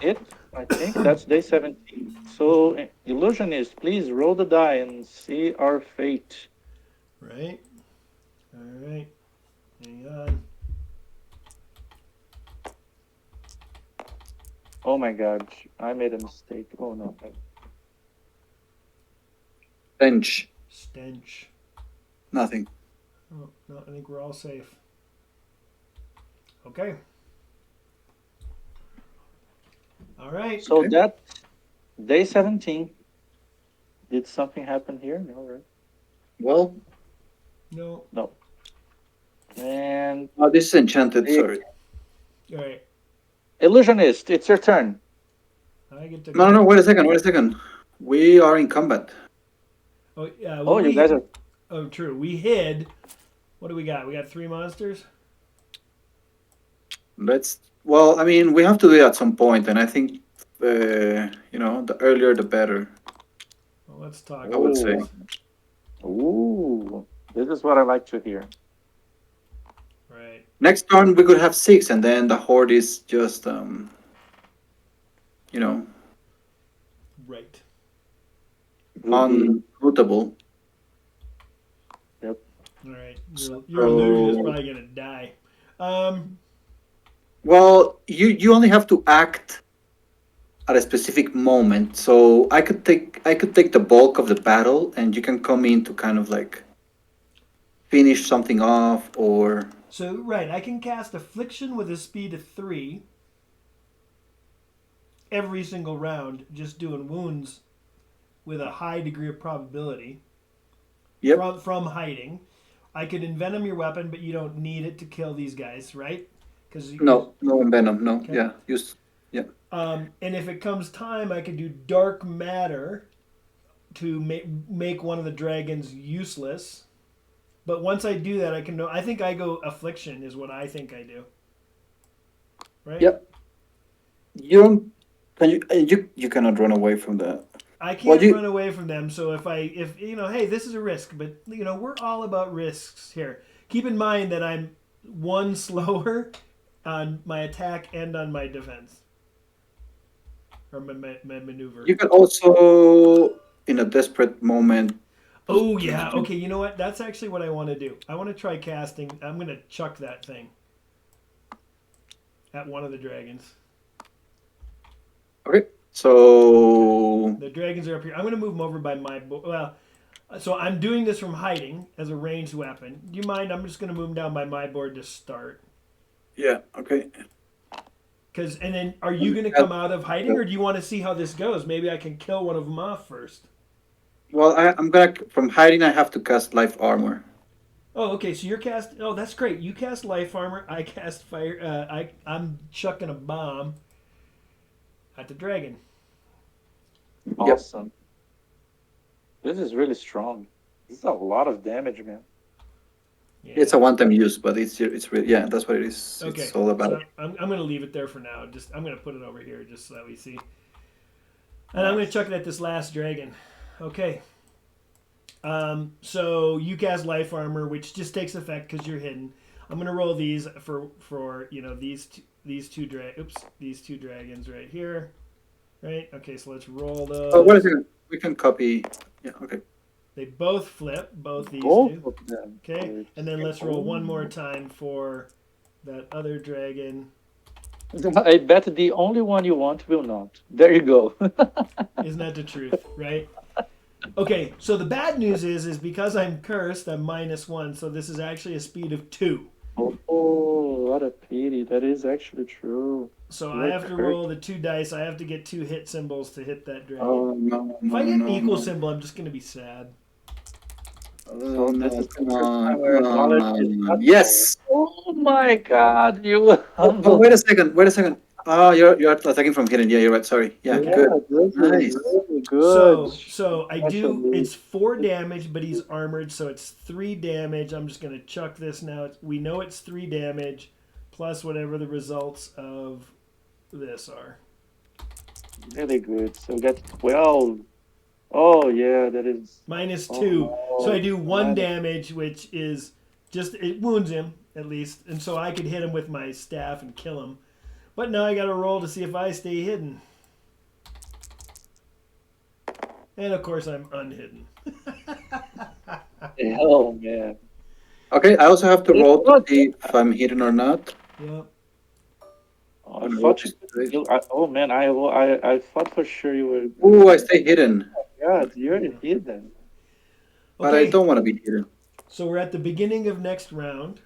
it. I think that's day 17. So, illusionist, please roll the die and see our fate. Right. All right. Hang on. Oh my God, I made a mistake. Oh no. Bench. Stench. Nothing. Oh no, I think we're all safe. Okay. All right. So Okay. that day 17. Did something happen here? No, right? Well, No. No. And oh, this is enchanted. Sorry. All right. illusionist, it's your turn. I get to No, go. no, no. Wait a second. Wait a second. We are in combat. Oh yeah. Oh, Well, you guys are. Oh, true. We hid. What do we got? We got 3 monsters. Let's. Well, I mean, we have to do it at some point, and I think, the earlier the better. let's talk I would about say. this. Ooh, this is what I like to hear. Right. Next turn we could have 6, and then the horde is just you know, Right. Will be. unrootable. Yep. All right. Your illusion is So, probably gonna die. Um. well, you only have to act at a specific moment. So I could take the bulk of the battle, and you can come in to kind of like finish something off, or So right, I can cast Affliction with a speed of 3 every single round, just doing wounds with a high degree of probability yep. from hiding. I could envenom your weapon, but you don't need it to kill these guys, right? Because No, no envenom. No, okay. yeah, just yeah. And if it comes time, I could do dark matter to make one of the dragons useless. But once I do that, I can know. I think I go affliction is what I think I do. Right? Yep. You don't. Can you cannot run away from that. I Well, can't you run away from them. So if hey, this is a risk, but we're all about risks here. Keep in mind that I'm one slower on my attack and on my defense or my maneuver. you can also, in a desperate moment, Oh yeah. Okay. You know what? That's actually what I want to do. I want to try casting. I'm gonna chuck that thing at one of the dragons. okay. So The dragons are up here. I'm gonna move them over by my well. So I'm doing this from hiding as a ranged weapon. Do you mind? I'm just gonna move them down by my board to start. yeah, okay. And then are you gonna come out of hiding, or do you want to see how this goes? Maybe I can kill one of them off first. Well, I'm gonna from hiding. I have to cast life armor. Oh, okay. So you're cast. Oh, that's great. You cast life armor. I cast fire. I'm chucking a bomb at the dragon. Yep. Awesome. This is really strong. This is a lot of damage, man. Yeah. It's a one-time use, but it's really, yeah. That's what it is. Okay. It's all about. So I'm gonna leave it there for now. I'm gonna put it over here just so that we see. And I'm gonna chuck it at this last dragon. Okay. So you cast life armor, which just takes effect because you're hidden. I'm gonna roll these for these two dragons right here. Right. Okay. So let's roll those. Oh, wait a second. We can copy. Yeah. Okay. They both flip. Both these Both do. of them. Okay. And then let's roll one more time for that other dragon. I bet the only one you want will not. There you go. Isn't that the truth, right? Okay, so the bad news is because I'm cursed, I'm -1, so this is actually a speed of 2. Oh, what a pity. That is actually true. So I You're have to correct. roll the 2 dice. I have to get 2 hit symbols to hit that dragon. Oh no If no I get an no equal no. symbol, I'm just going to be sad. So Oh this no! is the Come first on! time where knowledge is not. Yes. Oh my God, you Oh, wait a humbled. second. Wait a second. Oh, you're attacking from hidden. Yeah, you're right. Sorry. Yeah. Good. Yeah, this is Nice. really good. So I do. Actually, It's 4 damage, but he's armored, so it's 3 damage. I'm just going to chuck this now. We know it's 3 damage, plus whatever the results of this are. really good. So that's 12. Oh, yeah, that is. -2. So I Oh, do 1 man. damage, which is just it wounds him at least, and so I could hit him with my staff and kill him. But now I got to roll to see if I stay hidden. And of course I'm unhidden. Oh, man. Okay. I also have to But it's roll to good. see if I'm hidden or not. Yep. Oh, I I'm gonna roll thought this. oh, man, I thought for sure you were. Oh, I stay hidden, God, you're hidden. but I Okay, don't want to be hidden. so we're at the beginning of next round.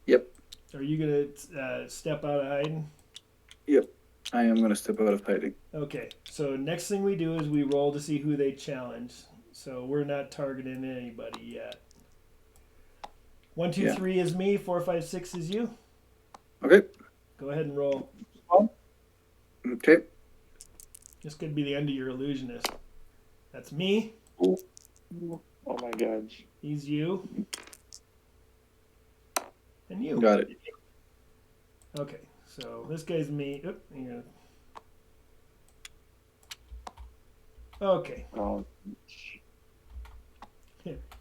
Yep. Are you gonna step out of hiding? Yep. I am gonna step out of hiding. Okay, so next thing we do is we roll to see who they challenge. So we're not targeting anybody yet. 1, 2, Yeah. 3 is me. 4, 5, 6 is you. Okay. Go ahead and roll. Okay. This could be the end of your illusionist. That's me. Oh my God. He's you. And you. Got it. Okay, so this guy's me. Oop, yeah. Okay, Oh,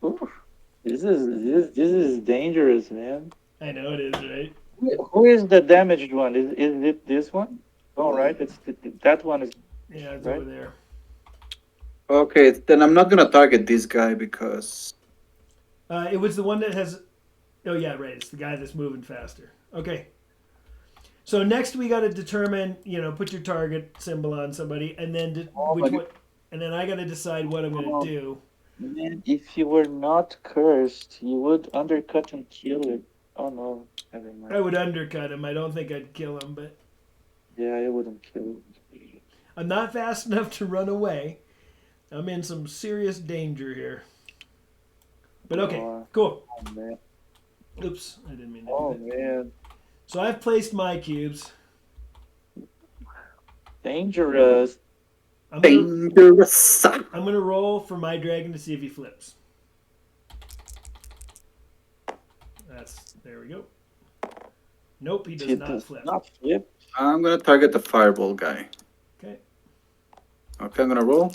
Oof. This is dangerous, man. I know it is, right? Who is the damaged one? Is it this one? Oh, right. That one is Yeah, it's over right. there. Okay, then I'm not gonna target this guy because It was the one that has. Oh yeah, right. It's the guy that's moving faster. Okay. So next we got to determine, put your target symbol on somebody, and then Oh, which but one, and then I got to decide what I'm going to oh, do. man, if you were not cursed, you would undercut and kill it. Oh no, never I mind. would undercut him. I don't think I'd kill him, but Yeah, I wouldn't kill it. I'm not fast enough to run away. I'm in some serious danger here. But okay, Oh, cool. oh man. Oops, I didn't mean to do Oh that. man. So I've placed my cubes. Dangerous. I'm gonna dangerous. I'm gonna roll for my dragon to see if he flips. There we go. Nope, he does It not does flip. not flip. I'm gonna target the fireball guy. Okay. Okay, I'm gonna roll.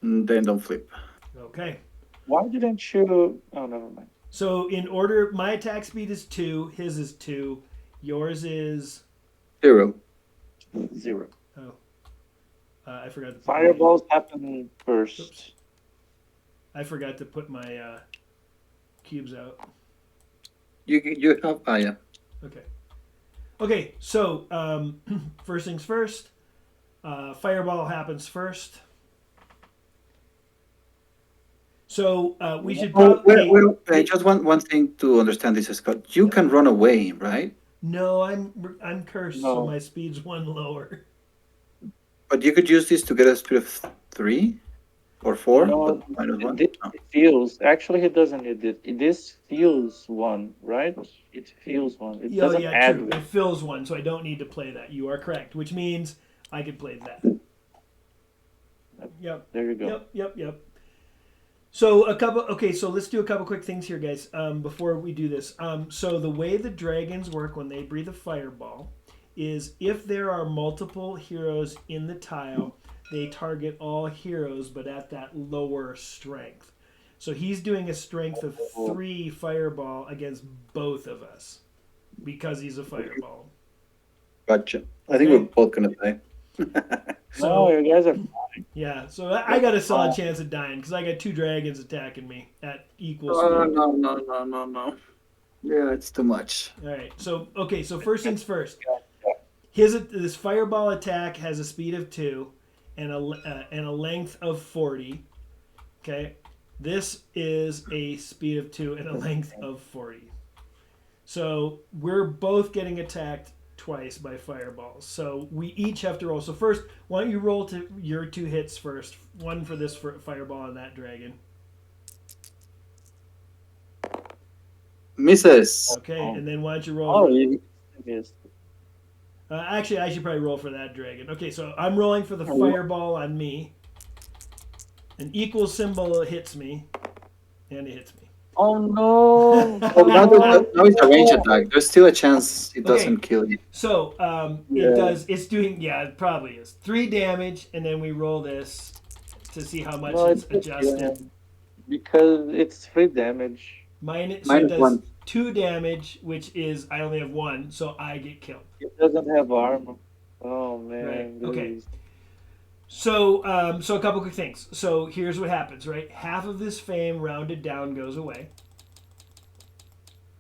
And then don't flip. Okay. Why didn't you? Oh, never mind. So in order, my attack speed is 2. His is 2. Yours is 0. 0. oh, I forgot to put Fireballs happen Oops. first. I forgot to put my cubes out. You have yeah. Okay. Okay. So first things first. Fireball happens first. So we should Oh, probably. just one thing to understand this, Scott. You Yep. can run away, right? No, I'm cursed, so No, my speed's 1 lower. But you could use this to get a speed of 3 or 4, but no. -1. This No. feels. Actually, he doesn't need it. This feels one, right? It feels one. It Oh doesn't yeah, add true. one. It fills 1, so I don't need to play that. You are correct, which means I could play that. Yep. There you go. Yep. So a couple. Okay, so let's do a couple quick things here, guys. Before we do this, so the way the dragons work when they breathe a fireball is if there are multiple heroes in the tile, they target all heroes, but at that lower strength. So he's doing a strength of 3 fireball against both of us because he's a fireball. Gotcha. I think we're both gonna die. No, So you guys are. yeah, so I got a solid chance of dying because I got 2 dragons attacking me at equal Oh, speed. no. Yeah, it's too much. All right. So okay. So first things first. This fireball attack has a speed of 2, and a length of 40. Okay. This is a speed of 2 and a length of 40. So we're both getting attacked twice by fireballs. So we each have to roll. So first, why don't you roll to your 2 hits first? One for this fireball and that dragon. Misses. Okay, Oh. and then why don't you roll? Oh, you missed. Actually, I should probably roll for that dragon. Okay, so I'm rolling for the fireball on me. An equal symbol hits me, and it hits me. Oh no! Oh, now it's a range attack. There's still a chance it doesn't kill you. So Yeah. it does. It's doing. Yeah, it probably is 3 damage, and then we roll this to see how much No, it's it's adjusted. because it's 3 damage. So it Minus does 1. 2 damage, which is I only have 1, so I get killed. It doesn't have armor. Oh man. Right, this okay. is- So a couple quick things. So here's what happens. Right, half of this fame rounded down goes away.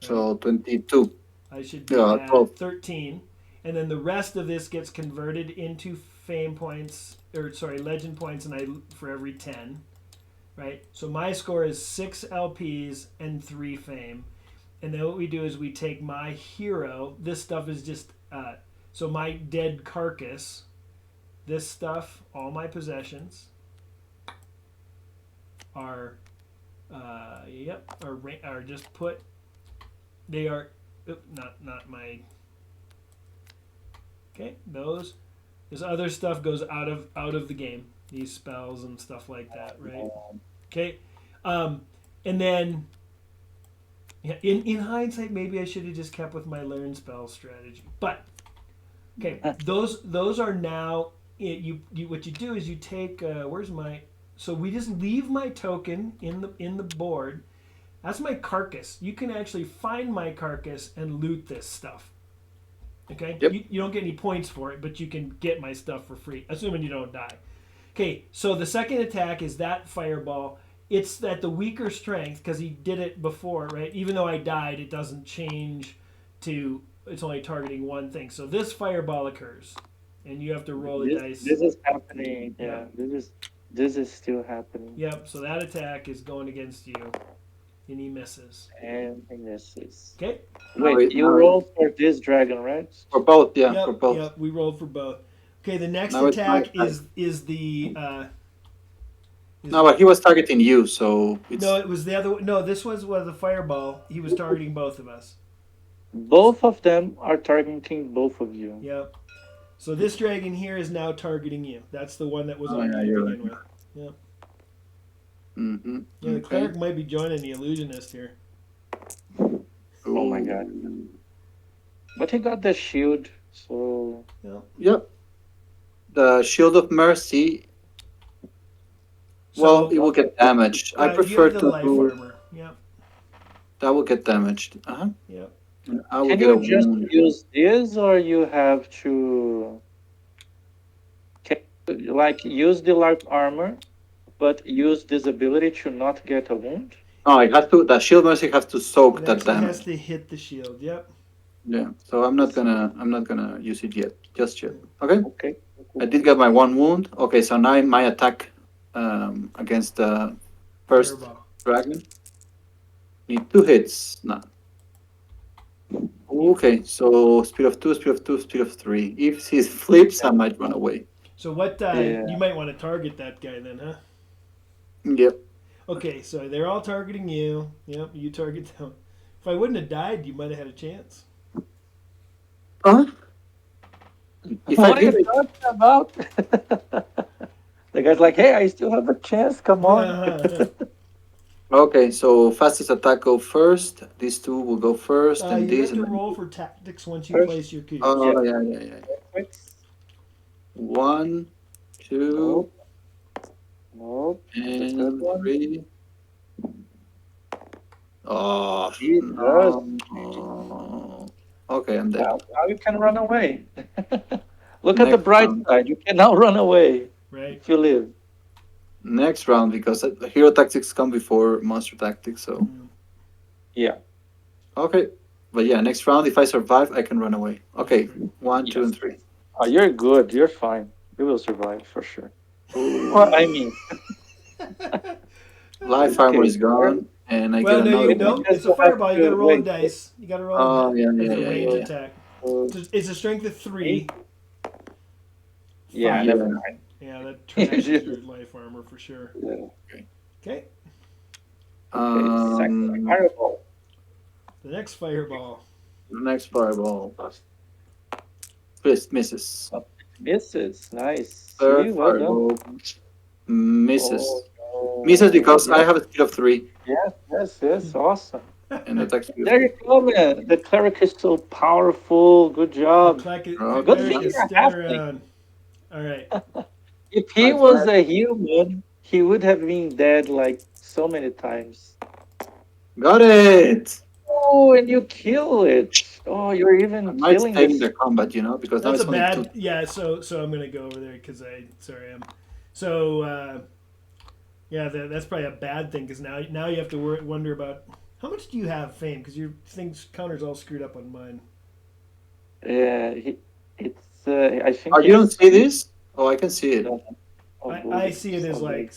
So 22. I should be Yeah, at 12. 13. And then the rest of this gets converted into fame points, or sorry, legend points, and for every 10. Right? So my score is 6 LPs and 3 fame. And then what we do is we take my hero. This stuff is just, so my dead carcass, this stuff, all my possessions are, are just put, they are, not my, okay, this other stuff goes out of the game. These spells and stuff like that, right? Okay, and then, yeah, in hindsight, maybe I should have just kept with my learn spell strategy. But okay, those are now. What you do is you take. Where's my? So we just leave my token in the board. That's my carcass. You can actually find my carcass and loot this stuff. Okay, Yep. you don't get any points for it, but you can get my stuff for free, assuming you don't die. Okay, so the second attack is that fireball. It's at the weaker strength because he did it before, right? Even though I died, it doesn't change to it's only targeting one thing. So this fireball occurs, and you have to roll the dice. This is happening. Yeah. Yeah, this is still happening. Yep. So that attack is going against you, and he misses. And he misses. Okay. Wait, you rolled for this dragon, right? For both, yeah, Yep. for both. Yep. We rolled for both. Okay. The next Now it's my attack turn. is the. No, but he was targeting you, so it's No, it was the other. No, this was the fireball. He was targeting both of us. Both of them are targeting both of you. Yep. So this dragon here is now targeting you. That's the one that was Oh, on yeah, you to you're begin right. with. Yep. Mm-hmm. Yeah, the cleric might be joining the illusionist here. Oh my god. But he got the shield, so Yep. The Shield of Mercy. Well, it will get damaged. I you prefer have the to life do armor. Yep. that. Will get damaged. Uh-huh. Yep. And I will can get a you just wound. use this, or you have to like use the light armor, but use this ability to not get a wound? Oh, it has to. The Shield Mercy has to soak It that actually damage. has to hit the shield. Yep. Yeah. So I'm not gonna use it yet. Just yet. Okay. Okay. I did get my one wound. Okay. So now my attack against the first Fireball. dragon. Need 2 hits. No. Okay, so speed of 2, speed of 2, speed of 3. If he flips, I might run away. So what? Yeah. You might want to target that guy then, huh? Yep. Okay, so they're all targeting you. Yep, you target them. If I wouldn't have died, you might have had a chance. Huh? If What I are you did, talking about? The guy's like, "Hey, I still have a chance. Come on." okay, so fastest attack go first. These two will go first, and You these. have to And roll for tactics once you First- place your cubes. oh yeah. One, two, Nope. The third and one. 3. Oh He no. Okay, I'm dead. Now you can run away. Look at the Next bright round. side. You can now run away Right. if you live. Next round, because hero tactics come before monster tactics. So Yeah. okay, but yeah, next round, if I survive, I can run away. Okay, 1, 2, and Yes. 3. Oh, you're good. You're fine. You will survive for sure. Well, I mean, Life armor Okay. is gone, and I Well, get no, another you one. no. It's a fireball. You got to roll the dice. You got to roll Oh the yeah, dice. yeah, It's a yeah, range yeah. attack. uh, It's a strength of 3. yeah, Five. never mind. Yeah, that trashes your life armor for sure. Yeah. Okay. Okay, second Um, fireball. The next fireball. next fireball. Twist misses. Misses. Nice. Third See, well done. fireball misses. Oh, no. Misses because I Yeah, have a speed of 3 yes, awesome. and attack speed of There 3. you go, man. The cleric is so powerful. Good job. Okay. Good thing Is you're still halfling. around. All right. If he Nice was try. a human, he would have been dead like so many times. Got it. Oh, and you kill it. Oh, you're I even might killing stay in this. the combat, because now That's it's a only bad. 2. Yeah. So I'm gonna go over there because So yeah, that's probably a bad thing because now you have to wonder about how much do you have fame because your things counter's all screwed up on mine. Yeah, it's. I think. Oh, you don't it's- see this? Oh, I can see it. Oh, I see it as so like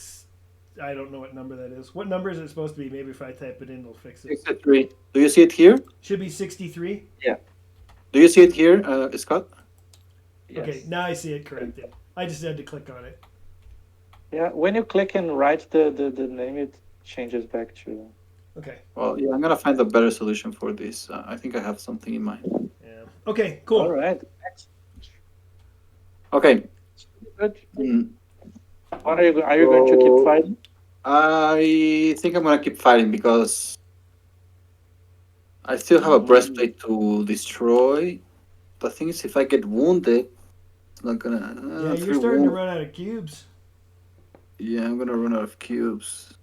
I don't know what number that is. What number is it supposed to be? Maybe if I type it in, it'll fix it. 63. Do you see it here? Should be 63. Do you see it here, Scott? yes. Okay, now I see it corrected. I just had to click on it. Yeah, when you click and write the name, it changes back to. Okay. Well, yeah, I'm gonna find a better solution for this. I think I have something in mind. Yeah. Okay. Cool. All right. Okay. Good. Mm, What are you going to keep fighting? I think I'm gonna keep fighting because I still have a breastplate to destroy. The thing is, if I get wounded, it's not gonna. Yeah, you're starting to run out of cubes. Yeah, I'm gonna run out of cubes.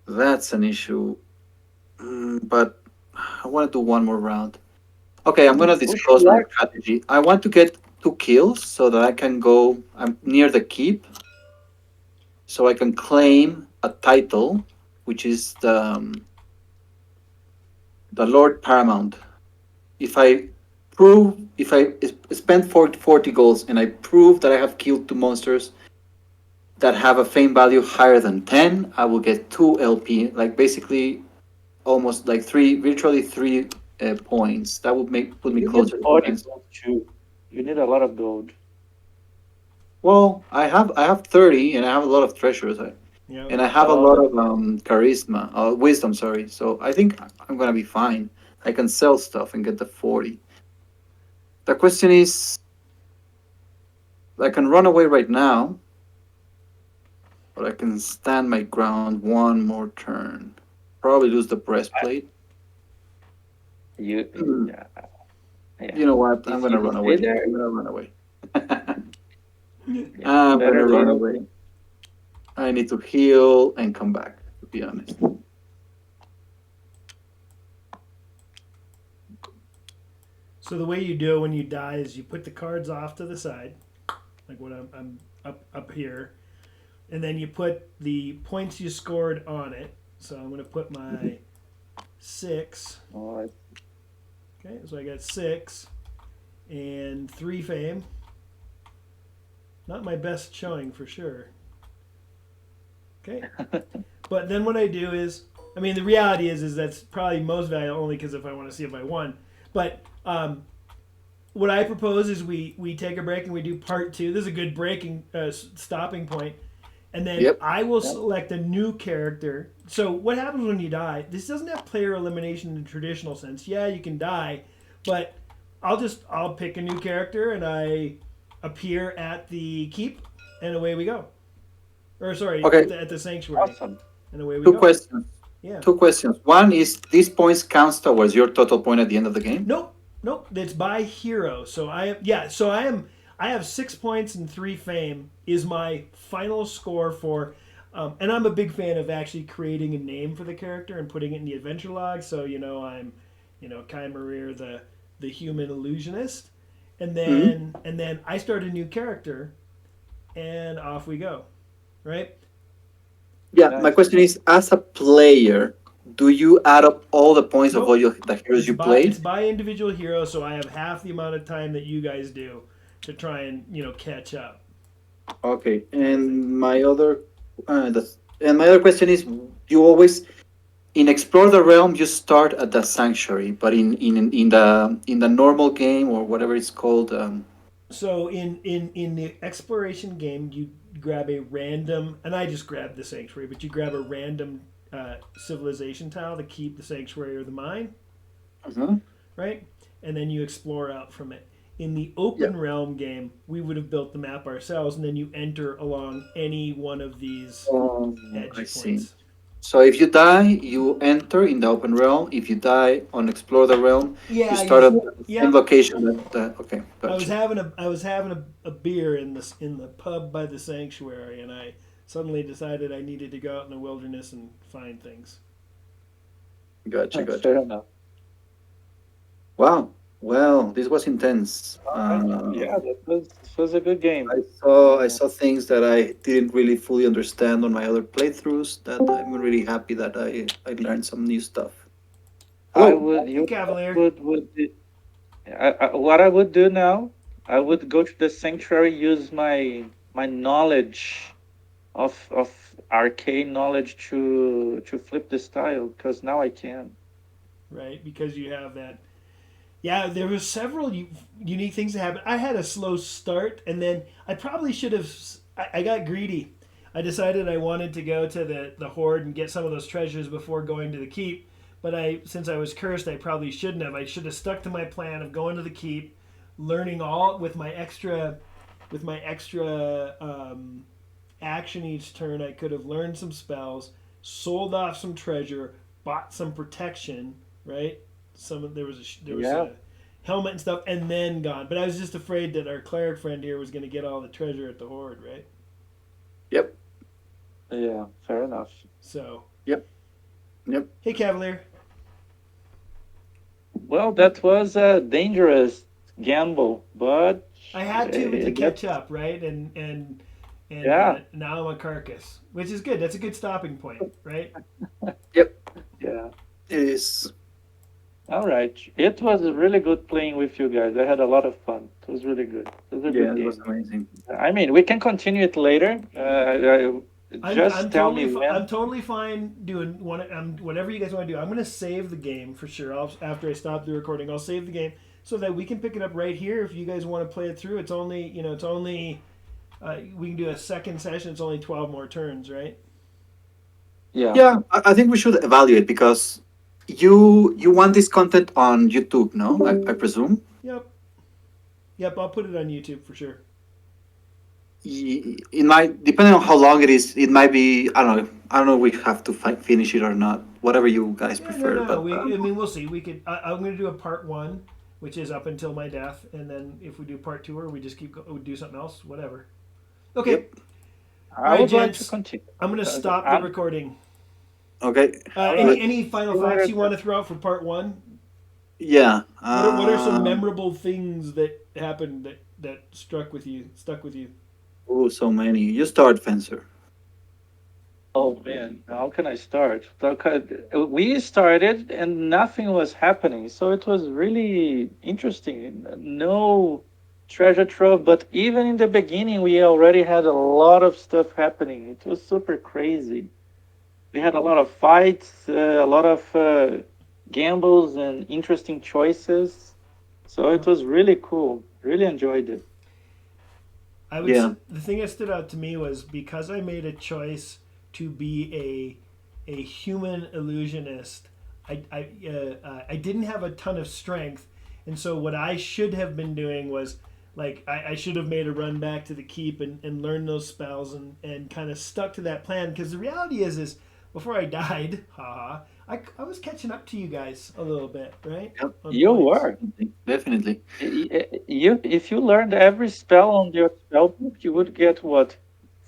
That's an issue. But I want to do one more round. Okay, I'm gonna Who should disclose my watch? strategy. I want to get 2 kills so that I can go. I'm near the keep, so I can claim a title, which is the Lord Paramount. If I spend 40 goals and I prove that I have killed 2 monsters that have a fame value higher than 10, I will get 2 LP, like basically almost like virtually 3 points. That would make put me You need closer to 40 10. gold too. You need a lot of gold. Well, I have 30 and I have a lot of treasures. Yeah. And I have a Oh, lot that's of charisma, wisdom, sorry. So I think I'm gonna be fine. I can sell stuff and get the 40. The question is, I can run away right now, or I can stand my ground one more turn. Probably lose the breastplate. you. Hmm. Yeah, yeah. You know what? I'm If you gonna run stay away. there, I'm gonna run away. yeah, I'm better gonna run leave. away. I need to heal and come back, to be honest. So the way you do it when you die is you put the cards off to the side, like what I'm up here, and then you put the points you scored on it. So I'm going to put my 6. Oh, Okay, so I got 6 and 3 fame. Not my best showing for sure. Okay, but then what I do is, I mean, the reality is that's probably most valuable only because if I want to see if I won. But what I propose is we take a break and we do part two. This is a good breaking stopping point, and then Yep. I will yeah. select a new character. So what happens when you die? This doesn't have player elimination in the traditional sense. Yeah, you can die, but I'll pick a new character and I appear at the keep, and away we go. Or sorry, Okay. at the sanctuary, Awesome. and away we Two go. questions. Yeah. 2 questions. One is these points counts towards your total point at the end of the game. Nope, nope. It's by hero. So yeah. So I am. I have 6 points and 3 fame is my final score for. And I'm a big fan of actually creating a name for the character and putting it in the adventure log. So I'm, Kai Marir, the human illusionist, Hmm. and then I start a new character, and off we go, right? Yeah, my Nice. question is, as a player, do you add up all the points of all Nope. the heroes It's you by played? individual hero, so I have half the amount of time that you guys do to try and catch up, Okay, kind of thing. and my other question is, you always in Explore the Realm you start at the Sanctuary, but in the normal game or whatever it's called, So in the exploration game, you grab a random, and I just grabbed the sanctuary, but you grab a random civilization tile to keep the sanctuary or the mine, uh right? And then you explore out from it. In the yeah, open realm game, we would have built the map ourselves, and then you enter along any one of these I edge see. points. So if you die, you enter in the open realm. If you die on Explore the Realm, you Yeah, start at the same yep. location. Okay, gotcha. I was having a beer in the pub by the sanctuary, and I suddenly decided I needed to go out in the wilderness and find things. Gotcha, gotcha. Fair enough. Wow. Well, this was intense. All right. Yeah, this was a good game. I Uh, saw things that I didn't really fully understand on my other playthroughs. That I'm really happy that I learned some new stuff. I Hello. would Hey, you Cavalier. what I would do now, I would go to the sanctuary, use my knowledge of arcane knowledge to flip the style because now I can. Right, because you have that. Yeah, there were several unique things that happened. I had a slow start, and then I probably should have. I got greedy. I decided I wanted to go to the horde and get some of those treasures before going to the keep. But since I was cursed, I probably shouldn't have. I should have stuck to my plan of going to the keep, learning all with my extra action each turn. I could have learned some spells, sold off some treasure, bought some protection. Right, there was Yeah. a helmet and stuff, and then gone. But I was just afraid that our cleric friend here was going to get all the treasure at the horde. Right. Yep. Yeah, fair enough. So, Yep. Yep. hey, Cavalier, Well, that was a dangerous gamble, but I had to catch that's up, right? And yeah, now I'm a carcass, which is good. That's a good stopping point, right? Yep. yeah. It is. All right. It was really good playing with you guys. I had a lot of fun. It was really good. It was a Yeah, good it was game. amazing. I mean, we can continue it later. I'm Just tell me I'm when. totally fine doing whatever you guys want to do. I'm gonna save the game for sure. After I stop the recording, I'll save the game so that we can pick it up right here. If you guys want to play it through, it's only we can do a second session. It's only 12 more turns, right? Yeah. Yeah, I think we should evaluate because you want this content on YouTube, no? I presume. Yep, yep. I'll put it on YouTube for sure. It might, depending on how long it is, it might be. I don't know. I don't know. If we have to finish it or not. Whatever you guys Yeah, no, prefer, no. but I mean, we'll see. We could. I'm gonna do a part one, which is up until my death, and then if we do part two, or we just do something else, whatever. Okay. yep. All I right, would like to gents. continue. I'm gonna Uh, stop the I'm, recording. Okay. all right. Good. Any See final you thoughts later. you want to throw out for part one? Yeah. What are some memorable things that happened that stuck with you? Oh, so many. You start, Fencer. Oh man, how can I start? Because we started and nothing was happening, so it was really interesting. No treasure trove, but even in the beginning, we already had a lot of stuff happening. It was super crazy. We had a lot of fights, a lot of gambles, and interesting choices. So it was really cool. Really enjoyed it. Yeah. The thing that stood out to me was because I made a choice to be a human illusionist. I didn't have a ton of strength, and so what I should have been doing was like I should have made a run back to the keep and learned those spells and kind of stuck to that plan because the reality is before I died, haha, I was catching up to you guys a little bit, right? Yep. On You points. were. Definitely. If you learned every spell on your spell book, you would get what,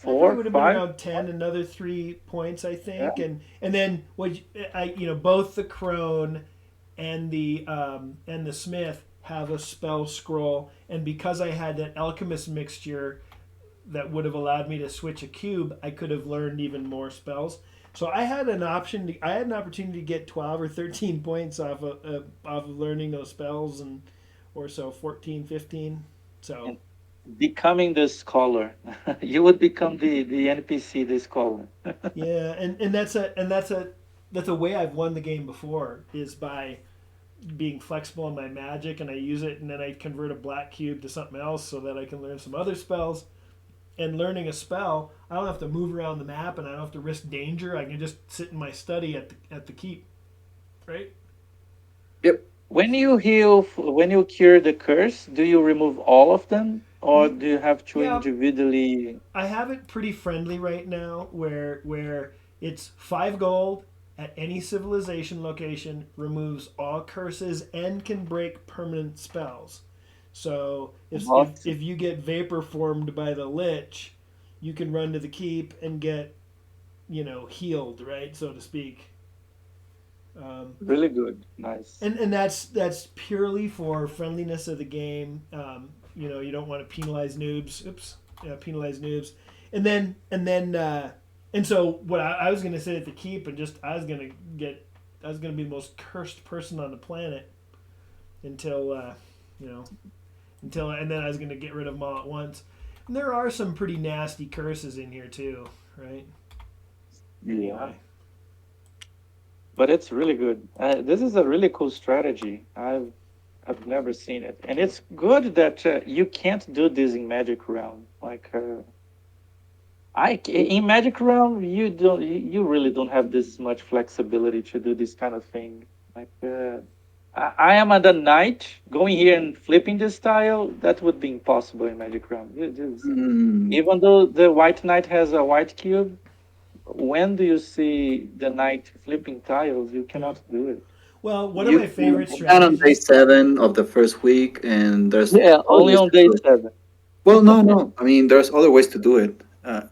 I probably four, would have been five? around 10, another 3 points, I Yeah. think, and then both the crone and the smith have a spell scroll, and because I had that alchemist mixture that would have allowed me to switch a cube, I could have learned even more spells. So I had an opportunity to get 12 or 13 points off of learning those spells, and or so 14, 15. So And becoming the scholar, you would become the NPC, the scholar. yeah, and that's a way I've won the game before is by being flexible in my magic, and I use it, and then I convert a black cube to something else so that I can learn some other spells. And learning a spell, I don't have to move around the map, and I don't have to risk danger. I can just sit in my study at the keep, right? Yep. When you cure the curse, do you remove all of them, or do you have to Yeah, individually? I have it pretty friendly right now, where it's 5 gold at any civilization location, removes all curses, and can break permanent spells. So What? if you get vapor formed by the lich, you can run to the keep and get healed, right, so to speak. Really good. Nice. And that's purely for friendliness of the game. You don't want to penalize noobs. Oops, penalize noobs. And so what I was gonna say at the keep, and just I was gonna be the most cursed person on the planet until you know and then I was gonna get rid of them all at once. And there are some pretty nasty curses in here too, right? Yeah. Anyway, But it's really good. This is a really cool strategy. I've never seen it, and it's good that you can't do this in Magic Realm. Like in Magic Realm, you really don't have this much flexibility to do this kind of thing. Like I am at the knight going here and flipping this tile. That would be impossible in Magic Realm. Mm, Even though the white knight has a white cube, when do you see the knight flipping tiles? You yeah. cannot do it. Well, one of you my favorite can on day strategies. 7 of the first week, and there's Yeah, other only ways on to day do it. seven. Well, no, no. I mean, there's other ways to do it.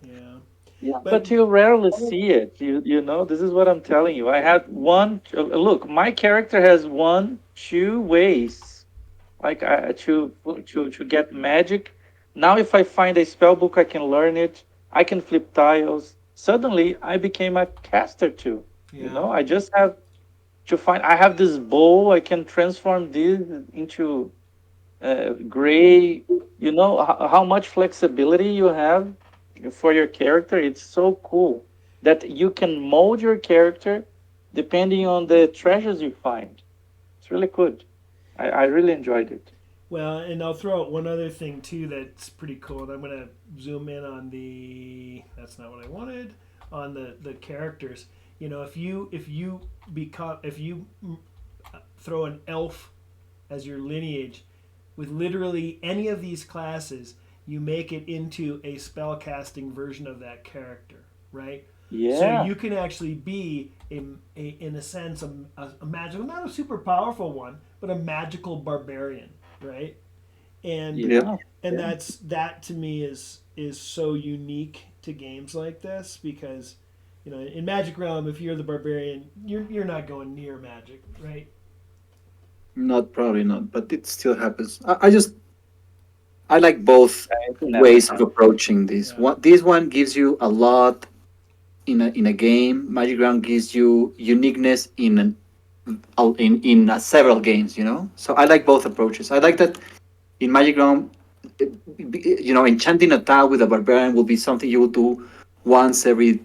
Yeah. Yeah, But but you rarely see it. You know, this is what I'm telling you. I had one. Look, my character has one, two ways, like to get magic. Now, if I find a spell book, I can learn it. I can flip tiles. Suddenly, I became a caster too. You yeah, know, I just have to find. I have this bow. I can transform this into gray. You know how much flexibility you have for your character. It's so cool that you can mold your character depending on the treasures you find. It's really good. I really enjoyed it. well, and I'll throw out one other thing too that's pretty cool. And I'm gonna zoom in on the. That's not what I wanted. On the characters. You know, if you become if you throw an elf as your lineage with literally any of these classes, you make it into a spellcasting version of that character, right? So Yeah, you can actually be in a sense a magical, not a super powerful one, but a magical barbarian, right? And Yep. yeah, and yeah. that to me is so unique to games like this because you know in Magic Realm if you're the barbarian you're not going near magic, right? Not probably not, but it still happens. I like both It never ways of happened. approaching this. Yeah. This one gives you a lot in a game. Magic Ground gives you uniqueness in several games. So I like both approaches. I like that in Magic Ground, enchanting a tile with a barbarian will be something you will do once every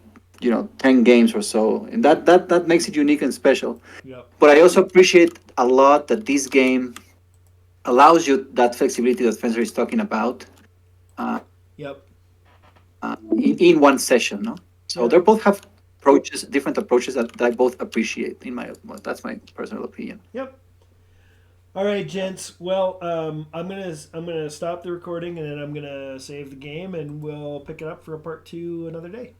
10 games or so, and that makes it unique and special. Yep. But I also appreciate a lot that this game allows you that flexibility that Spencer is talking about Yep. in one session. No, so they Yep. both have different approaches that I both appreciate. That's my personal opinion. Yep. All right, gents. Well, I'm gonna stop the recording and then I'm gonna save the game and we'll pick it up for a part two another day.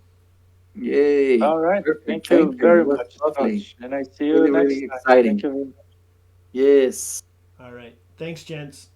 Yay! All right. Perfect. Thank you Thank you. It very was much, lovely. Josh. And I see you Really, next really time. Thank exciting. you very much. Yes. All right. Thanks, gents.